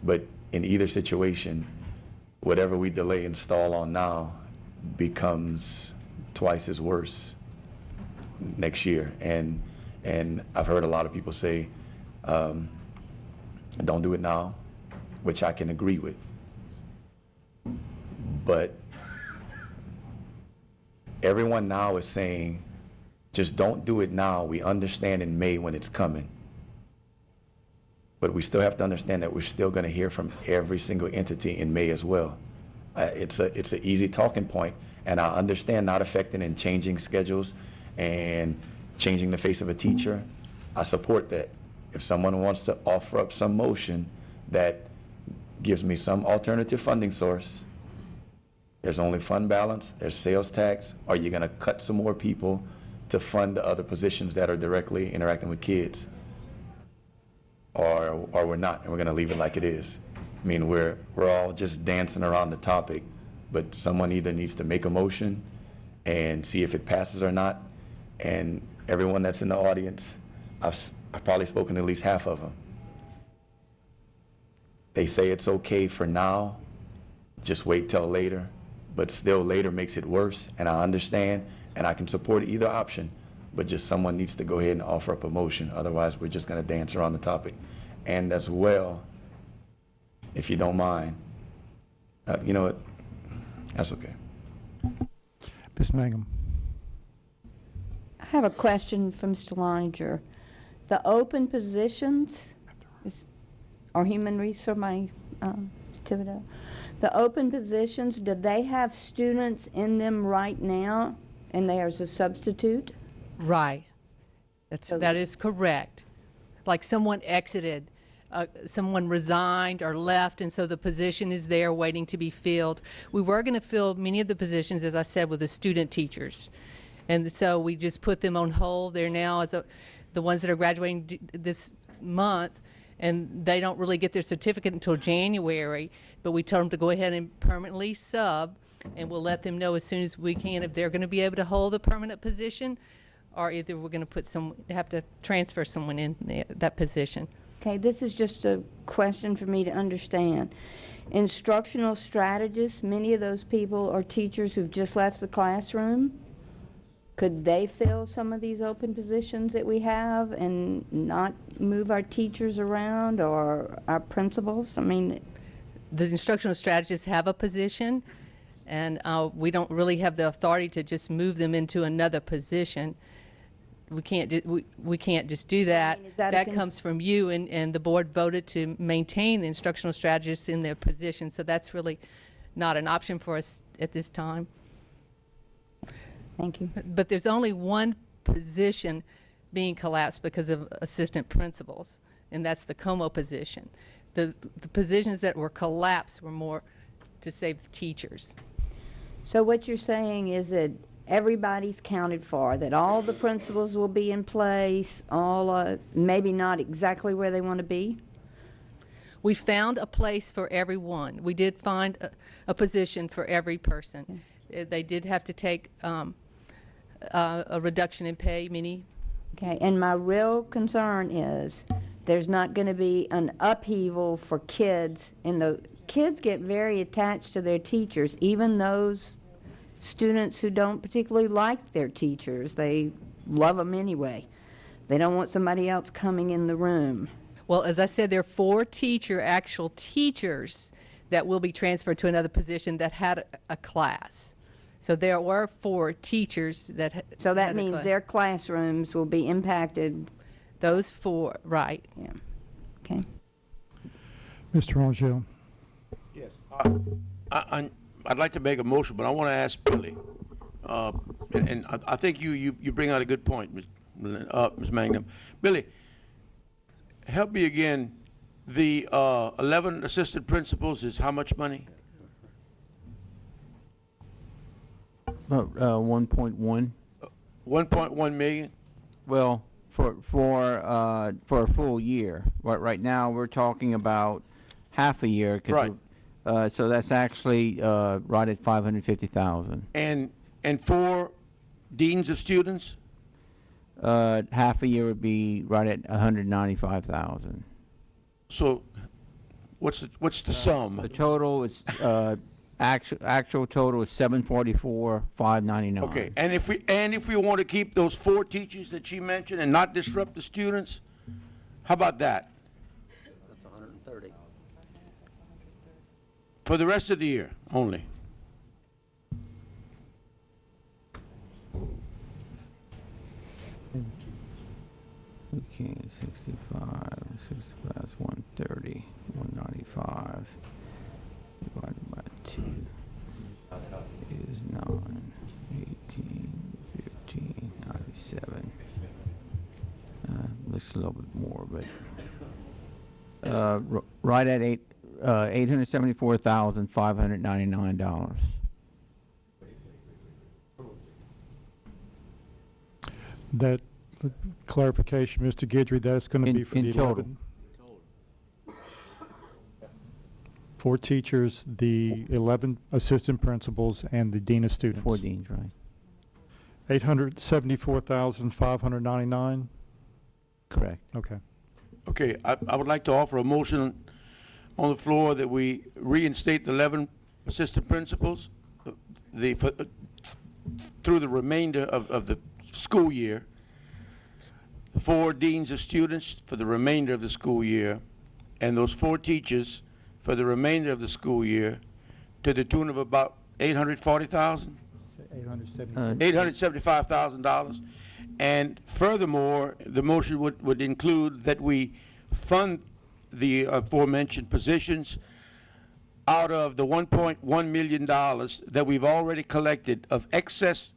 But in either situation, whatever we delay and stall on now becomes twice as worse next year. And I've heard a lot of people say, don't do it now, which I can agree with. But everyone now is saying, just don't do it now. We understand in May when it's coming. But we still have to understand that we're still going to hear from every single entity in May as well. It's an easy talking point, and I understand not affecting and changing schedules and changing the face of a teacher. I support that. If someone wants to offer up some motion that gives me some alternative funding source, there's only fund balance, there's sales tax, are you going to cut some more people to fund the other positions that are directly interacting with kids? Or we're not, and we're going to leave it like it is. I mean, we're all just dancing around the topic, but someone either needs to make a motion and see if it passes or not. And everyone that's in the audience, I've probably spoken to at least half of them. They say it's okay for now, just wait till later, but still later makes it worse, and I understand, and I can support either option, but just someone needs to go ahead and offer up a motion, otherwise we're just gonna dance around the topic. And as well, if you don't mind, you know what, that's okay. Ms. Mangum. I have a question for Mr. Leininger. The open positions, or human resource, Thibodeau, the open positions, do they have students in them right now, and there's a substitute? Right. That is correct. Like someone exited, someone resigned or left, and so the position is there waiting to be filled. We were going to fill many of the positions, as I said, with the student teachers. And so we just put them on hold. They're now, the ones that are graduating this month, and they don't really get their certificate until January, but we told them to go ahead and permanently sub, and we'll let them know as soon as we can if they're going to be able to hold the permanent position, or either we're going to have to transfer someone in that position. Okay, this is just a question for me to understand. Instructional strategists, many of those people are teachers who've just left the classroom. Could they fill some of these open positions that we have and not move our teachers around or our principals? I mean, The instructional strategists have a position, and we don't really have the authority to just move them into another position. We can't just do that. is that a That con- comes from you, and the board voted to maintain the instructional strategists in their position, so that's really not an option for us at this time. Thank you. But there's only one position being collapsed because of assistant principals, and that's the COMO position. The positions that were collapsed were more to save the teachers. So what you're saying is that everybody's counted for, that all the principals will be in place, all, maybe not exactly where they want to be? We found a place for everyone. We did find a position for every person. They did have to take a reduction in pay, many. Okay, and my real concern is there's not going to be an upheaval for kids, and the kids get very attached to their teachers, even those students who don't particularly like their teachers. They love them anyway. They don't want somebody else coming in the room. Well, as I said, there are 4 actual teachers that will be transferred to another position that had a class. So there were 4 teachers that So that means their classrooms will be impacted. Those 4, right. Yeah. Okay. Mr. Angel. Yes. I'd like to make a motion, but I want to ask Billy. And I think you bring out a good point, Ms. Mangum. Billy, help me again. The 11 assistant principals is how much money? 1.1. 1.1 million? Well, for a full year. Right now, we're talking about half a year. 'Cause so that's actually right at 550,000. And 4 deans of students? Half a year would be right at 195,000. So, what's the sum? The total is actual total is 744,599. Okay, and if we want to keep those 4 teachers that she mentioned and not disrupt the students, how about that? That's 130. For the rest of the year only? Okay, 65 is 130, 195 divided by 2 is 9, 18, 15, 97. Looks a little bit more, but right at $874,599. That clarification, Mr. Guidry, that's going to be for the 11. 4 teachers, the 11 assistant principals, and the dean of students. 4 deans, right. 874,599? Correct. Okay. Okay, I would like to offer a motion on the floor that we reinstate the 11 assistant principals through the remainder of the school year, 4 deans of students for the remainder of the school year, and those 4 teachers for the remainder of the school year to the tune of about $840,000? $875,000. And furthermore, the motion would include that we fund the aforementioned positions out of the $1.1 million that we've already collected of excess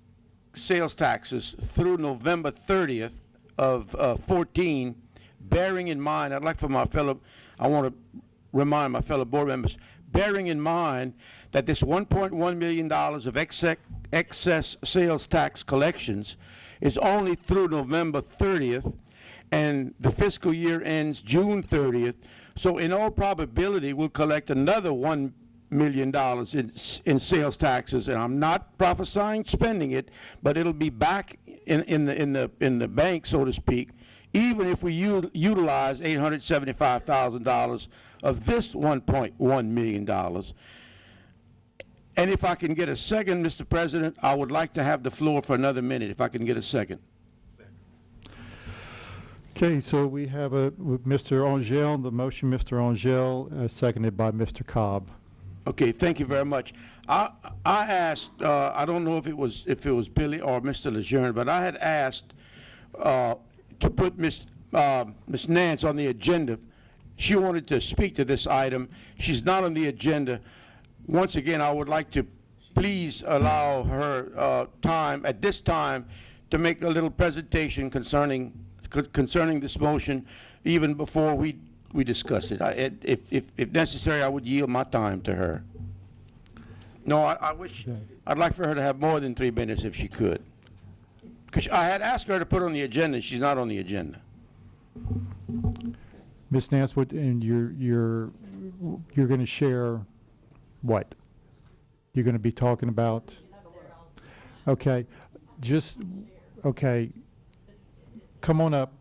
sales taxes through November 30th of 14, bearing in mind, I want to remind my fellow board members, bearing in mind that this $1.1 million of excess sales tax collections is only through November 30th, and the fiscal year ends June 30th. So in all probability, we'll collect another $1 million in sales taxes, and I'm not prophesying spending it, but it'll be back in the bank, so to speak, even if we utilize $875,000 of this $1.1 million. And if I can get a second, Mr. President, I would like to have the floor for another minute, if I can get a second. Okay, so we have with Mr. Angel, the motion, Mr. Angel, seconded by Mr. Cobb. Okay, thank you very much. I asked, I don't know if it was Billy or Mr. Lejeune, but I had asked to put Miss Nance on the agenda. She wanted to speak to this item. She's not on the agenda. Once again, I would like to please allow her time at this time to make a little presentation concerning this motion, even before we discuss it. If necessary, I would yield my time to her. No, I'd like for her to have more than 3 minutes if she could. Because I had asked her to put on the agenda, and she's not on the agenda. Ms. Nance, and you're going to share what? You're going to be talking about? Okay, okay. Come on up.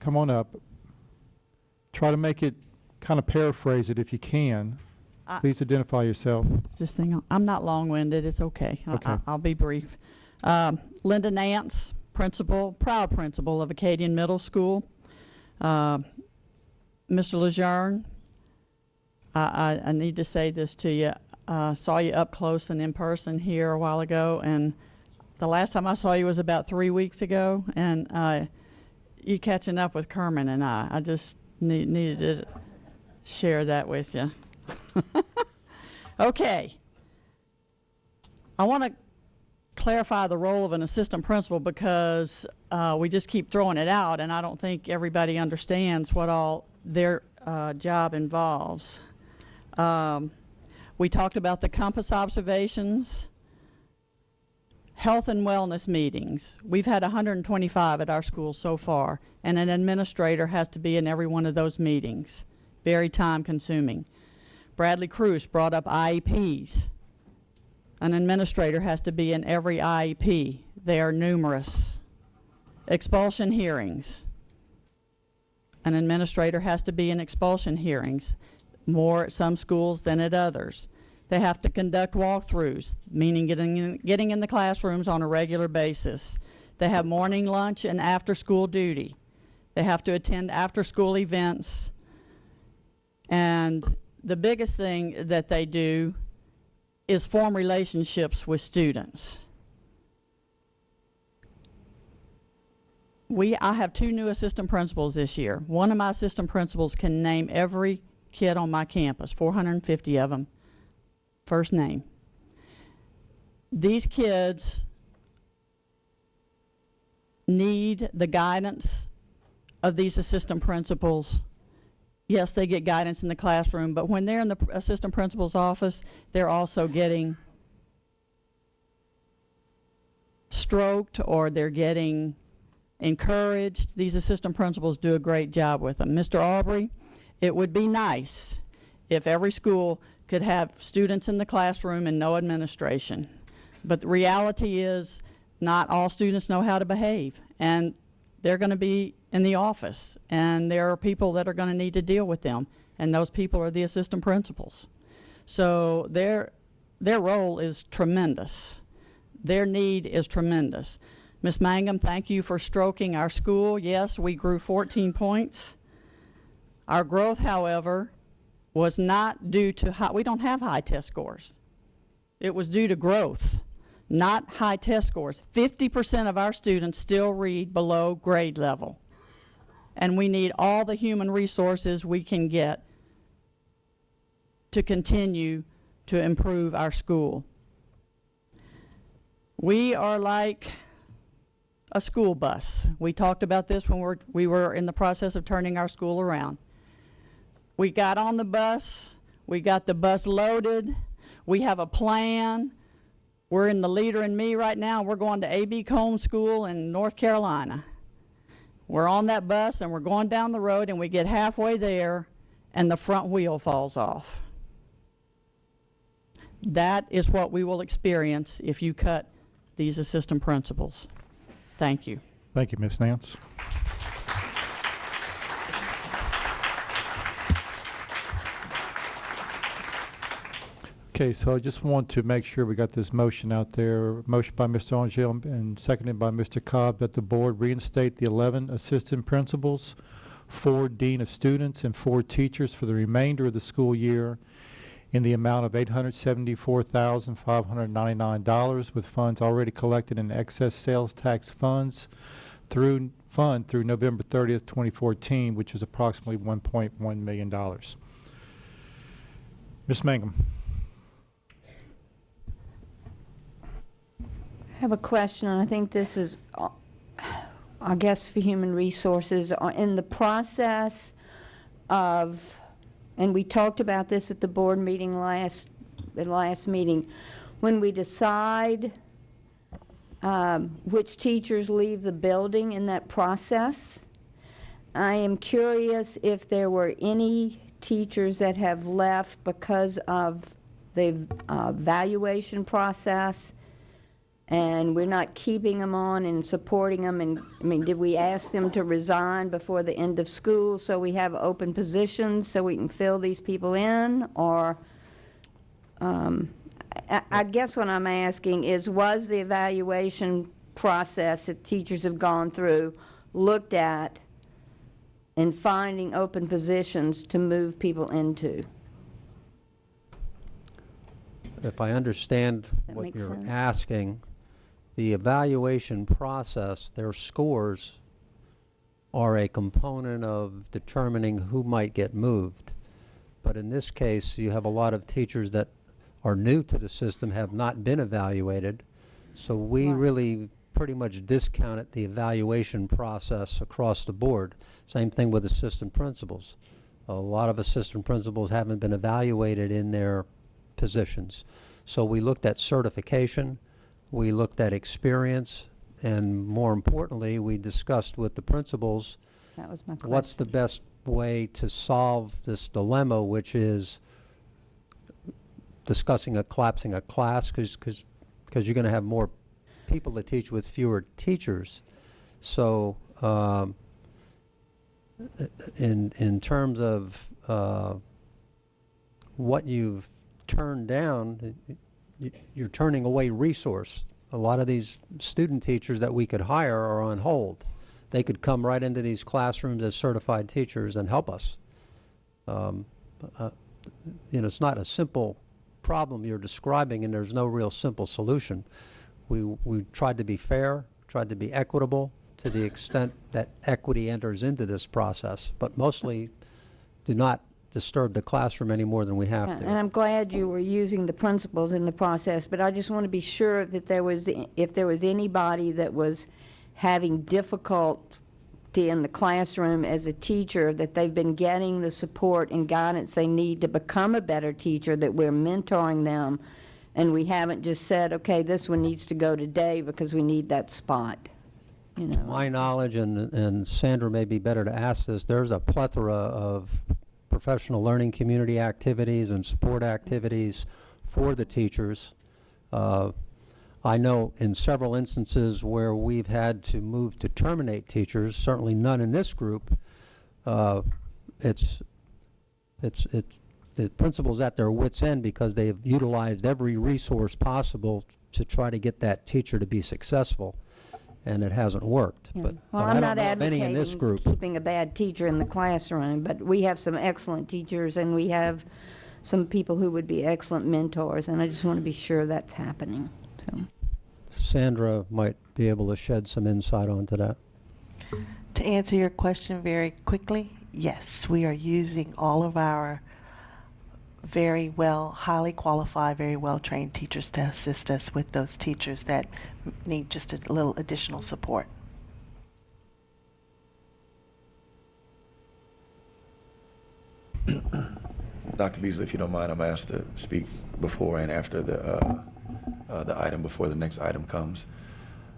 Come on up. Try to make it, kind of paraphrase it if you can. Please identify yourself. This thing, I'm not long-winded. It's okay. Okay. I'll be brief. Linda Nance, proud principal of Acadian Middle School. Mr. Lejeune, I need to say this to you. Saw you up close and in person here a while ago, and the last time I saw you was about 3 weeks ago, and you catching up with Kerman and I just needed to share that with you. Okay. I want to clarify the role of an assistant principal because we just keep throwing it out, and I don't think everybody understands what all their job involves. We talked about the compass observations, health and wellness meetings. We've had 125 at our school so far, and an administrator has to be in every one of those meetings. Very time consuming. Bradley Cruz brought up IEPs. An administrator has to be in every IEP. They are numerous. Expulsion hearings. An administrator has to be in expulsion hearings, more at some schools than at others. They have to conduct walkthroughs, meaning getting in the classrooms on a regular basis. They have morning, lunch, and after-school duty. They have to attend after-school events. And the biggest thing that they do is form relationships with students. I have 2 new assistant principals this year. One of my assistant principals can name every kid on my campus, 450 of them, first name. These kids need the guidance of these assistant principals. Yes, they get guidance in the classroom, but when they're in the assistant principal's office, they're also getting stroked or they're getting encouraged. These assistant principals do a great job with them. Mr. Aubrey, it would be nice if every school could have students in the classroom and no administration. But the reality is not all students know how to behave, and they're going to be in the office, and there are people that are going to need to deal with them, and those people are the assistant principals. So their role is tremendous. Their need is tremendous. Ms. Mangum, thank you for stroking our school. Yes, we grew 14 points. Our growth, however, was not due to we don't have high test scores. It was due to growth, not high test scores. 50% of our students still read below grade level. And we need all the human resources we can get to continue to improve our school. We are like a school bus. We talked about this when we were in the process of turning our school around. We got on the bus, we got the bus loaded, we have a plan, We're in the Leader in Me right now. We're going to A.B. Combs School in North Carolina. We're on that bus and we're going down the road and we get halfway there and the front wheel falls off. That is what we will experience if you cut these assistant principals. Thank you. Thank you, Ms. Nance. Okay, so I just want to make sure we got this motion out there. Motion by Mr. Angel and seconded by Mr. Cobb that the board reinstate the 11 assistant principals, 4 dean of students, and 4 teachers for the remainder of the school year in the amount of $874,599 with funds already collected in excess sales tax funds through November 30th, 2014, which is approximately $1.1 million. Ms. Mangum. I have a question, and I think this is, I guess, for Human Resources. In the process of, and we talked about this at the board meeting the last meeting, when we decide which teachers leave the building in that process, I am curious if there were any teachers that have left because of the evaluation process, and we're not keeping them on and supporting them. And I mean, did we ask them to resign before the end of school so we have open positions so we can fill these people in? Or I guess what I'm asking is, was the evaluation process that teachers have gone through looked at in finding open positions to move people into? If I understand what you're asking, the evaluation process, their scores are a component of determining who might get moved. But in this case, you have a lot of teachers that are new to the system, have not been evaluated. So we really pretty much discounted the evaluation process across the board. Same thing with assistant principals. A lot of assistant principals haven't been evaluated in their positions. So we looked at certification, we looked at experience, and more importantly, we discussed with the principals That was my question. what's the best way to solve this dilemma, which is discussing collapsing a class, because you're going to have more people to teach with fewer teachers. So in terms of what you've turned down, you're turning away resource. A lot of these student teachers that we could hire are on hold. They could come right into these classrooms as certified teachers and help us. It's not a simple problem you're describing, and there's no real simple solution. We tried to be fair, tried to be equitable to the extent that equity enters into this process, but mostly do not disturb the classroom any more than we have to. And I'm glad you were using the principals in the process, but I just want to be sure that if there was anybody that was having difficulty in the classroom as a teacher, that they've been getting the support and guidance they need to become a better teacher, that we're mentoring them, and we haven't just said, okay, this one needs to go today because we need that spot. You know. My knowledge, and Sandra may be better to ask this, there's a plethora of professional learning community activities and support activities for the teachers. I know in several instances where we've had to move to terminate teachers, certainly none in this group. It's the principal's at their wits' end because they've utilized every resource possible to try to get that teacher to be successful, and it hasn't worked. Yeah. But Well, I I'm don't not know of any in this advocating group. keeping a bad teacher in the classroom, but we have some excellent teachers and we have some people who would be excellent mentors, and I just want to be sure that's happening. So. Sandra might be able to shed some insight onto that. To answer your question very quickly, yes, we are using all of our very well, highly qualified, very well-trained teachers to assist us with those teachers that need just a little additional support. Dr. Beasley, if you don't mind, I'm asked to speak before and after the the item before the next item comes.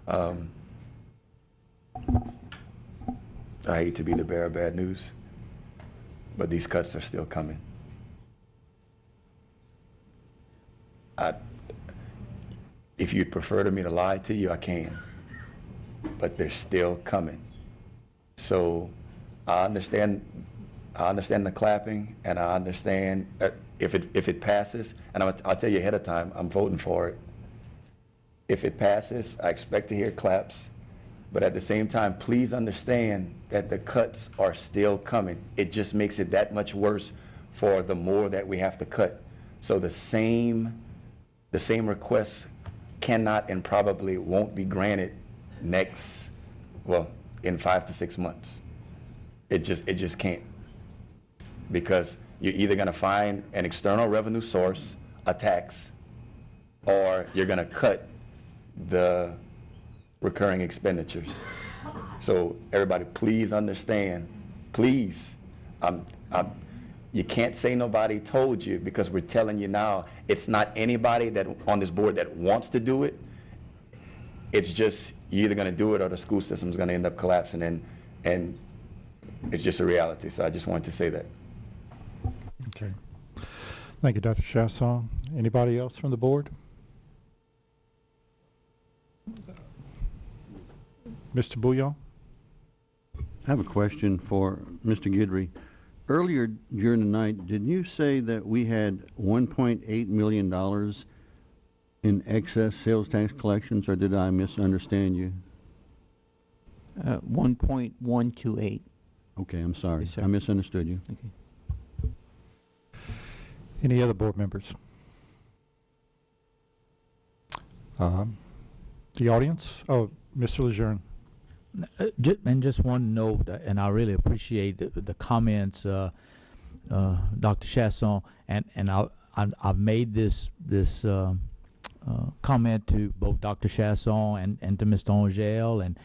I hate to be the bearer of bad news, but these cuts are still coming. If you'd prefer me to lie to you, I can, but they're still coming. So I understand the clapping, and I understand if it passes, and I'll tell you ahead of time, I'm voting for it. If it passes, I expect to hear claps, but at the same time, please understand that the cuts are still coming. It just makes it that much worse for the more that we have to cut. So the same requests cannot and probably won't be granted in 5 to 6 months. It just can't. Because you're either gonna find an external revenue source, a tax, or you're gonna cut the recurring expenditures. So everybody, please understand, please. You can't say nobody told you, because we're telling you now, it's not anybody that on this board that wants to do it. It's just you're either gonna do it or the school system's gonna end up collapsing, and it's just a reality. So I just wanted to say that. Okay. Thank you, Dr. Chasson. Anybody else from the board? Mr. Bouillon? I have a question for Mr. Guidry. Earlier during the night, did you say that we had $1.8 million in excess sales tax collections, or did I misunderstand you? 1.128. Okay, I'm sorry. Yes, sir. I misunderstood you. Okay. Any other board members? The audience? Oh, Mr. Lejeune. And just one note, and I really appreciate the comments, Dr. Chasson, and I've made this comment to both Dr. Chasson and to Mr. Angel, and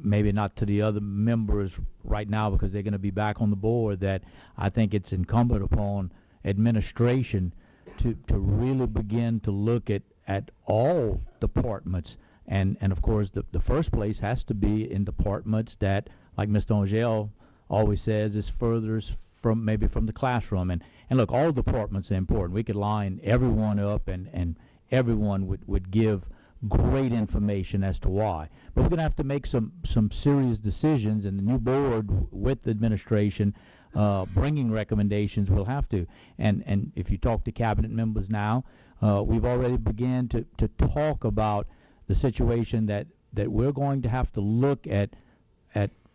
maybe not to the other members right now because they're going to be back on the board, that I think it's incumbent upon administration to really begin to look at all departments. And of course, the first place has to be in departments that, like Mr. Angel always says, is furthest from the classroom. And look, all departments are important. We could line everyone up, and everyone would give great information as to why. But we're going to have to make some serious decisions, and the new board with the administration bringing recommendations will have to. And if you talk to cabinet members now, we've already began to talk about the situation that we're going to have to look at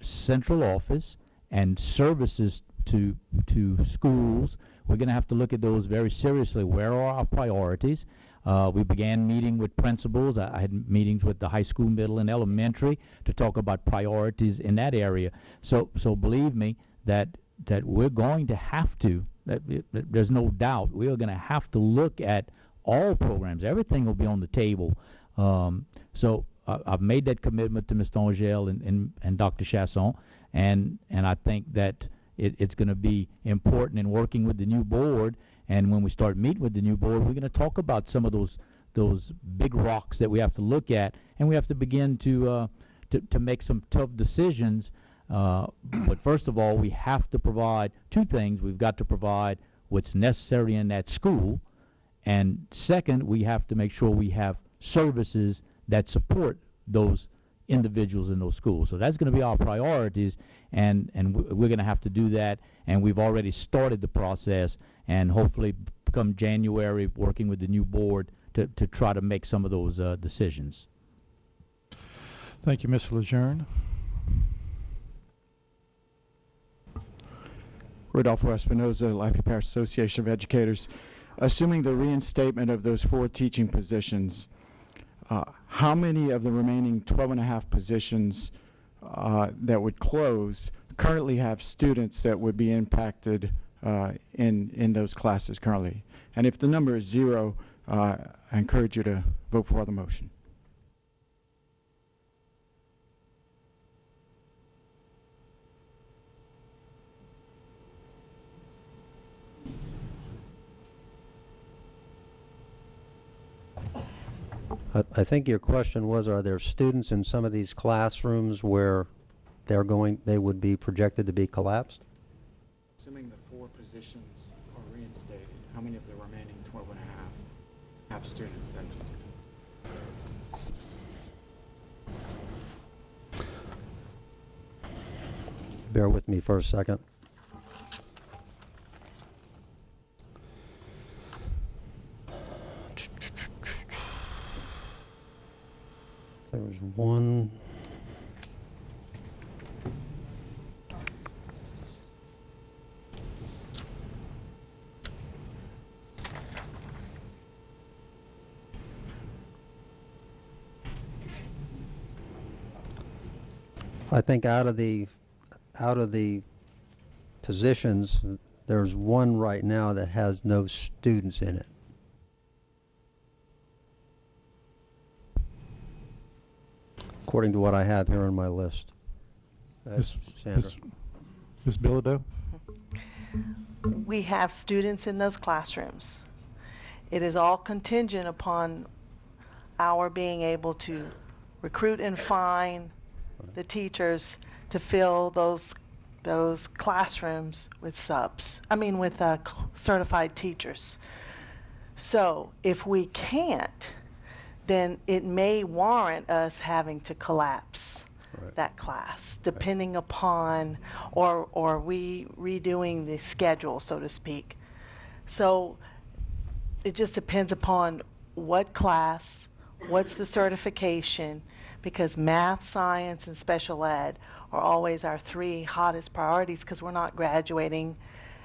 central office and services to schools. We're going to have to look at those very seriously. Where are our priorities? We began meeting with principals. I had meetings with the high school, middle, and elementary to talk about priorities in that area. So believe me that we're going to have to, there's no doubt, we are going to have to look at all programs. Everything will be on the table. So I've made that commitment to Mr. Angel and Dr. Chasson, and I think that it's going to be important in working with the new board. And when we start meeting with the new board, we're going to talk about some of those big rocks that we have to look at, and we have to begin to make some tough decisions. But first of all, we have to provide two things. We've got to provide what's necessary in that school, and second, we have to make sure we have services that support those individuals in those schools. So that's going to be our priorities, and we're going to have to do that, and we've already started the process, and hopefully come January, working with the new board to try to make some of those decisions. Thank you, Mr. Lejeune. Rodolfo Espinoza, Lafayette Parish Association of Educators. Assuming the reinstatement of those 4 teaching positions, how many of the remaining 12.5 positions that would close currently have students that would be impacted in those classes currently? And if the number is 0, I encourage you to vote for the motion. I think your question was, are there students in some of these classrooms where they would be projected to be collapsed? Assuming the 4 positions are reinstated, how many of the remaining 12 and a half have students that? Bear with me for a second. There was one. I think out of the positions, there's one right now that has no students in it. According to what I have here on my list. Sandra. Ms. Bilodeau? We have students in those classrooms. It is all contingent upon our being able to recruit and find the teachers to fill those classrooms with certified teachers. So if we can't, then it may warrant us having to collapse that class, depending upon, or redoing the schedule, so to speak. So it just depends upon what class, what's the certification, because math, science, and special ed are always our 3 hottest priorities because we're not graduating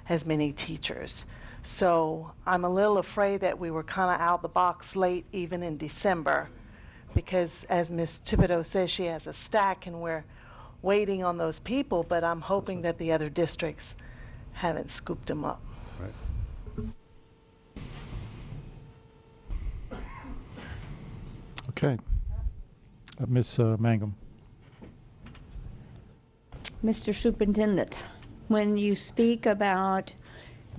as many teachers. So I'm a little afraid that we were kind of out the box late even in December, because as Ms. Thibodeau says, she has a stack and we're waiting on those people, but I'm hoping that the other districts haven't scooped them up. Okay. Ms. Mangum. Mr. Superintendent, when you speak about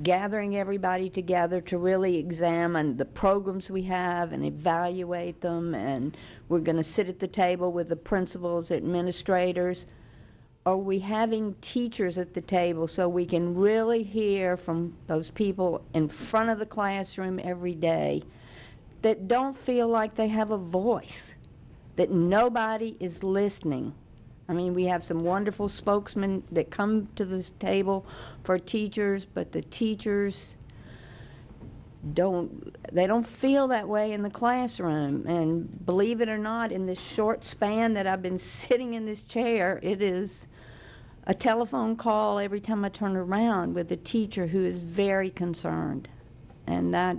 gathering everybody together to really examine the programs we have and evaluate them, and we're going to sit at the table with the principals, administrators, are we having teachers at the table so we can really hear from those people in front of the classroom every day that don't feel like they have a voice, that nobody is listening? I mean, we have some wonderful spokesmen that come to this table for teachers, but the teachers don't feel that way in the classroom. And believe it or not, in this short span that I've been sitting in this chair, it is a telephone call every time I turn around with a teacher who is very concerned. And that,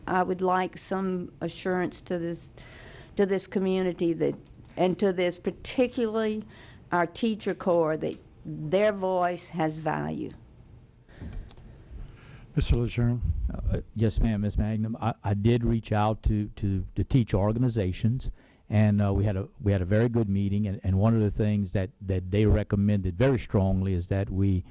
I would like some assurance to this community that, and to this, particularly our teacher corps, that their voice has value. Mr. Lejeune? Yes, ma'am, Ms. Magnum. I did reach out to the teacher organizations, and we had a very good meeting. And one of the things that they recommended very strongly is that we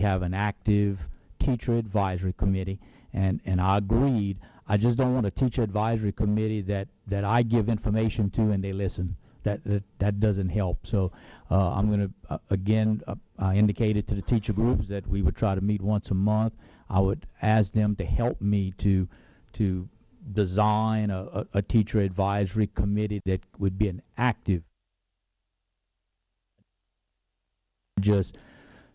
have an active teacher advisory committee, and I agreed. I just don't want a teacher advisory committee that I give information to and they listen. That doesn't help. So I'm going to, again, I indicated to the teacher groups that we would try to meet once a month. I would ask them to help me to design a teacher advisory committee that would be an active, just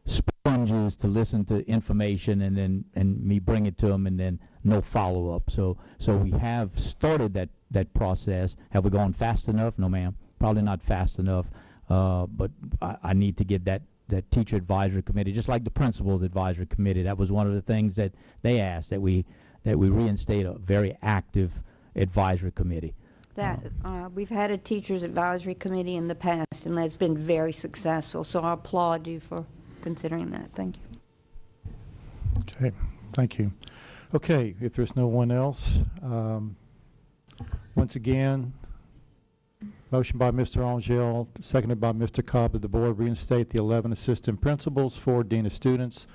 sponges to listen to information and me bring it to them and then no follow-up. So we have started that process. Have we gone fast enough? No, ma'am. Probably not fast enough, but I need to get that teacher advisory committee, just like the principals advisory committee. That was one of the things that they asked, that we reinstate a very active advisory committee. We've had a teachers advisory committee in the past, and that's been very successful. So I applaud you for considering that. Thank you. Okay, thank you. Okay, if there's no one else, once again, motion by Mr. Angel, seconded by Mr. Cobb, that the board reinstate the 11 assistant principals, 4 dean of students,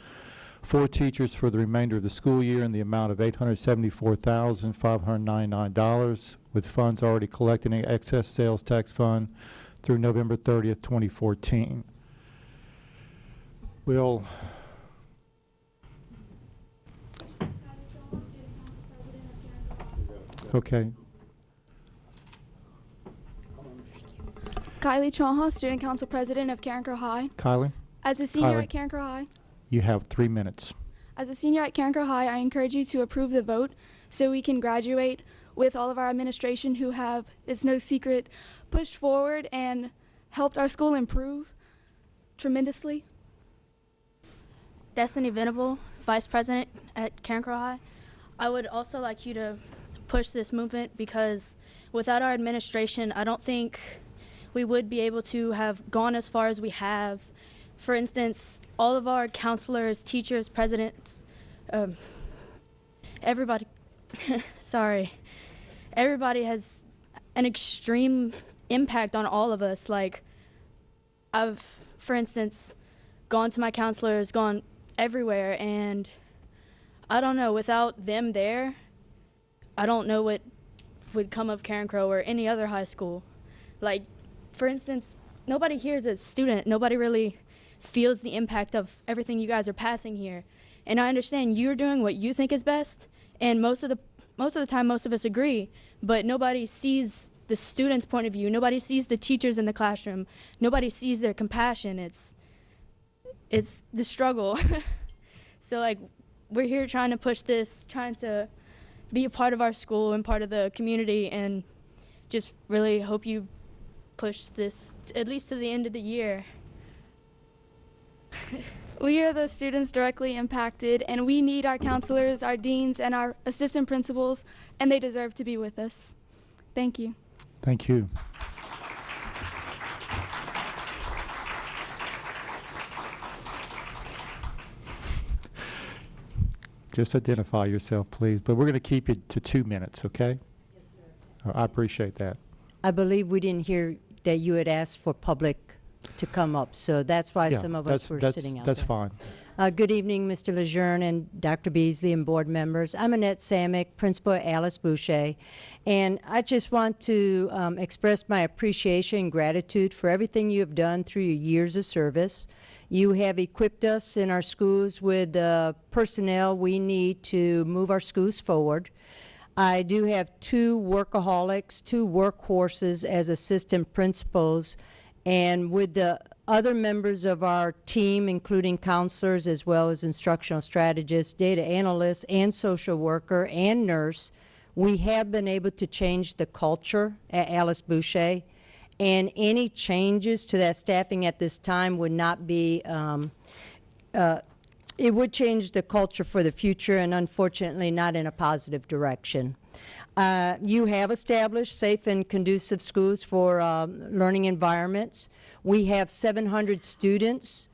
4 teachers for the remainder of the school year in the amount of $874,599, with funds already collected in excess sales tax fund through November 30th, 2014. Will okay. Kylie Chonha, Student Council President of Carencro High. Kylie? As a senior Kylie. at Carencro High. You have 3 minutes. As a senior at Carencro High, I encourage you to approve the vote so we can graduate with all of our administration who have, it's no secret, pushed forward and helped our school improve tremendously. Destiny Venable, Vice President at Carencro High. I would also like you to push this movement because without our administration, I don't think we would be able to have gone as far as we have. For instance, all of our counselors, teachers, presidents, everybody, everybody has an extreme impact on all of us. Like, I've, for instance, gone to my counselors, gone everywhere, and I don't know, without them there, I don't know what would come of Carencro or any other high school. Like, for instance, nobody here is a student. Nobody really feels the impact of everything you guys are passing here. And I understand you're doing what you think is best, and most of the time, most of us agree, but nobody sees the student's point of view. Nobody sees the teachers in the classroom. Nobody sees their compassion. It's the struggle. So, like, we're here trying to push this, trying to be a part of our school and part of the community, and just really hope you push this at least to the end of the year. We are the students directly impacted, and we need our counselors, our deans, and our assistant principals, and they deserve to be with us. Thank you. Thank you. Just identify yourself, please. But we're going to keep it to 2 minutes, okay? Yes, sir. I appreciate that. I believe we didn't hear that you had asked for public to come up, so that's why Yeah, some of that's- us were that's- sitting out that's there. fine. Good evening, Mr. Lejeune and Dr. Beasley and board members. I'm Annette Samick, principal at Alice Boucher, and I just want to express my appreciation and gratitude for everything you have done through your years of service. You have equipped us in our schools with the personnel we need to move our schools forward. I do have 2 workaholics, 2 workhorses as assistant principals, and with the other members of our team, including counselors as well as instructional strategists, data analysts, and social worker and nurse, we have been able to change the culture at Alice Boucher. And any changes to that staffing at this time would not be, it would change the culture for the future, and unfortunately not in a positive direction. You have established safe and conducive schools for learning environments. We have 700 students.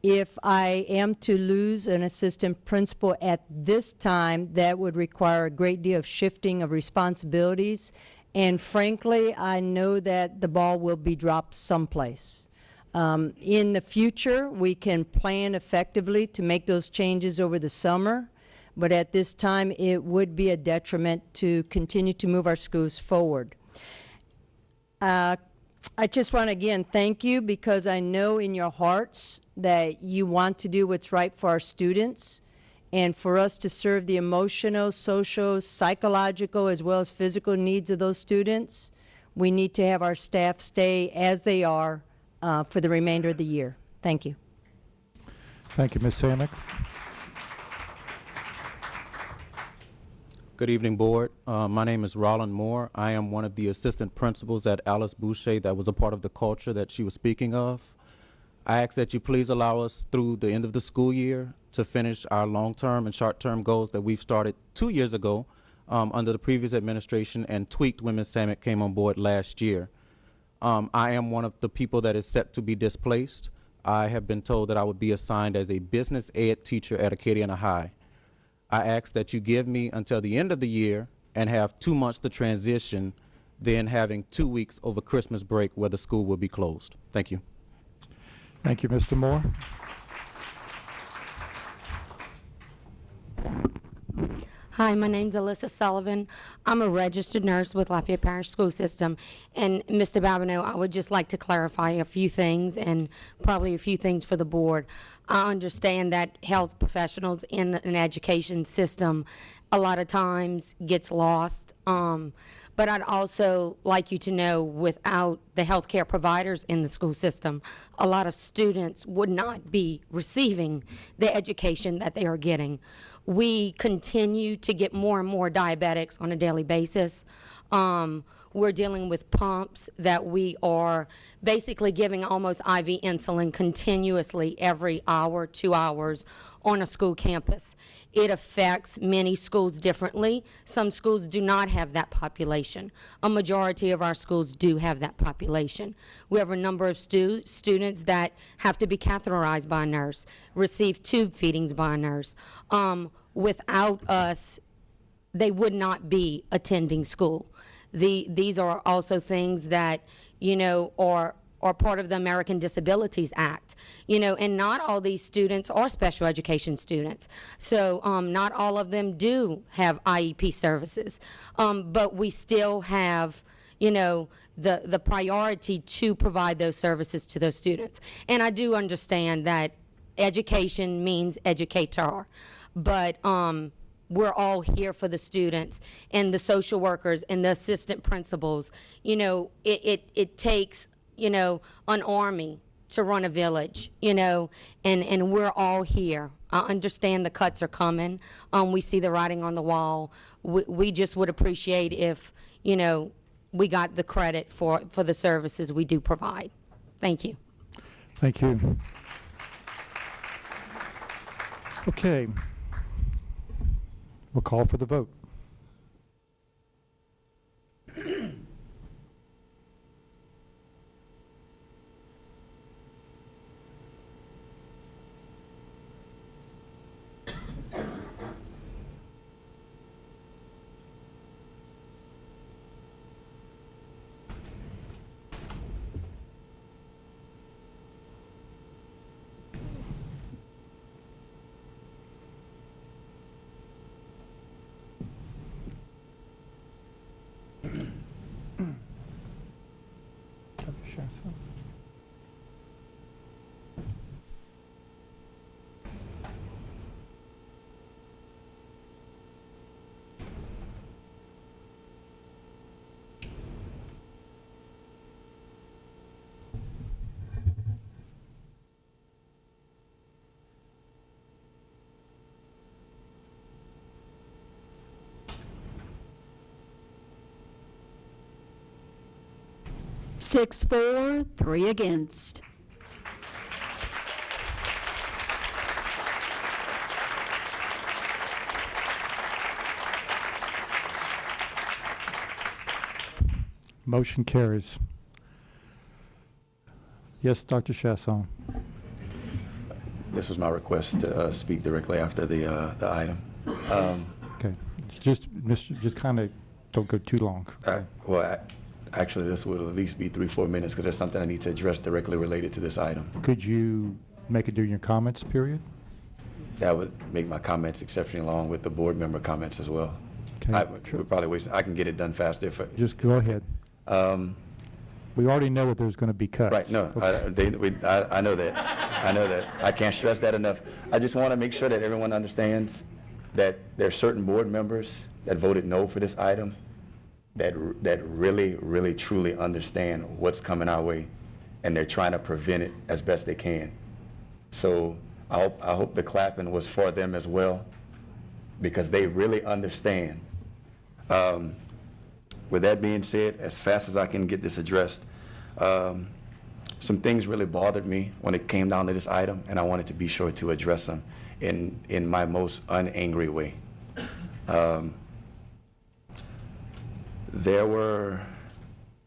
If I am to lose an assistant principal at this time, that would require a great deal of shifting of responsibilities. And frankly, I know that the ball will be dropped someplace. In the future, we can plan effectively to make those changes over the summer, but at this time, it would be a detriment to continue to move our schools forward. I just want to again thank you, because I know in your hearts that you want to do what's right for our students, and for us to serve the emotional, social, psychological, as well as physical needs of those students, we need to have our staff stay as they are for the remainder of the year. Thank you. Thank you, Ms. Samick. Good evening, Board. My name is Roland Moore. I am one of the assistant principals at Alice Boucher that was a part of the culture that she was speaking of. I ask that you please allow us through the end of the school year to finish our long-term and short-term goals that we've started 2 years ago under the previous administration and tweaked when Ms. Samick came on board last year. I am one of the people that is set to be displaced. I have been told that I would be assigned as a business ed teacher at Acadiana High. I ask that you give me until the end of the year and have 2 months to transition, then having 2 weeks over Christmas break where the school will be closed. Thank you. Thank you, Mr. Moore. Hi, my name's Alyssa Sullivan. I'm a registered nurse with Lafayette Parish School System. And Mr. Babineau, I would just like to clarify a few things and probably a few things for the board. I understand that health professionals in an education system a lot of times gets lost. But I'd also like you to know, without the healthcare providers in the school system, a lot of students would not be receiving the education that they are getting. We continue to get more and more diabetics on a daily basis. We're dealing with pumps that we are basically giving almost IV insulin continuously every hour, 2 hours on a school campus. It affects many schools differently. Some schools do not have that population. A majority of our schools do have that population. We have a number of students that have to be catheterized by a nurse, receive tube feedings by a nurse. Without us, they would not be attending school. These are also things that, you know, are part of the American Disabilities Act, you know, and not all these students are special education students. So not all of them do have IEP services, but we still have, you know, the priority to provide those services to those students. And I do understand that education means educator, but we're all here for the students and the social workers and the assistant principals. You know, it takes, you know, an army to run a village, you know, and we're all here. I understand the cuts are coming. We see the writing on the wall. We just would appreciate if, you know, we got the credit for the services we do provide. Thank you. Thank you. Okay. We'll call for the vote. Six for, 3 against. Motion carries. Yes, Dr. Chasson. This was my request to speak directly after the item. Okay. Just kind of don't go too long. Actually, this will at least be 3-4 minutes because there's something I need to address directly related to this item. Could you make it during your comments period? That would make my comments exceptionally long with the board member comments as well. Okay. We'll probably waste. I can get it done faster if. Just go ahead. We already know that there's going to be cuts. Right. No, Okay. I know that. I know that. I can't stress that enough. I just want to make sure that everyone understands that there are certain board members that voted no for this item that really, really, truly understand what's coming our way, and they're trying to prevent it as best they can. So I hope the clapping was for them as well, because they really understand. With that being said, as fast as I can get this addressed, some things really bothered me when it came down to this item, and I wanted to be sure to address them in my most unangry way. There were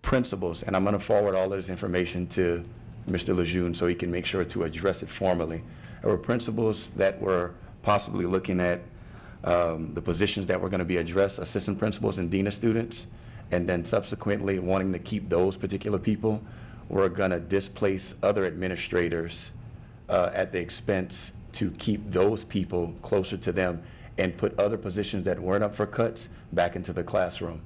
principals, and I'm going to forward all of this information to Mr. Lejeune so he can make sure to address it formally. There were principals that were possibly looking at the positions that were going to be addressed, assistant principals and dean of students, and then subsequently wanting to keep those particular people. We're going to displace other administrators at the expense to keep those people closer to them and put other positions that weren't up for cuts back into the classroom.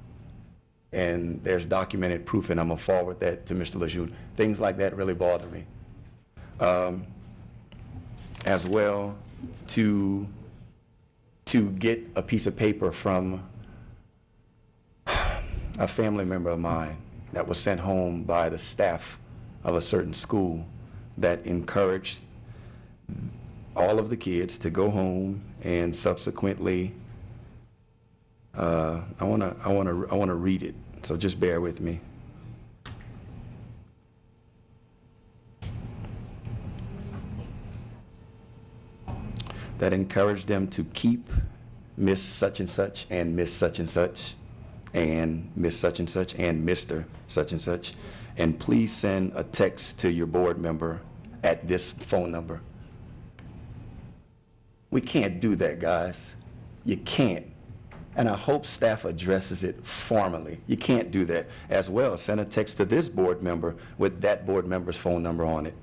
And there's documented proof, and I'm gonna forward that to Mr. Lejeune. Things like that really bother me. As well, to get a piece of paper from a family member of mine that was sent home by the staff of a certain school that encouraged all of the kids to go home, and subsequently, I wanna read it, so just bear with me. That encouraged them to keep Miss such and such and Miss such and such and Miss such and such and Mr. such and such, and please send a text to your board member at this phone number. We can't do that, guys. You can't. And I hope staff addresses it formally. You can't do that. As well, send a text to this board member with that board member's phone number on it,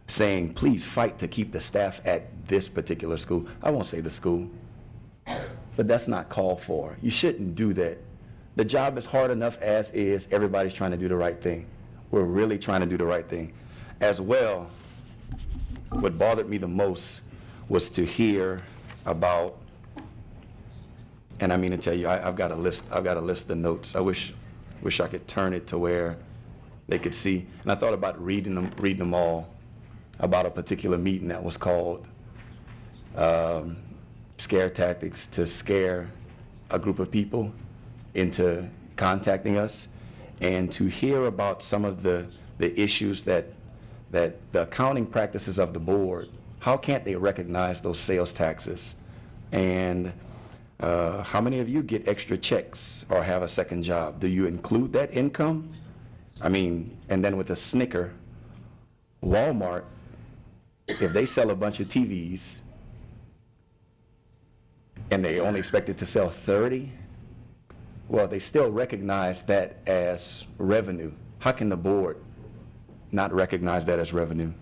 saying, please fight to keep the staff at this particular school. I won't say the school, but that's not called for. You shouldn't do that. The job is hard enough as is. Everybody's trying to do the right thing. We're really trying to do the right thing. As well, what bothered me the most was to hear about, and I mean to tell you, I've got a list of notes. I wish I could turn it to where they could see. And I thought about reading them all, about a particular meeting that was called Scare Tactics to scare a group of people into contacting us, and to hear about some of the issues that the accounting practices of the board. How can't they recognize those sales taxes? And how many of you get extra checks or have a second job? Do you include that income? I mean, and then with a snicker, Walmart, if they sell a bunch of TVs and they only expected to sell 30, well, they still recognize that as revenue. How can the board not recognize that as revenue?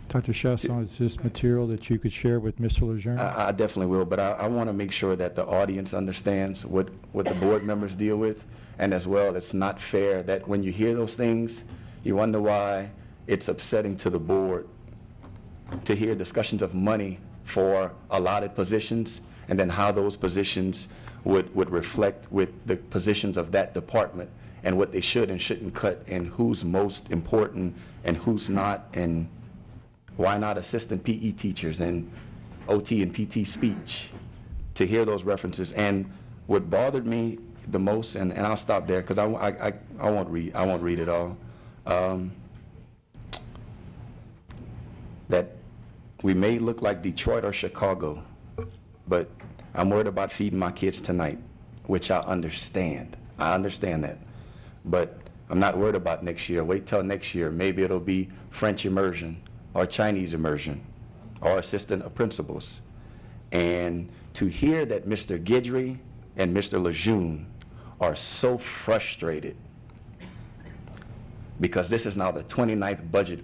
Dr. Chasson, is this material that you could share with Mr. Lejeune? I definitely will, but I want to make sure that the audience understands what the board members deal with, and as well, it's not fair that when you hear those things, you wonder why it's upsetting to the board to hear discussions of money for allotted positions, and then how those positions would reflect with the positions of that department, and what they should and shouldn't cut, and who's most important and who's not, and why not assistant PE teachers and OT and PT speech, to hear those references. And what bothered me the most, and I'll stop there because I won't read it all, that we may look like Detroit or Chicago, but I'm worried about feeding my kids tonight, which I understand. I understand that. But I'm not worried about next year. Wait till next year. Maybe it'll be French immersion or Chinese immersion or assistant principals. And to hear that Mr. Guidry and Mr. Lejeune are so frustrated because this is now the 29th budget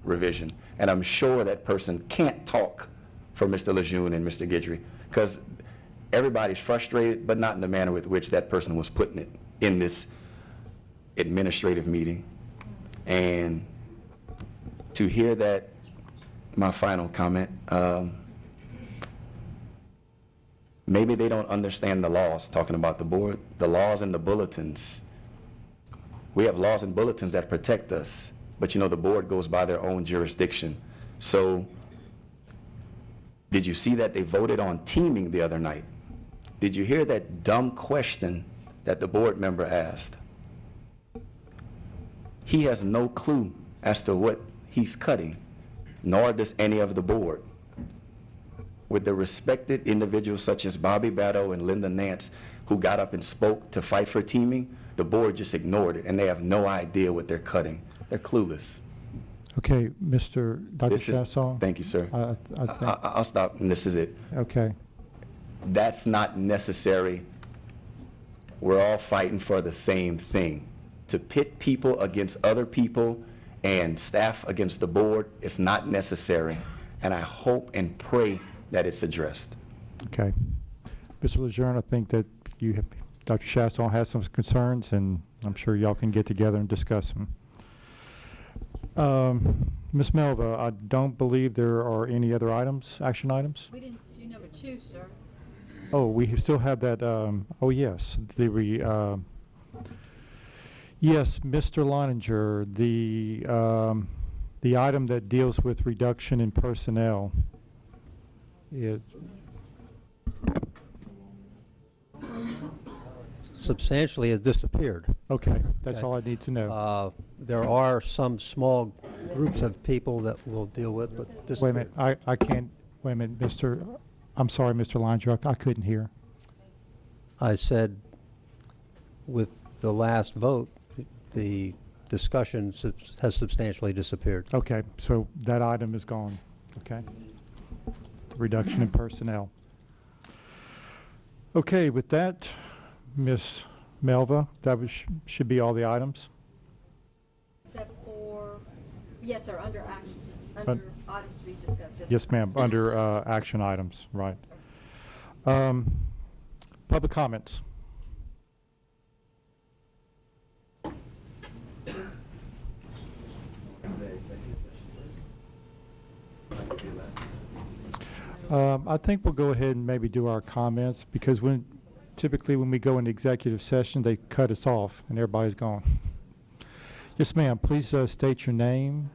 revision, and I'm sure that person can't talk for Mr. Lejeune and Mr. Guidry, because everybody's frustrated, but not in the manner with which that person was putting it in this administrative meeting. And to hear that, my final comment, maybe they don't understand the laws, talking about the board, the laws and the bulletins. We have laws and bulletins that protect us, but you know, the board goes by their own jurisdiction. So did you see that they voted on teaming the other night? Did you hear that dumb question that the board member asked? He has no clue as to what he's cutting, nor does any of the board. With the respected individuals such as Bobby Batto and Linda Nance, who got up and spoke to fight for teaming, the board just ignored it, and they have no idea what they're cutting. They're clueless. Okay, Dr. Chasson. Thank you, sir. I'll stop, and this is it. Okay. That's not necessary. We're all fighting for the same thing. To pit people against other people and staff against the board is not necessary, and I hope and pray that it's addressed. Okay. Mr. Lejeune, I think that you have, Dr. Chasson has some concerns, and I'm sure y'all can get together and discuss them. Ms. Melva, I don't believe there are any other items, action items? We didn't do number 2, sir. Oh, we still have that, oh yes, yes, Mr. Leininger, the item that deals with reduction in personnel is substantially has disappeared. okay. That's all I need to know. There are some small groups of people that we'll deal with, but this. Wait a minute, I can't, wait a minute, I'm sorry, Mr. Leininger, I couldn't hear. I said with the last vote, the discussion has substantially disappeared. Okay, so that item is gone, okay? Reduction in personnel. Okay, with that, Ms. Melva, that should be all the items. Except for, yes, sir, under action, under items to be discussed. Yes, ma'am, under action items, right. Public comments. I think we'll go ahead and maybe do our comments, because typically when we go into executive session, they cut us off and everybody's gone. Yes, ma'am, please state your name,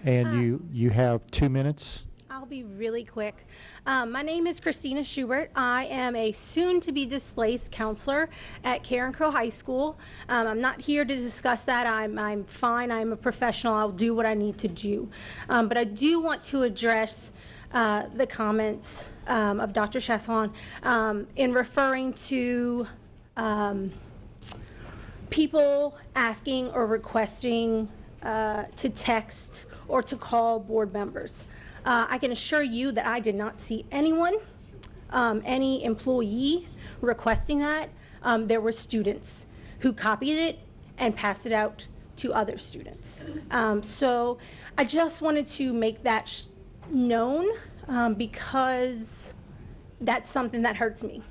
and you have 2 minutes. I'll be really quick. My name is Christina Schubert. I am a soon-to-be displaced counselor at Karen Crow High School. I'm not here to discuss that. I'm fine. I'm a professional. I'll do what I need to do. But I do want to address the comments of Dr. Chasson in referring to people asking or requesting to text or to call board members. I can assure you that I did not see anyone, any employee requesting that. There were students who copied it and passed it out to other students. So I just wanted to make that known because that's something that hurts me,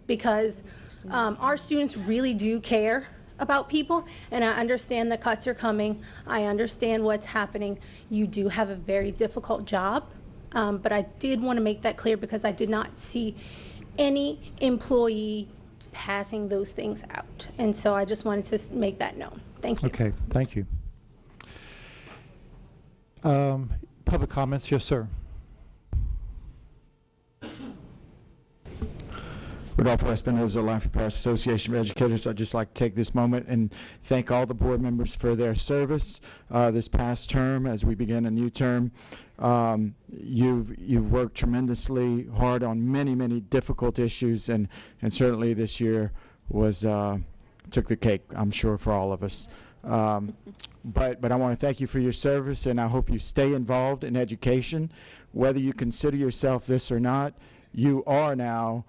because our students really do care about people, and I understand the cuts are coming. I understand what's happening. You do have a very difficult job, but I did want to make that clear because I did not see any employee passing those things out, and so I just wanted to make that known. Thank you. Okay, thank you. Public comments, yes, sir. Rodolfo Espinoza, Lafayette Parish Association of Educators. I'd just like to take this moment and thank all the board members for their service this past term as we begin a new term. You've worked tremendously hard on many difficult issues, and certainly this year was took the cake, I'm sure, for all of us. But I want to thank you for your service, and I hope you stay involved in education. Whether you consider yourself this or not, you are now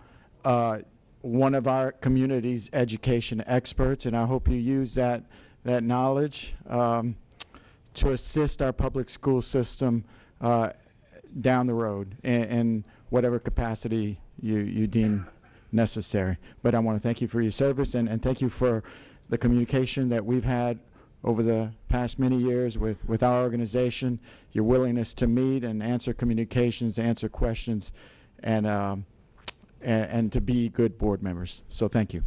one of our community's education experts, and I hope you use that knowledge to assist our public school system down the road in whatever capacity you deem necessary. But I want to thank you for your service, and thank you for the communication that we've had over the past many years with our organization, your willingness to meet and answer communications, answer questions, and to be good board members. So thank you.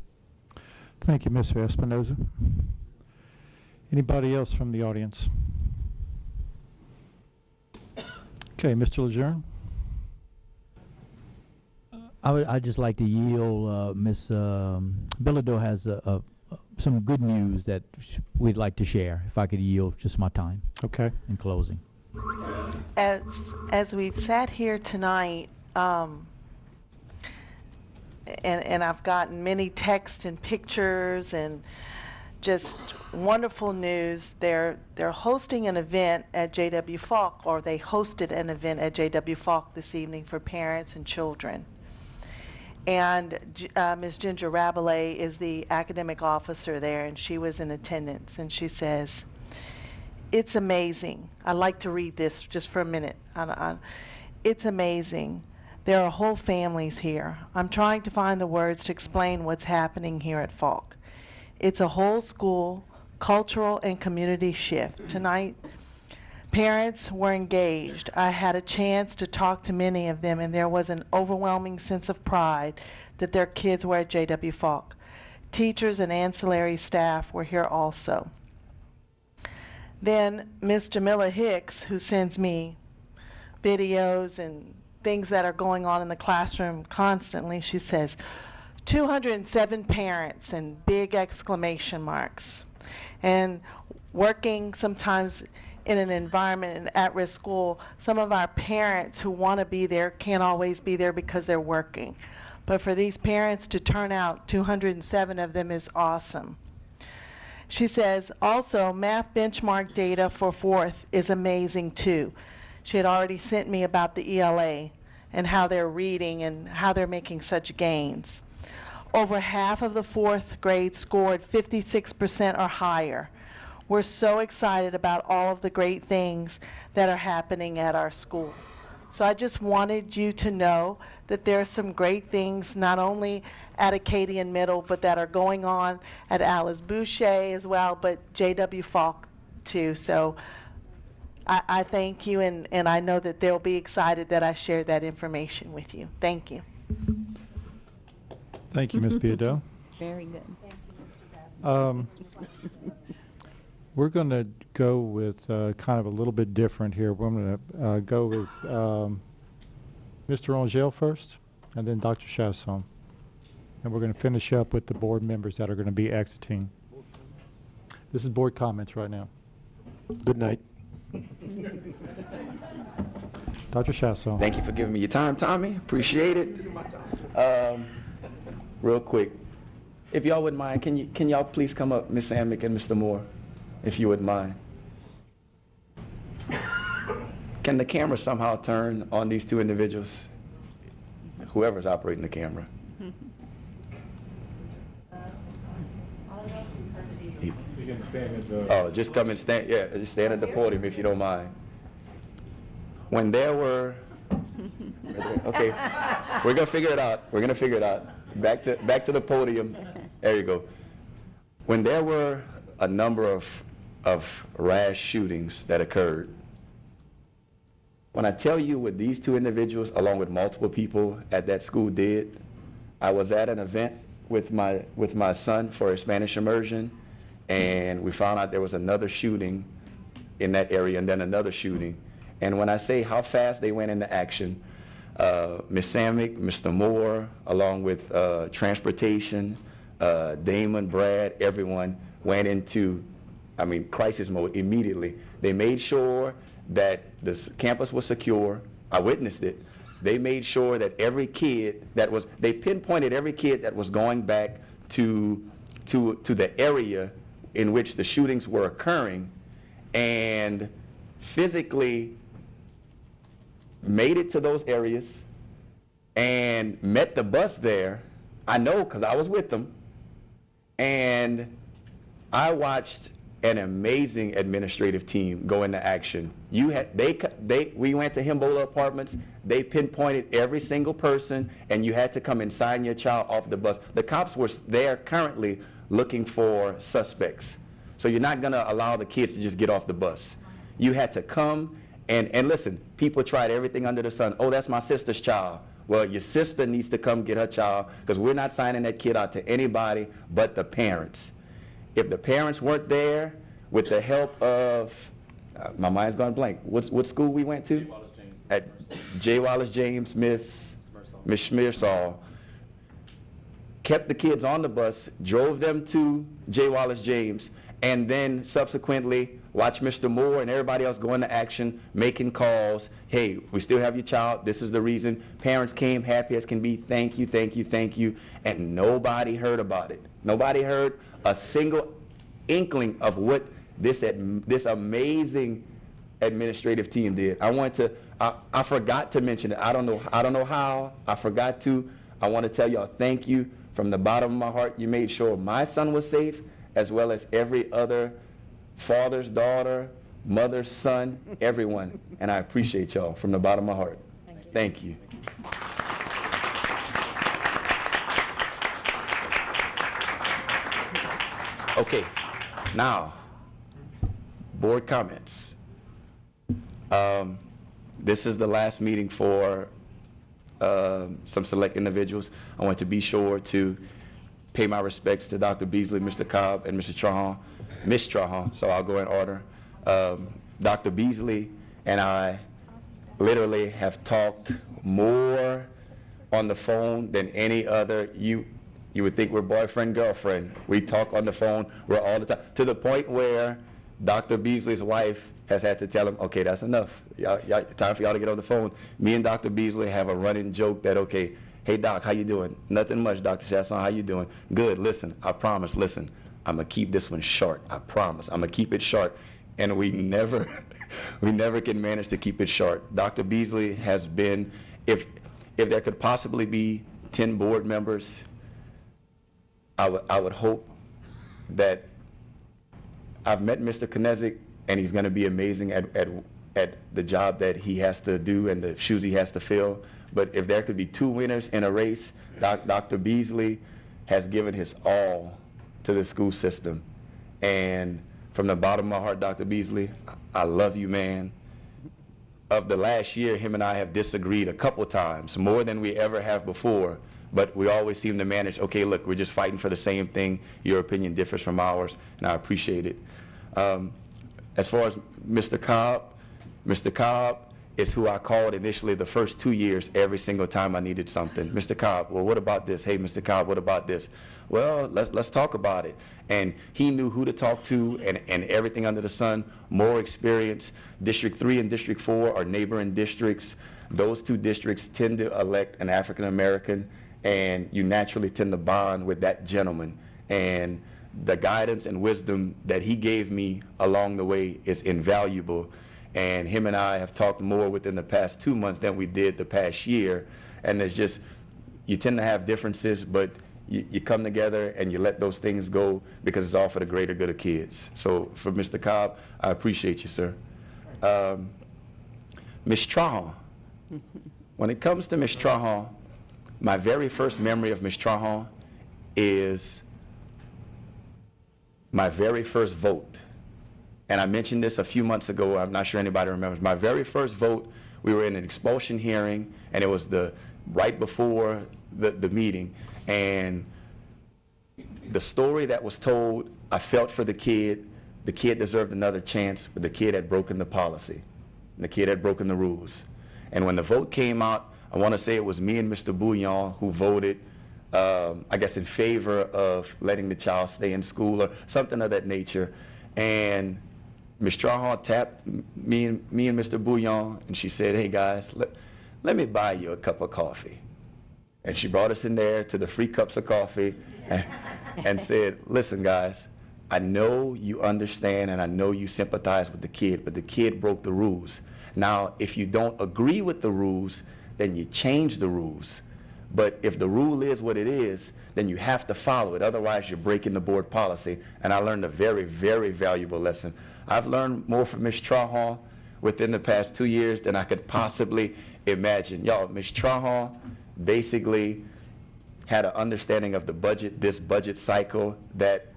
Thank you, Mr. Espinoza. Anybody else from the audience? Okay, Mr. Lejeune. I'd just like to yield. Ms. Bilodeau has some good news that we'd like to share. If I could yield just my time. Okay. In closing. As we've sat here tonight, and I've gotten many texts and pictures and just wonderful news. They're hosting an event at J.W. Falk, or they hosted an event at J.W. Falk this evening for parents and children. And Ms. Ginger Rabelais is the academic officer there, and she was in attendance. And she says, It's amazing. I'd like to read this just for a minute. It's amazing. There are whole families here. I'm trying to find the words to explain what's happening here at Falk. It's a whole school, cultural and community shift. Tonight, parents were engaged. I had a chance to talk to many of them, and there was an overwhelming sense of pride that their kids were at J.W. Falk. Teachers and ancillary staff were here also. Then Ms. Jamila Hicks, who sends me videos and things that are going on in the classroom constantly, she says, 207 parents and big exclamation marks. And working sometimes in an environment, in an at-risk school, some of our parents who want to be there can't always be there because they're working. But for these parents to turn out, 207 of them, is awesome. She says, also, math benchmark data for fourth is amazing too. She had already sent me about the ELA and how they're reading and how they're making such gains. Over half of the fourth grade scored 56% or higher. We're so excited about all of the great things that are happening at our school. So I just wanted you to know that there are some great things, not only at Acadian Middle, but that are going on at Alice Boucher as well, but J.W. Falk too. So I thank you, and I know that they'll be excited that I shared that information with you. Thank you. Thank you, Ms. Biado. Very good. We're going to go with kind of a little bit different here. We're going to go with Mr. Angel first, and then Dr. Chasson. And we're going to finish up with the board members that are going to be exiting. This is board comments right now. Good night. Dr. Chasson. Thank you for giving me your time, Tommy. Appreciate it. Real quick, if y'all wouldn't mind, can y'all please come up, Ms. Amick and Mr. Moore, if you wouldn't mind. Can the camera somehow turn on these two individuals? Whoever's operating the camera. You can stand at the... Oh, just come and stand, yeah, just stand at the podium if you don't mind. When there were, okay, we're gonna figure it out. We're gonna figure it out. Back to the podium. There you go. When there were a number of rash shootings that occurred, when I tell you what these two individuals, along with multiple people at that school did, I was at an event with my son for a Spanish immersion, and we found out there was another shooting in that area, and then another shooting. And when I say how fast they went into action, Ms. Samick, Mr. Moore, along with transportation, Damon, Brad, everyone went into, crisis mode immediately. They made sure that the campus was secure. I witnessed it. They made sure that every kid they pinpointed every kid that was going back to the area in which the shootings were occurring, and physically made it to those areas and met the bus there. I know because I was with them, and I watched an amazing administrative team go into action. We went to Himbola Apartments. They pinpointed every single person, and you had to come and sign your child off the bus. The cops were there currently looking for suspects. So you're not gonna allow the kids to just get off the bus. You had to come and listen, people tried everything under the sun. Oh, that's my sister's child. Well, your sister needs to come get her child, because we're not signing that kid out to anybody but the parents. If the parents weren't there, with the help of, my mind's gone blank, what school we went to? At J. Wallace James, Miss Schmearsall, kept the kids on the bus, drove them to J. Wallace James, and then subsequently watch Mr. Moore and everybody else go into action, making calls. Hey, we still have your child. This is the reason. Parents came happy as can be. Thank you, thank you, thank you. And nobody heard about it. Nobody heard a single inkling of what this amazing administrative team did. I forgot to mention it. I don't know how. I forgot to. I want to tell y'all thank you from the bottom of my heart. You made sure my son was safe, as well as every other father's daughter, mother, son, everyone, and I appreciate y'all from the bottom of my heart. Thank you. Okay, now, board comments. This is the last meeting for some select individuals. I want to be sure to pay my respects to Dr. Beasley, Mr. Cobb, and Mr. Trahan, Ms. Trahan, so I'll go in order. Dr. Beasley and I literally have talked more on the phone than any other. You would think we're boyfriend, girlfriend. We talk on the phone, we're all the time, to the point where Dr. Beasley's wife has had to tell him, okay, that's enough. Time for y'all to get on the phone. Me and Dr. Beasley have a running joke that, okay, hey Doc, how you doing? Nothing much, Dr. Chasson, how you doing? Good, listen, I promise, listen, I'm gonna keep this one short, I promise. I'm gonna keep it short. And we never can manage to keep it short. Dr. Beasley has been, if there could possibly be 10 board members, I would hope that I've met Mr. Knezik, and he's going to be amazing at the job that he has to do and the shoes he has to fill. But if there could be 2 winners in a race, Dr. Beasley has given his all to the school system. And from the bottom of my heart, Dr. Beasley, I love you, man. Of the last year, him and I have disagreed a couple times, more than we ever have before. But we always seem to manage, okay, look, we're just fighting for the same thing. Your opinion differs from ours, and I appreciate it. As far as Mr. Cobb is who I called initially the first 2 years every single time I needed something. Mr. Cobb, well, what about this? Hey, Mr. Cobb, what about this? Well, let's talk about it. And he knew who to talk to and everything under the sun, more experience. District 3 and District 4 are neighboring districts. Those 2 districts tend to elect an African American, and you naturally tend to bond with that gentleman. And the guidance and wisdom that he gave me along the way is invaluable. And him and I have talked more within the past 2 months than we did the past year. And it's just, you tend to have differences, but you come together and you let those things go because it's all for the greater good of kids. So for Mr. Cobb, I appreciate you, sir. Ms. Trahan, when it comes to Ms. Trahan, my very first memory of Ms. Trahan is my very first vote. And I mentioned this a few months ago. I'm not sure anybody remembers. My very first vote, we were in an expulsion hearing, and it was right before the meeting. And the story that was told, I felt for the kid. The kid deserved another chance, but the kid had broken the policy. And the kid had broken the rules. And when the vote came out, I want to say it was me and Mr. Bouillon who voted, I guess, in favor of letting the child stay in school or something of that nature. And Ms. Trahan tapped me and Mr. Bouillon, and she said, hey guys, let me buy you a cup of coffee. And she brought us in there to the free cups of coffee and said, listen guys, I know you understand and I know you sympathize with the kid, but the kid broke the rules. Now, if you don't agree with the rules, then you change the rules. But if the rule is what it is, then you have to follow it. Otherwise, you're breaking the board policy. And I learned a very, very valuable lesson. I've learned more from Ms. Trahan within the past 2 years than I could possibly imagine. Y'all, Ms. Trahan basically had an understanding of the budget, this budget cycle, that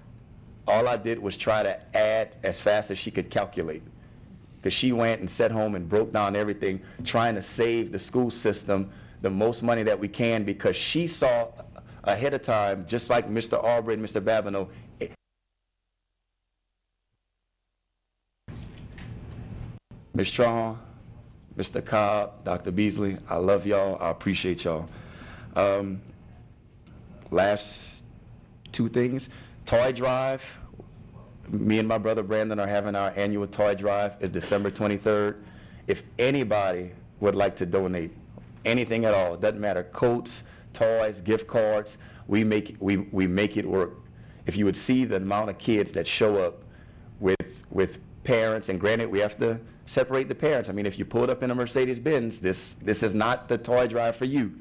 all I did was try to add as fast as she could calculate. Because she went and sat home and broke down everything, trying to save the school system the most money that we can, because she saw ahead of time, just like Mr. Aubrey and Mr. Babineau. Ms. Trahan, Mr. Cobb, Dr. Beasley, I love y'all. I appreciate y'all. Last 2 things. Toy drive. Me and my brother Brandon are having our annual toy drive. It's December 23rd. If anybody would like to donate anything at all, doesn't matter, coats, toys, gift cards, we make it work. If you would see the amount of kids that show up with parents, and granted, we have to separate the parents. I mean, if you pulled up in a Mercedes-Benz, this is not the toy drive for you.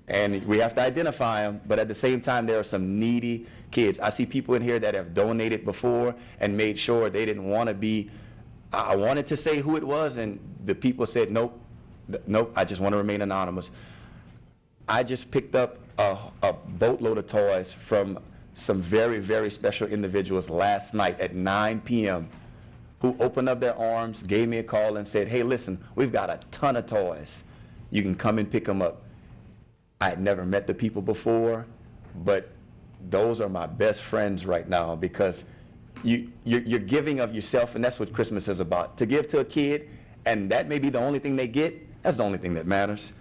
And we have to identify them, but at the same time, there are some needy kids. I see people in here that have donated before and made sure they didn't want to be I wanted to say who it was, and the people said, nope, nope, I just want to remain anonymous. I just picked up a boatload of toys from some very, very special individuals last night at 9 p.m. who opened up their arms, gave me a call, and said, hey, listen, we've got a ton of toys. You can come and pick them up. I had never met the people before, but those are my best friends right now, because you're giving of yourself, and that's what Christmas is about. To give to a kid, and that may be the only thing they get, that's the only thing that matters.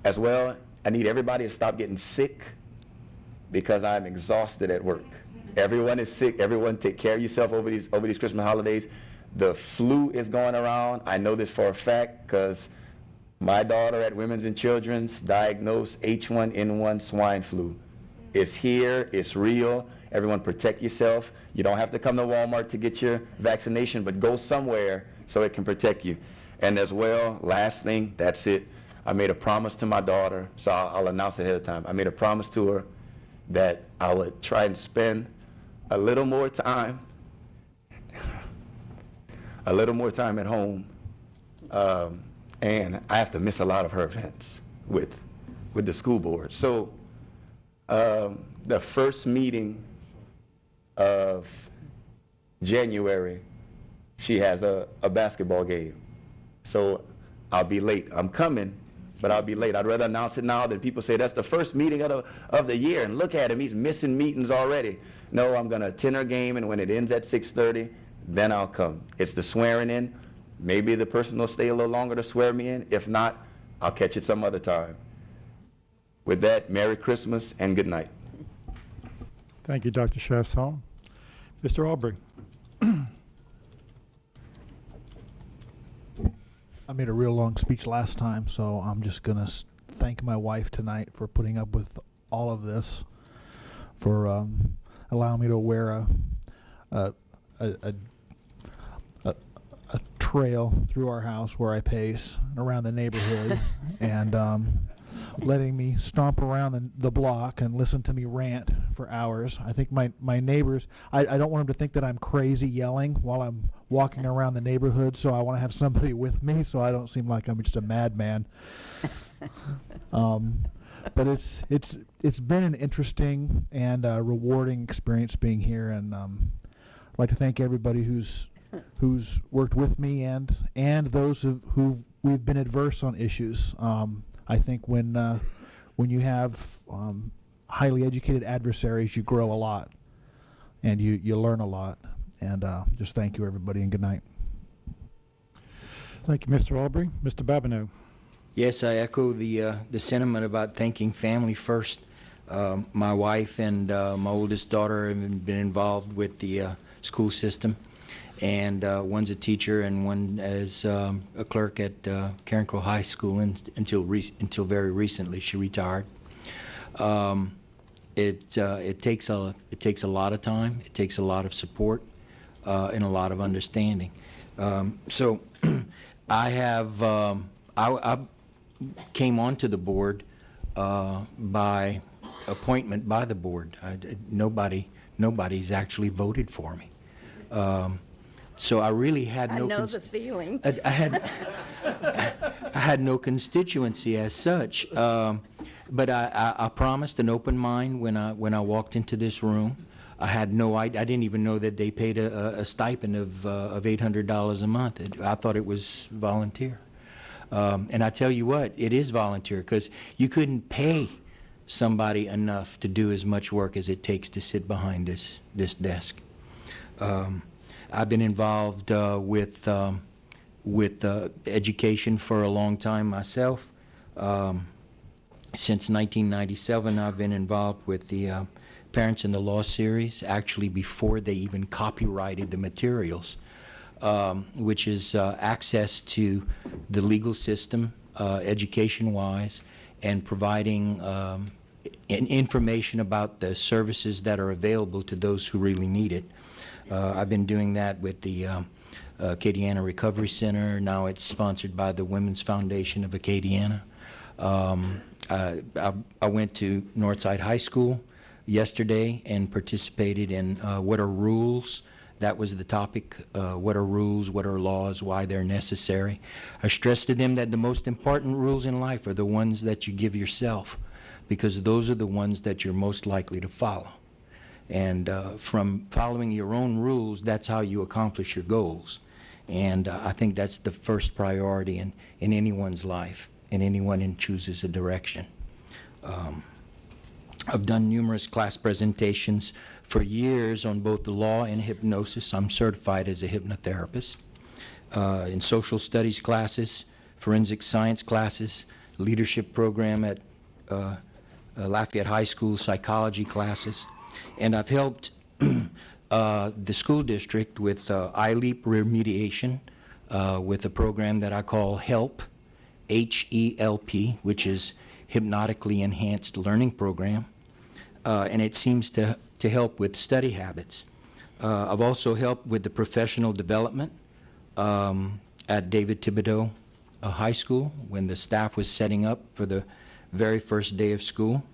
As well, I need everybody to stop getting sick, because I'm exhausted at work. Everyone is sick. Everyone take care of yourself over these Christmas holidays. The flu is going around. I know this for a fact because my daughter at Women's and Children's diagnosed H1N1 swine flu. It's here. It's real. Everyone protect yourself. You don't have to come to Walmart to get your vaccination, but go somewhere so it can protect you. And as well, last thing, that's it. I made a promise to my daughter, so I'll announce it ahead of time. I made a promise to her that I would try and spend a little more time at home, and I have to miss a lot of her events with the school board. So the first meeting of January, she has a basketball game. So I'll be late. I'm coming, but I'll be late. I'd rather announce it now than people say that's the first meeting of the year, and look at him, he's missing meetings already. No, I'm gonna attend her game, and when it ends at 6:30, then I'll come. It's the swearing in. Maybe the person will stay a little longer to swear me in. If not, I'll catch it some other time. With that, Merry Christmas and good night. Thank you, Dr. Chasson. Mr. Aubrey. I made a real long speech last time, so I'm just going to thank my wife tonight for putting up with all of this, for allowing me to wear a trail through our house where I pace around the neighborhood, and letting me stomp around the block and listen to me rant for hours. I think my neighbors, I don't want them to think that I'm crazy yelling while I'm walking around the neighborhood, so I want to have somebody with me so I don't seem like I'm just a madman. But it's been an interesting and rewarding experience being here, and I'd like to thank everybody who's worked with me and those who we've been adverse on issues. I think when you have highly educated adversaries, you grow a lot, and you learn a lot. And just thank you, everybody, and good night. Thank you, Mr. Aubrey. Mr. Babineau. Yes, I echo the sentiment about thanking family first. My wife and my oldest daughter have been involved with the school system, and one's a teacher and one is a clerk at Karen Crowe High School until very recently. She retired. It takes a lot of time. It takes a lot of support and a lot of understanding. So I came onto the board by appointment by the board. Nobody's actually voted for me. So I really had no. I know the feeling. I had no constituency as such, but I promised an open mind when I walked into this room. I had no idea. I didn't even know that they paid a stipend of $800 a month. I thought it was volunteer. And I tell you what, it is volunteer, because you couldn't pay somebody enough to do as much work as it takes to sit behind this desk. I've been involved with education for a long time myself. Since 1997, I've been involved with the Parents in the Law series, actually before they even copyrighted the materials, which is access to the legal system, education-wise, and providing information about the services that are available to those who really need it. I've been doing that with the Acadiana Recovery Center. Now it's sponsored by the Women's Foundation of Acadiana. I went to Northside High School yesterday and participated in what are rules That was the topic. What are rules? What are laws? Why they're necessary? I stressed to them that the most important rules in life are the ones that you give yourself, because those are the ones that you're most likely to follow. And from following your own rules, that's how you accomplish your goals. And I think that's the first priority in anyone's life, and anyone who chooses a direction. I've done numerous class presentations for years on both the law and hypnosis. I'm certified as a hypnotherapist. In social studies classes, forensic science classes, leadership program at Lafayette High School, psychology classes. And I've helped the school district with ILEAP remediation with a program that I call HELP, H-E-L-P, which is Hypnotically Enhanced Learning Program. And it seems to help with study habits. I've also helped with the professional development at David Thibodeau High School when the staff was setting up for the very first day of school.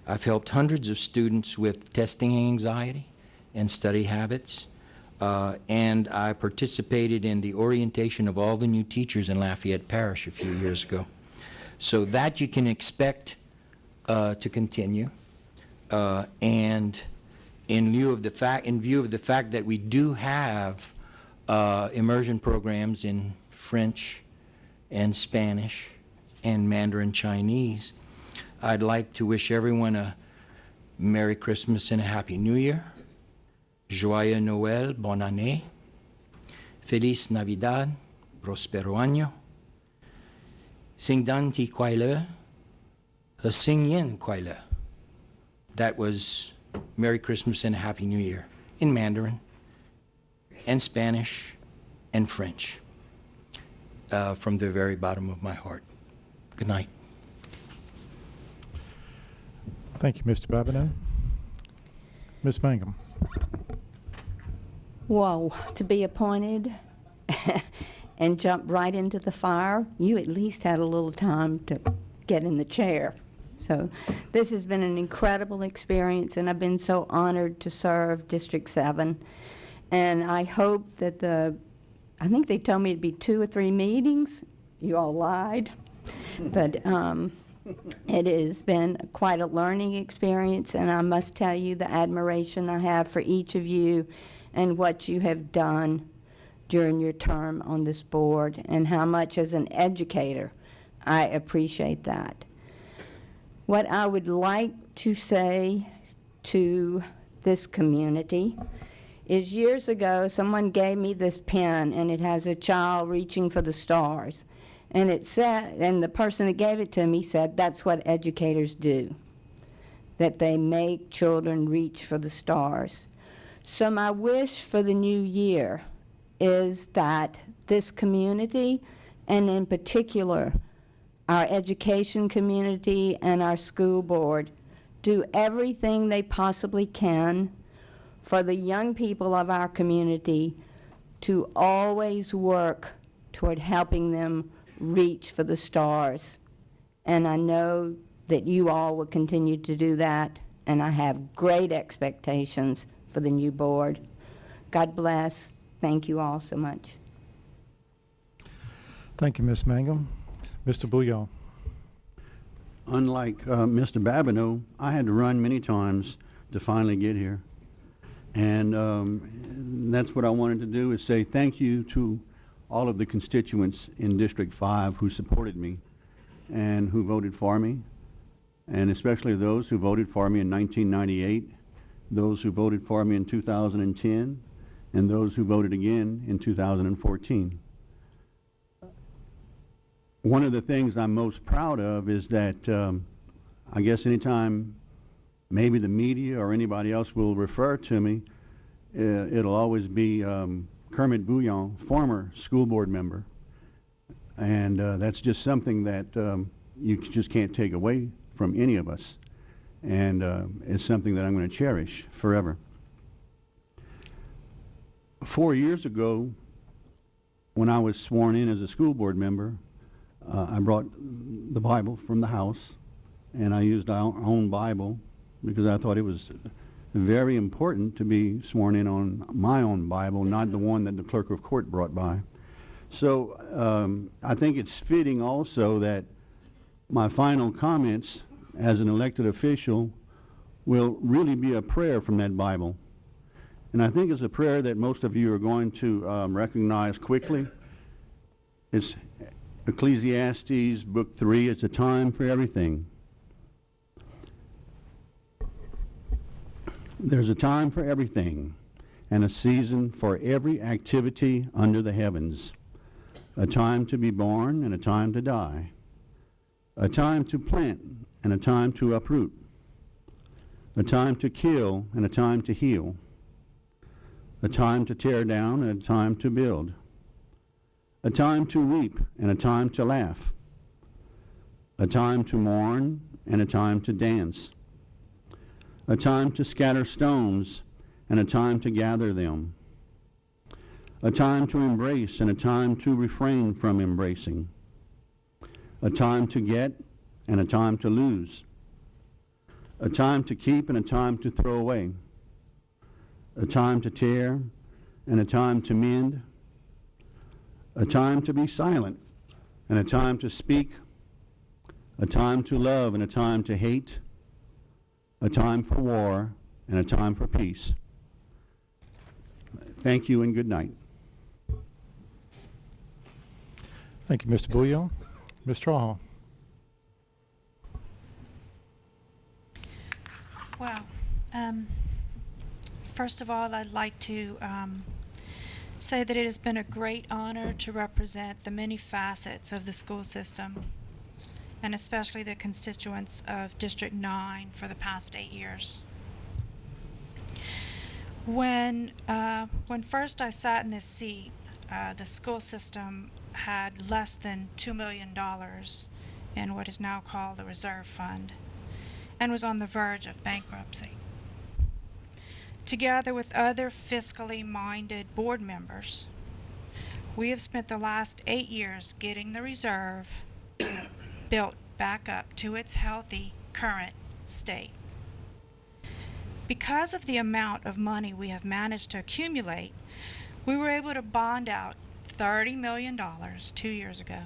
I've helped hundreds of students with testing anxiety and study habits. And I participated in the orientation of all the new teachers in Lafayette Parish a few years ago. So that you can expect to continue. And in view of the fact that we do have immersion programs in French and Spanish and Mandarin Chinese, I'd like to wish everyone a Merry Christmas and a Happy New Year. Joyeux Noël, bonne année. Feliz Navidad, prospero año. Sing Dan Ti Kwai Le, Sing Yin Kwai Le. That was Merry Christmas and a Happy New Year in Mandarin and Spanish and French from the very bottom of my heart. Good night. Thank you, Mr. Babineau. Ms. Mangum. Whoa, to be appointed and jump right into the fire, you at least had a little time to get in the chair. So this has been an incredible experience, and I've been so honored to serve District 7. And I hope that I think they told me it'd be 2 or 3 meetings. You all lied. But it has been quite a learning experience, and I must tell you the admiration I have for each of you and what you have done during your term on this board, and how much as an educator I appreciate that. What I would like to say to this community is years ago someone gave me this pen, and it has a child reaching for the stars. And it said, and the person that gave it to me said, that's what educators do, that they make children reach for the stars. So my wish for the new year is that this community, and in particular our education community and our school board, do everything they possibly can for the young people of our community to always work toward helping them reach for the stars. And I know that you all will continue to do that, and I have great expectations for the new board. God bless. Thank you all so much. Thank you, Ms. Mangum. Mr. Bouillon. Unlike Mr. Babineau, I had to run many times to finally get here. And that's what I wanted to do, is say thank you to all of the constituents in District 5 who supported me and who voted for me, and especially those who voted for me in 1998, those who voted for me in 2010, and those who voted again in 2014. One of the things I'm most proud of is that I guess anytime maybe the media or anybody else will refer to me, it'll always be Kermit Bouillon, former school board member. And that's just something that you just can't take away from any of us. And it's something that I'm going to cherish forever. 4 years ago, when I was sworn in as a school board member, I brought the Bible from the house, and I used our own Bible because I thought it was very important to be sworn in on my own Bible, not the one that the clerk of court brought by. So I think it's fitting also that my final comments as an elected official will really be a prayer from that Bible. And I think it's a prayer that most of you are going to recognize quickly. It's Ecclesiastes, Book 3. It's a time for everything. There's a time for everything, and a season for every activity under the heavens. A time to be born and a time to die. A time to plant and a time to uproot. A time to kill and a time to heal. A time to tear down and a time to build. A time to weep and a time to laugh. A time to mourn and a time to dance. A time to scatter stones and a time to gather them. A time to embrace and a time to refrain from embracing. A time to get and a time to lose. A time to keep and a time to throw away. A time to tear and a time to mend. A time to be silent and a time to speak. A time to love and a time to hate. A time for war and a time for peace. Thank you and good night. Thank you, Mr. Bouillon. Ms. Trahan. Well, first of all, I'd like to say that it has been a great honor to represent the many facets of the school system, and especially the constituents of District 9 for the past 8 years. When first I sat in this seat, the school system had less than $2 million in what is now called the reserve fund, and was on the verge of bankruptcy. Together with other fiscally minded board members, we have spent the last 8 years getting the reserve built back up to its healthy current state. Because of the amount of money we have managed to accumulate, we were able to bond out $30 million 2 years ago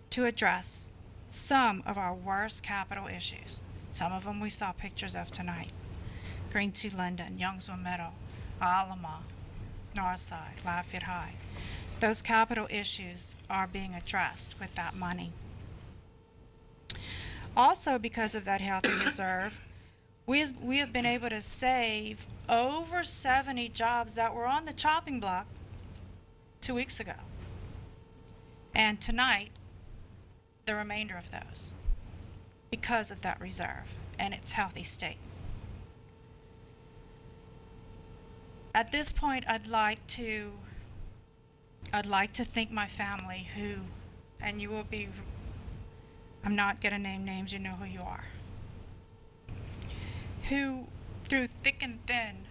to address some of our worst capital issues. Some of them we saw pictures of tonight. Green Sea Linden, Youngsville Middle, Alamo, Northside, Lafayette High. Those capital issues are being addressed with that money. Also, because of that healthy reserve, we have been able to save over 70 jobs that were on the chopping block 2 weeks ago. And tonight, the remainder of those, because of that reserve and its healthy state. At this point, I'd like to thank my family who, and you will be, I'm not going to name names, you know who you are, who through thick and thin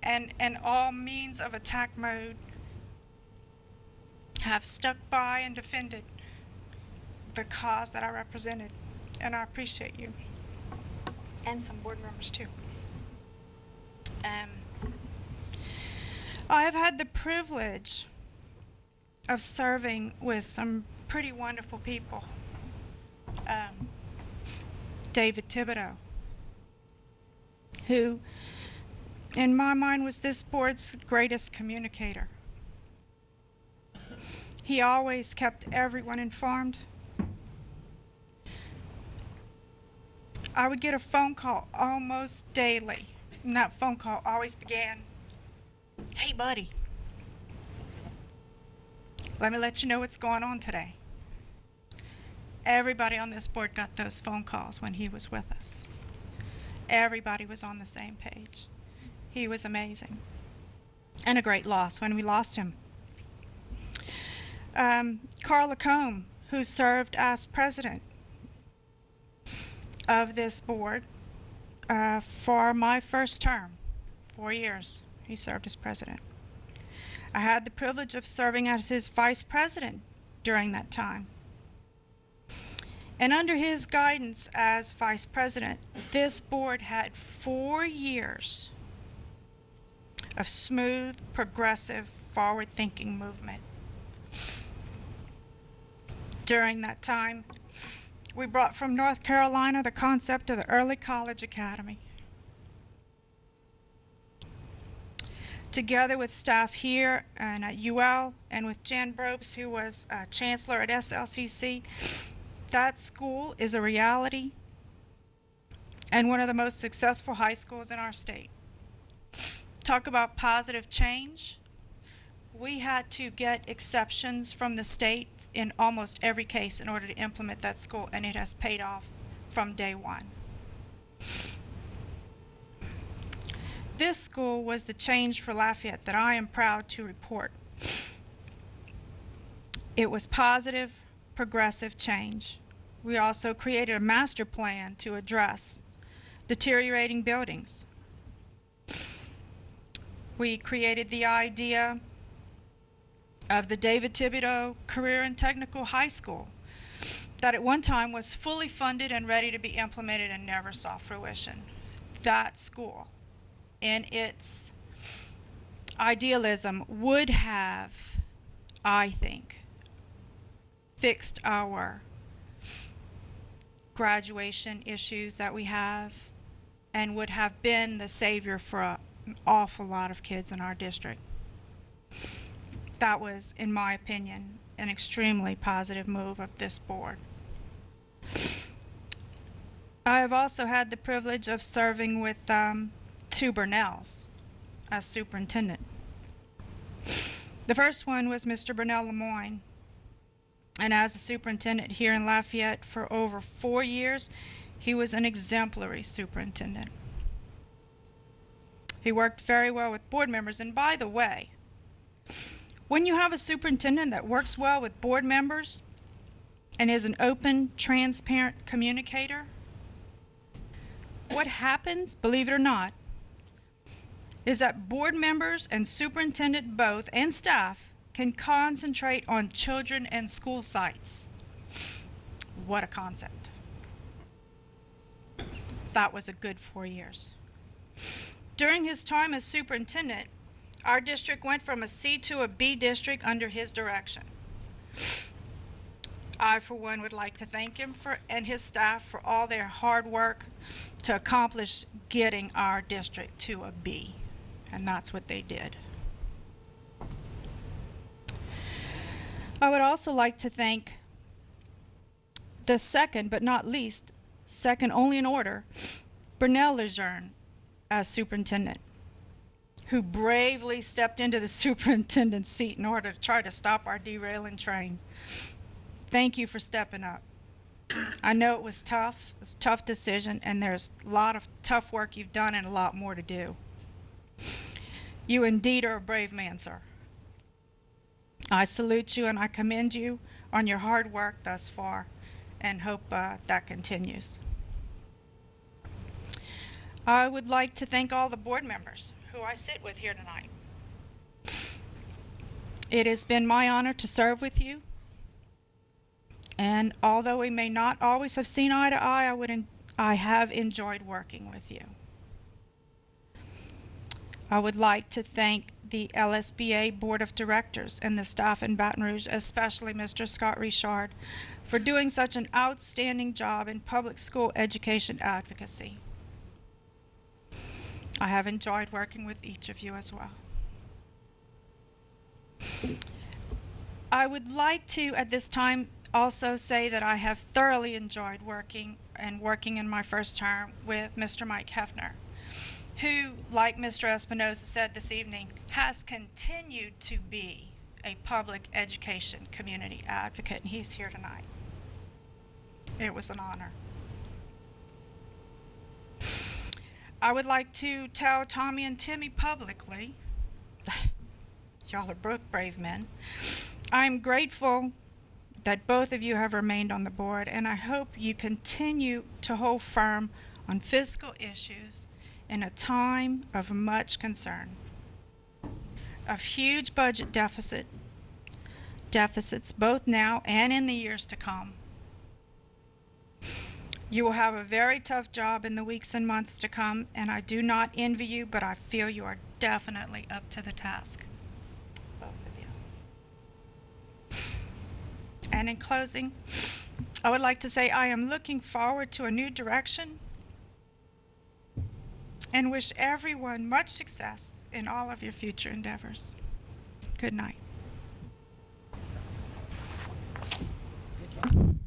and all means of attack mode have stuck by and defended the cause that I represented, and I appreciate you, and some board members too. I have had the privilege of serving with some pretty wonderful people. David Thibodeau, who in my mind was this board's greatest communicator. He always kept everyone informed. I would get a phone call almost daily, and that phone call always began, "Hey buddy, let me let you know what's going on today." Everybody on this board got those phone calls when he was with us. Everybody was on the same page. He was amazing. And a great loss when we lost him. Carl Lacombe, who served as president of this board for my first term, 4 years, he served as president. I had the privilege of serving as his vice president during that time. And under his guidance as vice president, this board had 4 years of smooth, progressive, forward-thinking movement. During that time, we brought from North Carolina the concept of the Early College Academy. Together with staff here and at UL and with Jan Brobes, who was chancellor at SLCC, that school is a reality and one of the most successful high schools in our state. Talk about positive change. We had to get exceptions from the state in almost every case in order to implement that school, and it has paid off from day one. This school was the change for Lafayette that I am proud to report. It was positive, progressive change. We also created a master plan to address deteriorating buildings. We created the idea of the David Thibodeau Career and Technical High School that at one time was fully funded and ready to be implemented and never saw fruition. That school, in its idealism, would have, I think, fixed our graduation issues that we have and would have been the savior for an awful lot of kids in our district. That was, in my opinion, an extremely positive move of this board. I have also had the privilege of serving with 2 Burnells as superintendent. The first one was Mr. Burnell Lemoyne, and as a superintendent here in Lafayette for over 4 years, he was an exemplary superintendent. He worked very well with board members, and by the way, when you have a superintendent that works well with board members and is an open, transparent communicator, what happens, believe it or not, is that board members and superintendent both and staff can concentrate on children and school sites. What a concept. That was a good 4 years. During his time as superintendent, our district went from a C to a B district under his direction. I, for one, would like to thank him and his staff for all their hard work to accomplish getting our district to a B, and that's what they did. I would also like to thank the second, but not least, second only in order, Burnell Lejeune as superintendent, who bravely stepped into the superintendent's seat in order to try to stop our derailing train. Thank you for stepping up. I know it was tough. It was a tough decision, and there's a lot of tough work you've done and a lot more to do. You indeed are a brave man, sir. I salute you and I commend you on your hard work thus far and hope that continues. I would like to thank all the board members who I sit with here tonight. It has been my honor to serve with you, and although we may not always have seen eye to eye, I have enjoyed working with you. I would like to thank the LSBA Board of Directors and the staff in Baton Rouge, especially Mr. Scott Richard, for doing such an outstanding job in public school education advocacy. I have enjoyed working with each of you as well. I would like to, at this time, also say that I have thoroughly enjoyed working in my first term with Mr. Mike Hefner, who, like Mr. Espinoza said this evening, has continued to be a public education community advocate, and he's here tonight. It was an honor. I would like to tell Tommy and Timmy publicly, y'all are both brave men, I'm grateful that both of you have remained on the board, and I hope you continue to hold firm on fiscal issues in a time of much concern, of huge budget deficits both now and in the years to come. You will have a very tough job in the weeks and months to come, and I do not envy you, but I feel you are definitely up to the task. Both of you. And in closing, I would like to say I am looking forward to a new direction and wish everyone much success in all of your future endeavors. Good night.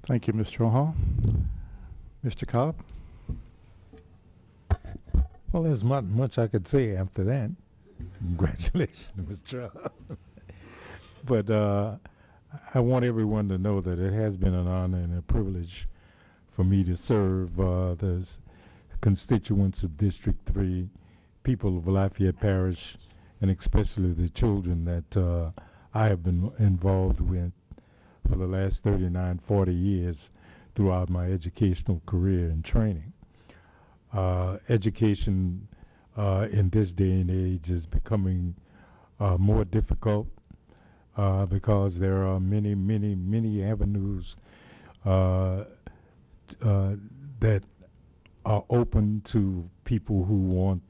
Thank you, Ms. Trohan. Mr. Cobb? Well, there's not much I could say after that. Congratulations, Mr. Trohan. But I want everyone to know that it has been an honor and a privilege for me to serve the constituents of District 3, people of Lafayette Parish, and especially the children that I have been involved with for the last 39, 40 years throughout my educational career and training. Education in this day and age is becoming more difficult because there are many, many, many avenues that are open to people who want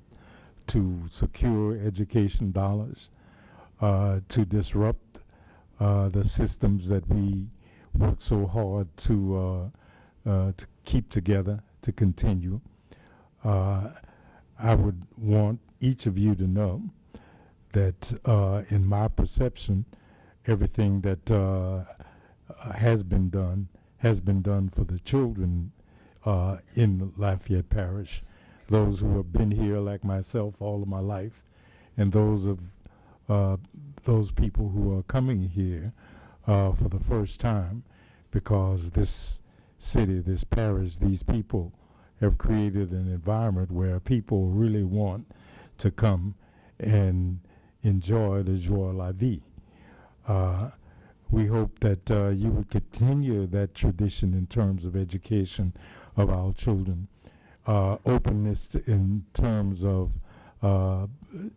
to secure education dollars, to disrupt the systems that we work so hard to keep together, to continue. I would want each of you to know that in my perception, everything that has been done for the children in Lafayette Parish, those who have been here like myself all of my life, and those people who are coming here for the first time, because this city, this parish, these people have created an environment where people really want to come and enjoy the joie la vie. We hope that you would continue that tradition in terms of education of our children. Openness in terms of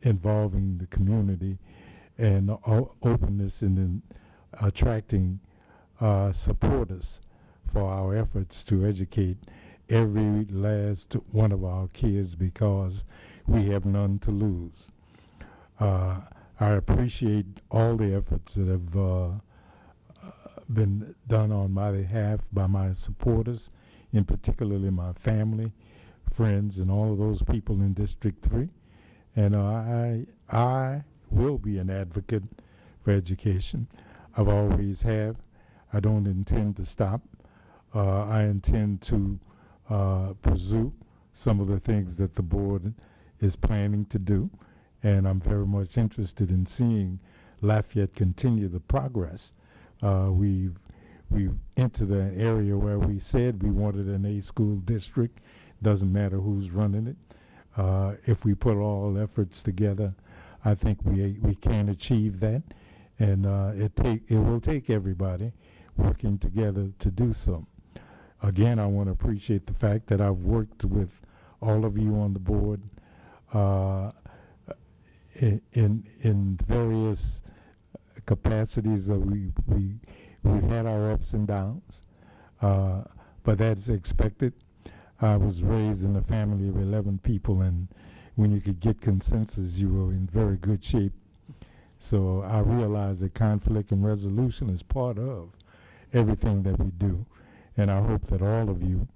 involving the community, and openness in attracting supporters for our efforts to educate every last one of our kids, because we have none to lose. I appreciate all the efforts that have been done on my behalf by my supporters, in particularly my family, friends, and all of those people in District 3. And I will be an advocate for education. I've always have. I don't intend to stop. I intend to pursue some of the things that the board is planning to do, and I'm very much interested in seeing Lafayette continue the progress. We've entered an area where we said we wanted an A school district. Doesn't matter who's running it. If we put all efforts together, I think we can achieve that, and it will take everybody working together to do so. Again, I want to appreciate the fact that I've worked with all of you on the board in various capacities that we've had our ups and downs, but that's expected. I was raised in a family of 11 people, and when you could get consensus, you were in very good shape. So I realize that conflict and resolution is part of everything that we do, and I hope that all of you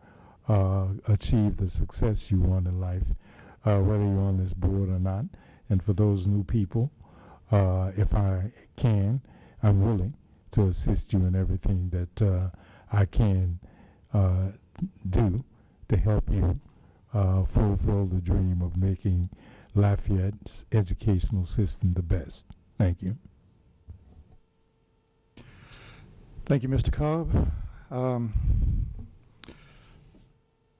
achieve the success you want in life, whether you're on this board or not. And for those new people, if I can, I'm willing to assist you in everything that I can do to help you fulfill the dream of making Lafayette's educational system the best. Thank you. Thank you, Mr. Cobb. A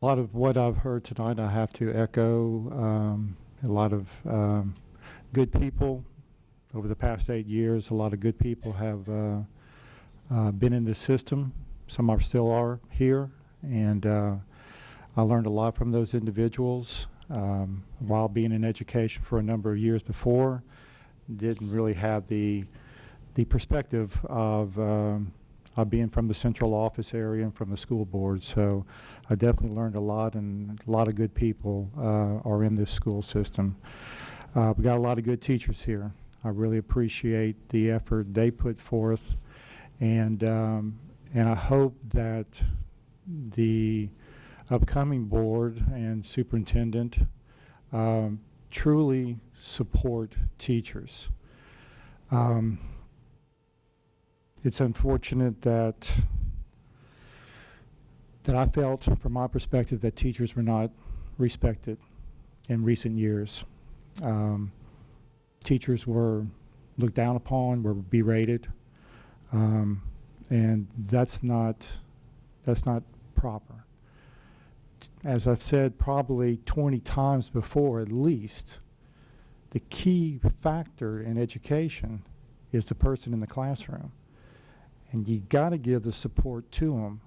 lot of what I've heard tonight I have to echo. A lot of good people over the past 8 years. A lot of good people have been in this system. Some are still are here, and I learned a lot from those individuals while being in education for a number of years before. Didn't really have the perspective of being from the central office area and from the school board. So I definitely learned a lot, and a lot of good people are in this school system. We got a lot of good teachers here. I really appreciate the effort they put forth, and I hope that the upcoming board and superintendent truly support teachers. It's unfortunate that I felt, from my perspective, that teachers were not respected in recent years. Teachers were looked down upon, were berated, and that's not proper. As I've said probably 20 times before at least, the key factor in education is the person in the classroom. And you got to give the support to them,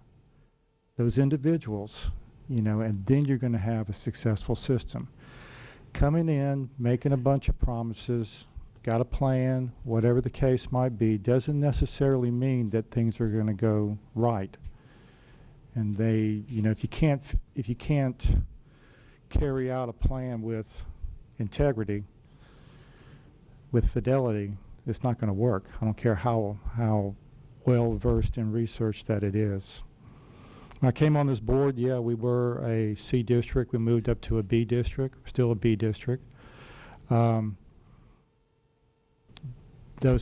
those individuals, you know, and then you're going to have a successful system. Coming in, making a bunch of promises, got a plan, whatever the case might be, doesn't necessarily mean that things are going to go right. And they, you know, if you can't carry out a plan with integrity, with fidelity, it's not going to work. I don't care how well versed in research that it is. When I came on this board, yeah, we were a C district. We moved up to a B district, still a B district. Those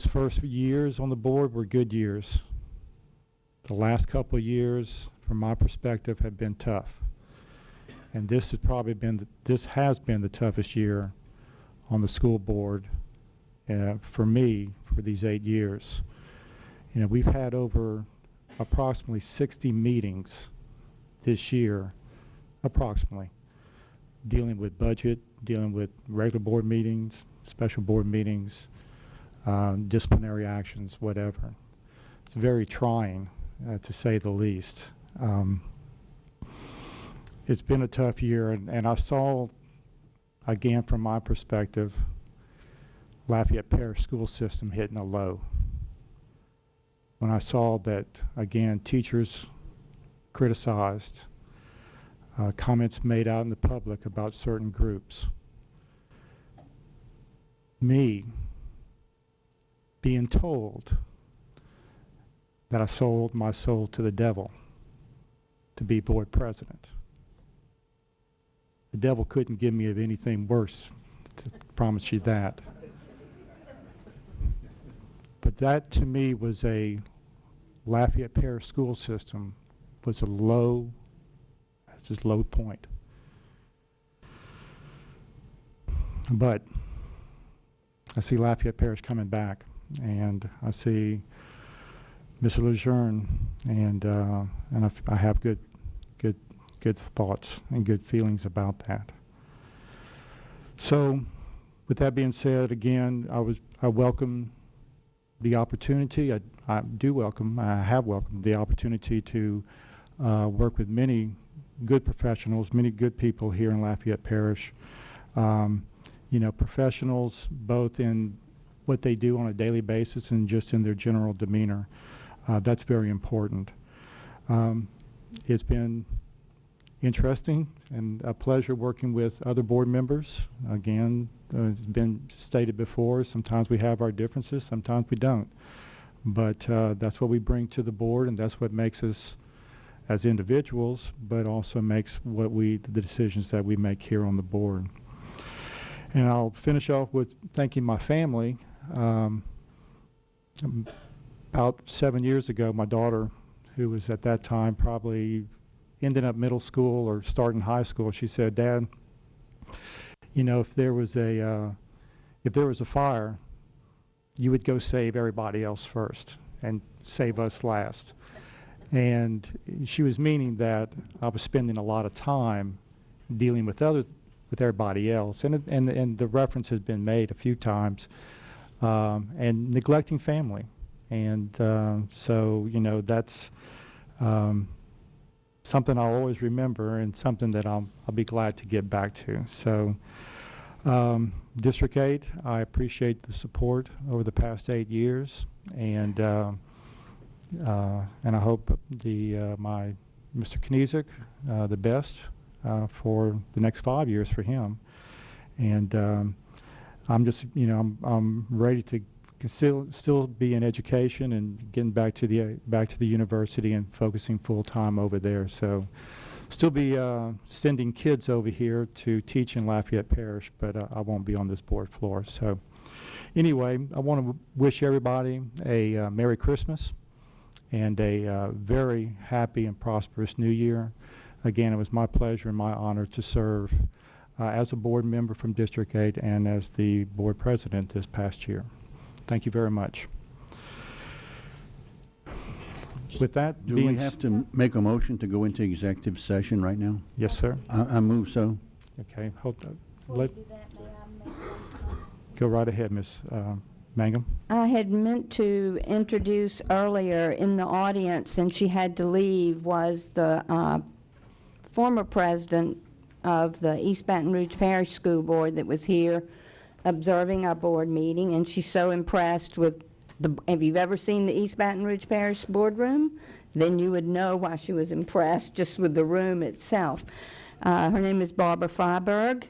first years on the board were good years. The last couple of years, from my perspective, have been tough. And this has probably been the toughest year on the school board for me for these 8 years. You know, we've had over approximately 60 meetings this year, approximately, dealing with budget, dealing with regular board meetings, special board meetings, disciplinary actions, whatever. It's very trying, to say the least. It's been a tough year, and I saw, again, from my perspective, Lafayette Parish school system hitting a low. When I saw that, again, teachers criticized, comments made out in the public about certain groups. Me being told that I sold my soul to the devil to be board president. The devil couldn't give me of anything worse, to promise you that. But that, to me, was a Lafayette Parish school system was a low, that's his low point. But I see Lafayette Parish coming back, and I see Mr. Lejeune, and I have good thoughts and good feelings about that. So, with that being said, again, I welcome the opportunity. I have welcomed the opportunity to work with many good professionals, many good people here in Lafayette Parish. You know, professionals both in what they do on a daily basis and just in their general demeanor. That's very important. It's been interesting and a pleasure working with other board members. Again, it's been stated before, sometimes we have our differences, sometimes we don't. But that's what we bring to the board, and that's what makes us as individuals, but also makes the decisions that we make here on the board. And I'll finish off with thanking my family. About 7 years ago, my daughter, who was at that time probably ending up middle school or starting high school, she said, "Dad, you know, if there was a fire, you would go save everybody else first and save us last." And she was meaning that I was spending a lot of time dealing with everybody else, and the reference has been made a few times, and neglecting family. And so, you know, that's something I'll always remember, and something that I'll be glad to get back to. So, District 8, I appreciate the support over the past 8 years, and And I hope my Mr. Knezek the best for the next 5 years for him. And I'm just, I'm ready to still be in education and getting back to the university and focusing full time over there. So still be sending kids over here to teach in Lafayette Parish, but I won't be on this board floor. So anyway, I want to wish everybody a Merry Christmas and a very happy and prosperous New Year. Again, it was my pleasure and my honor to serve as a board member from District 8 and as the board president this past year. Thank you very much. With that, Do we have to make a motion to go into executive session right now? Yes, sir. I move so. Okay, go right ahead, Ms. Mangum. I had meant to introduce earlier in the audience, and she had to leave, was the former president of the East Baton Rouge Parish School Board that was here observing our board meeting, and she's so impressed with if you've ever seen the East Baton Rouge Parish boardroom, then you would know why she was impressed just with the room itself. Her name is Barbara Freiberg,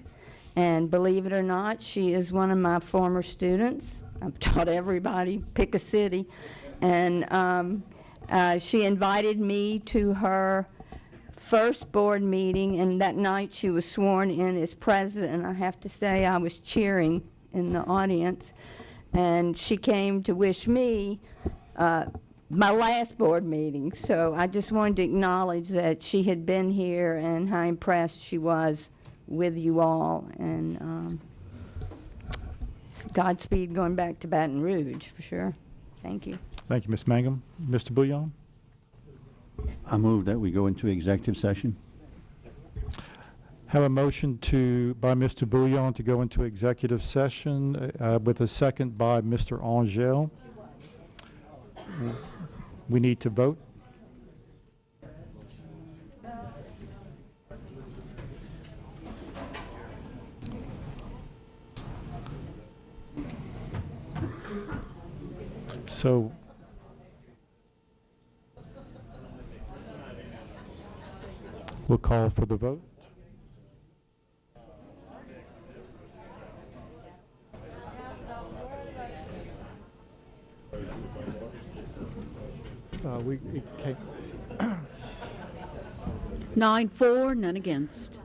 and believe it or not, she is one of my former students. I've taught everybody, pick a city, and she invited me to her first board meeting, and that night she was sworn in as president, and I have to say I was cheering in the audience. And she came to wish me my last board meeting. So I just wanted to acknowledge that she had been here and how impressed she was with you all. And Godspeed going back to Baton Rouge, for sure. Thank you. Thank you, Ms. Mangum. Mr. Bouillon? I move that we go into executive session. Have a motion by Mr. Bouillon to go into executive session with a second by Mr. Angel. We need to vote. So we'll call for the vote. Okay. 9 for, none against.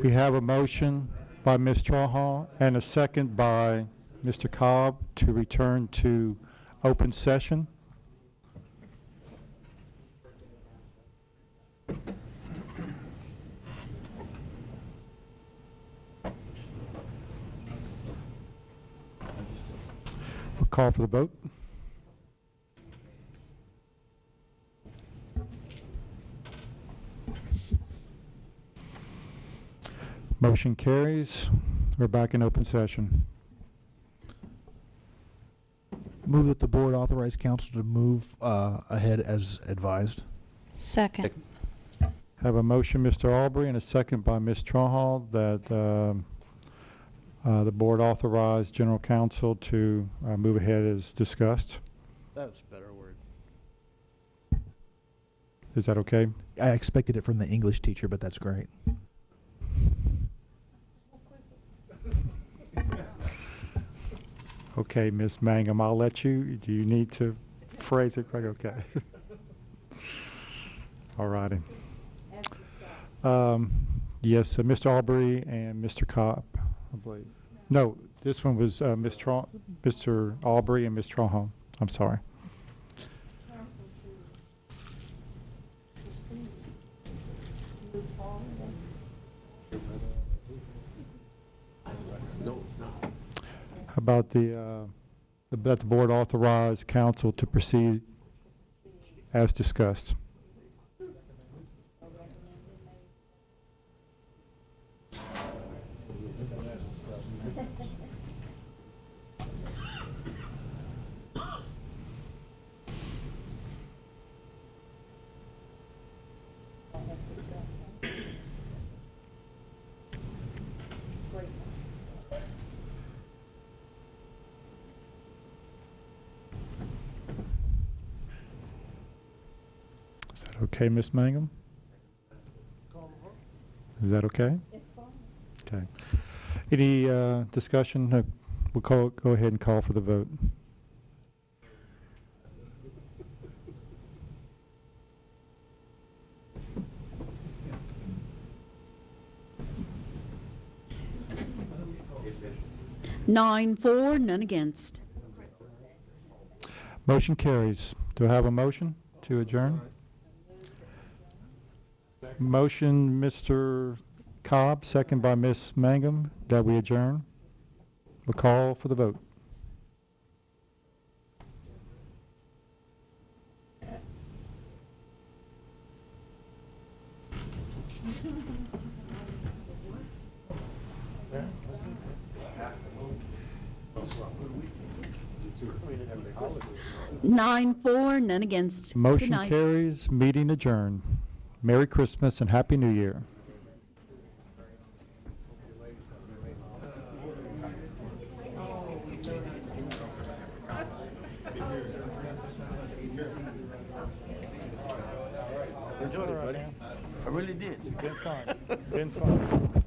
We have a motion by Ms. Trahan and a second by Mr. Cobb to return to open session. We'll call for the vote. Motion carries. We're back in open session. Move that the board authorize council to move ahead as advised. Second. Have a motion, Mr. Albury, and a second by Ms. Trahan that the board authorize general counsel to move ahead as discussed. That's a better word. Is that okay? I expected it from the English teacher, but that's great. Okay, Ms. Mangum, I'll let you. Do you need to phrase it correct? Okay. All righty. Yes, Mr. Albury and Mr. Cobb, I believe. No, this one was Mr. Albury and Ms. Trahan. I'm sorry. How about that the board authorize council to proceed as discussed? Is that okay, Ms. Mangum? Is that okay? Okay. Any discussion? We'll go ahead and call for the vote. 9-4, none against. Motion carries. Do I have a motion to adjourn? Motion, Mr. Cobb, second by Ms. Mangum, that we adjourn. We'll call for the vote. Nine, 4, none against. Good Motion night. carries, meeting adjourned. Merry Christmas and Happy New Year. Enjoyed it, buddy. I really did. Been fun. Been fun.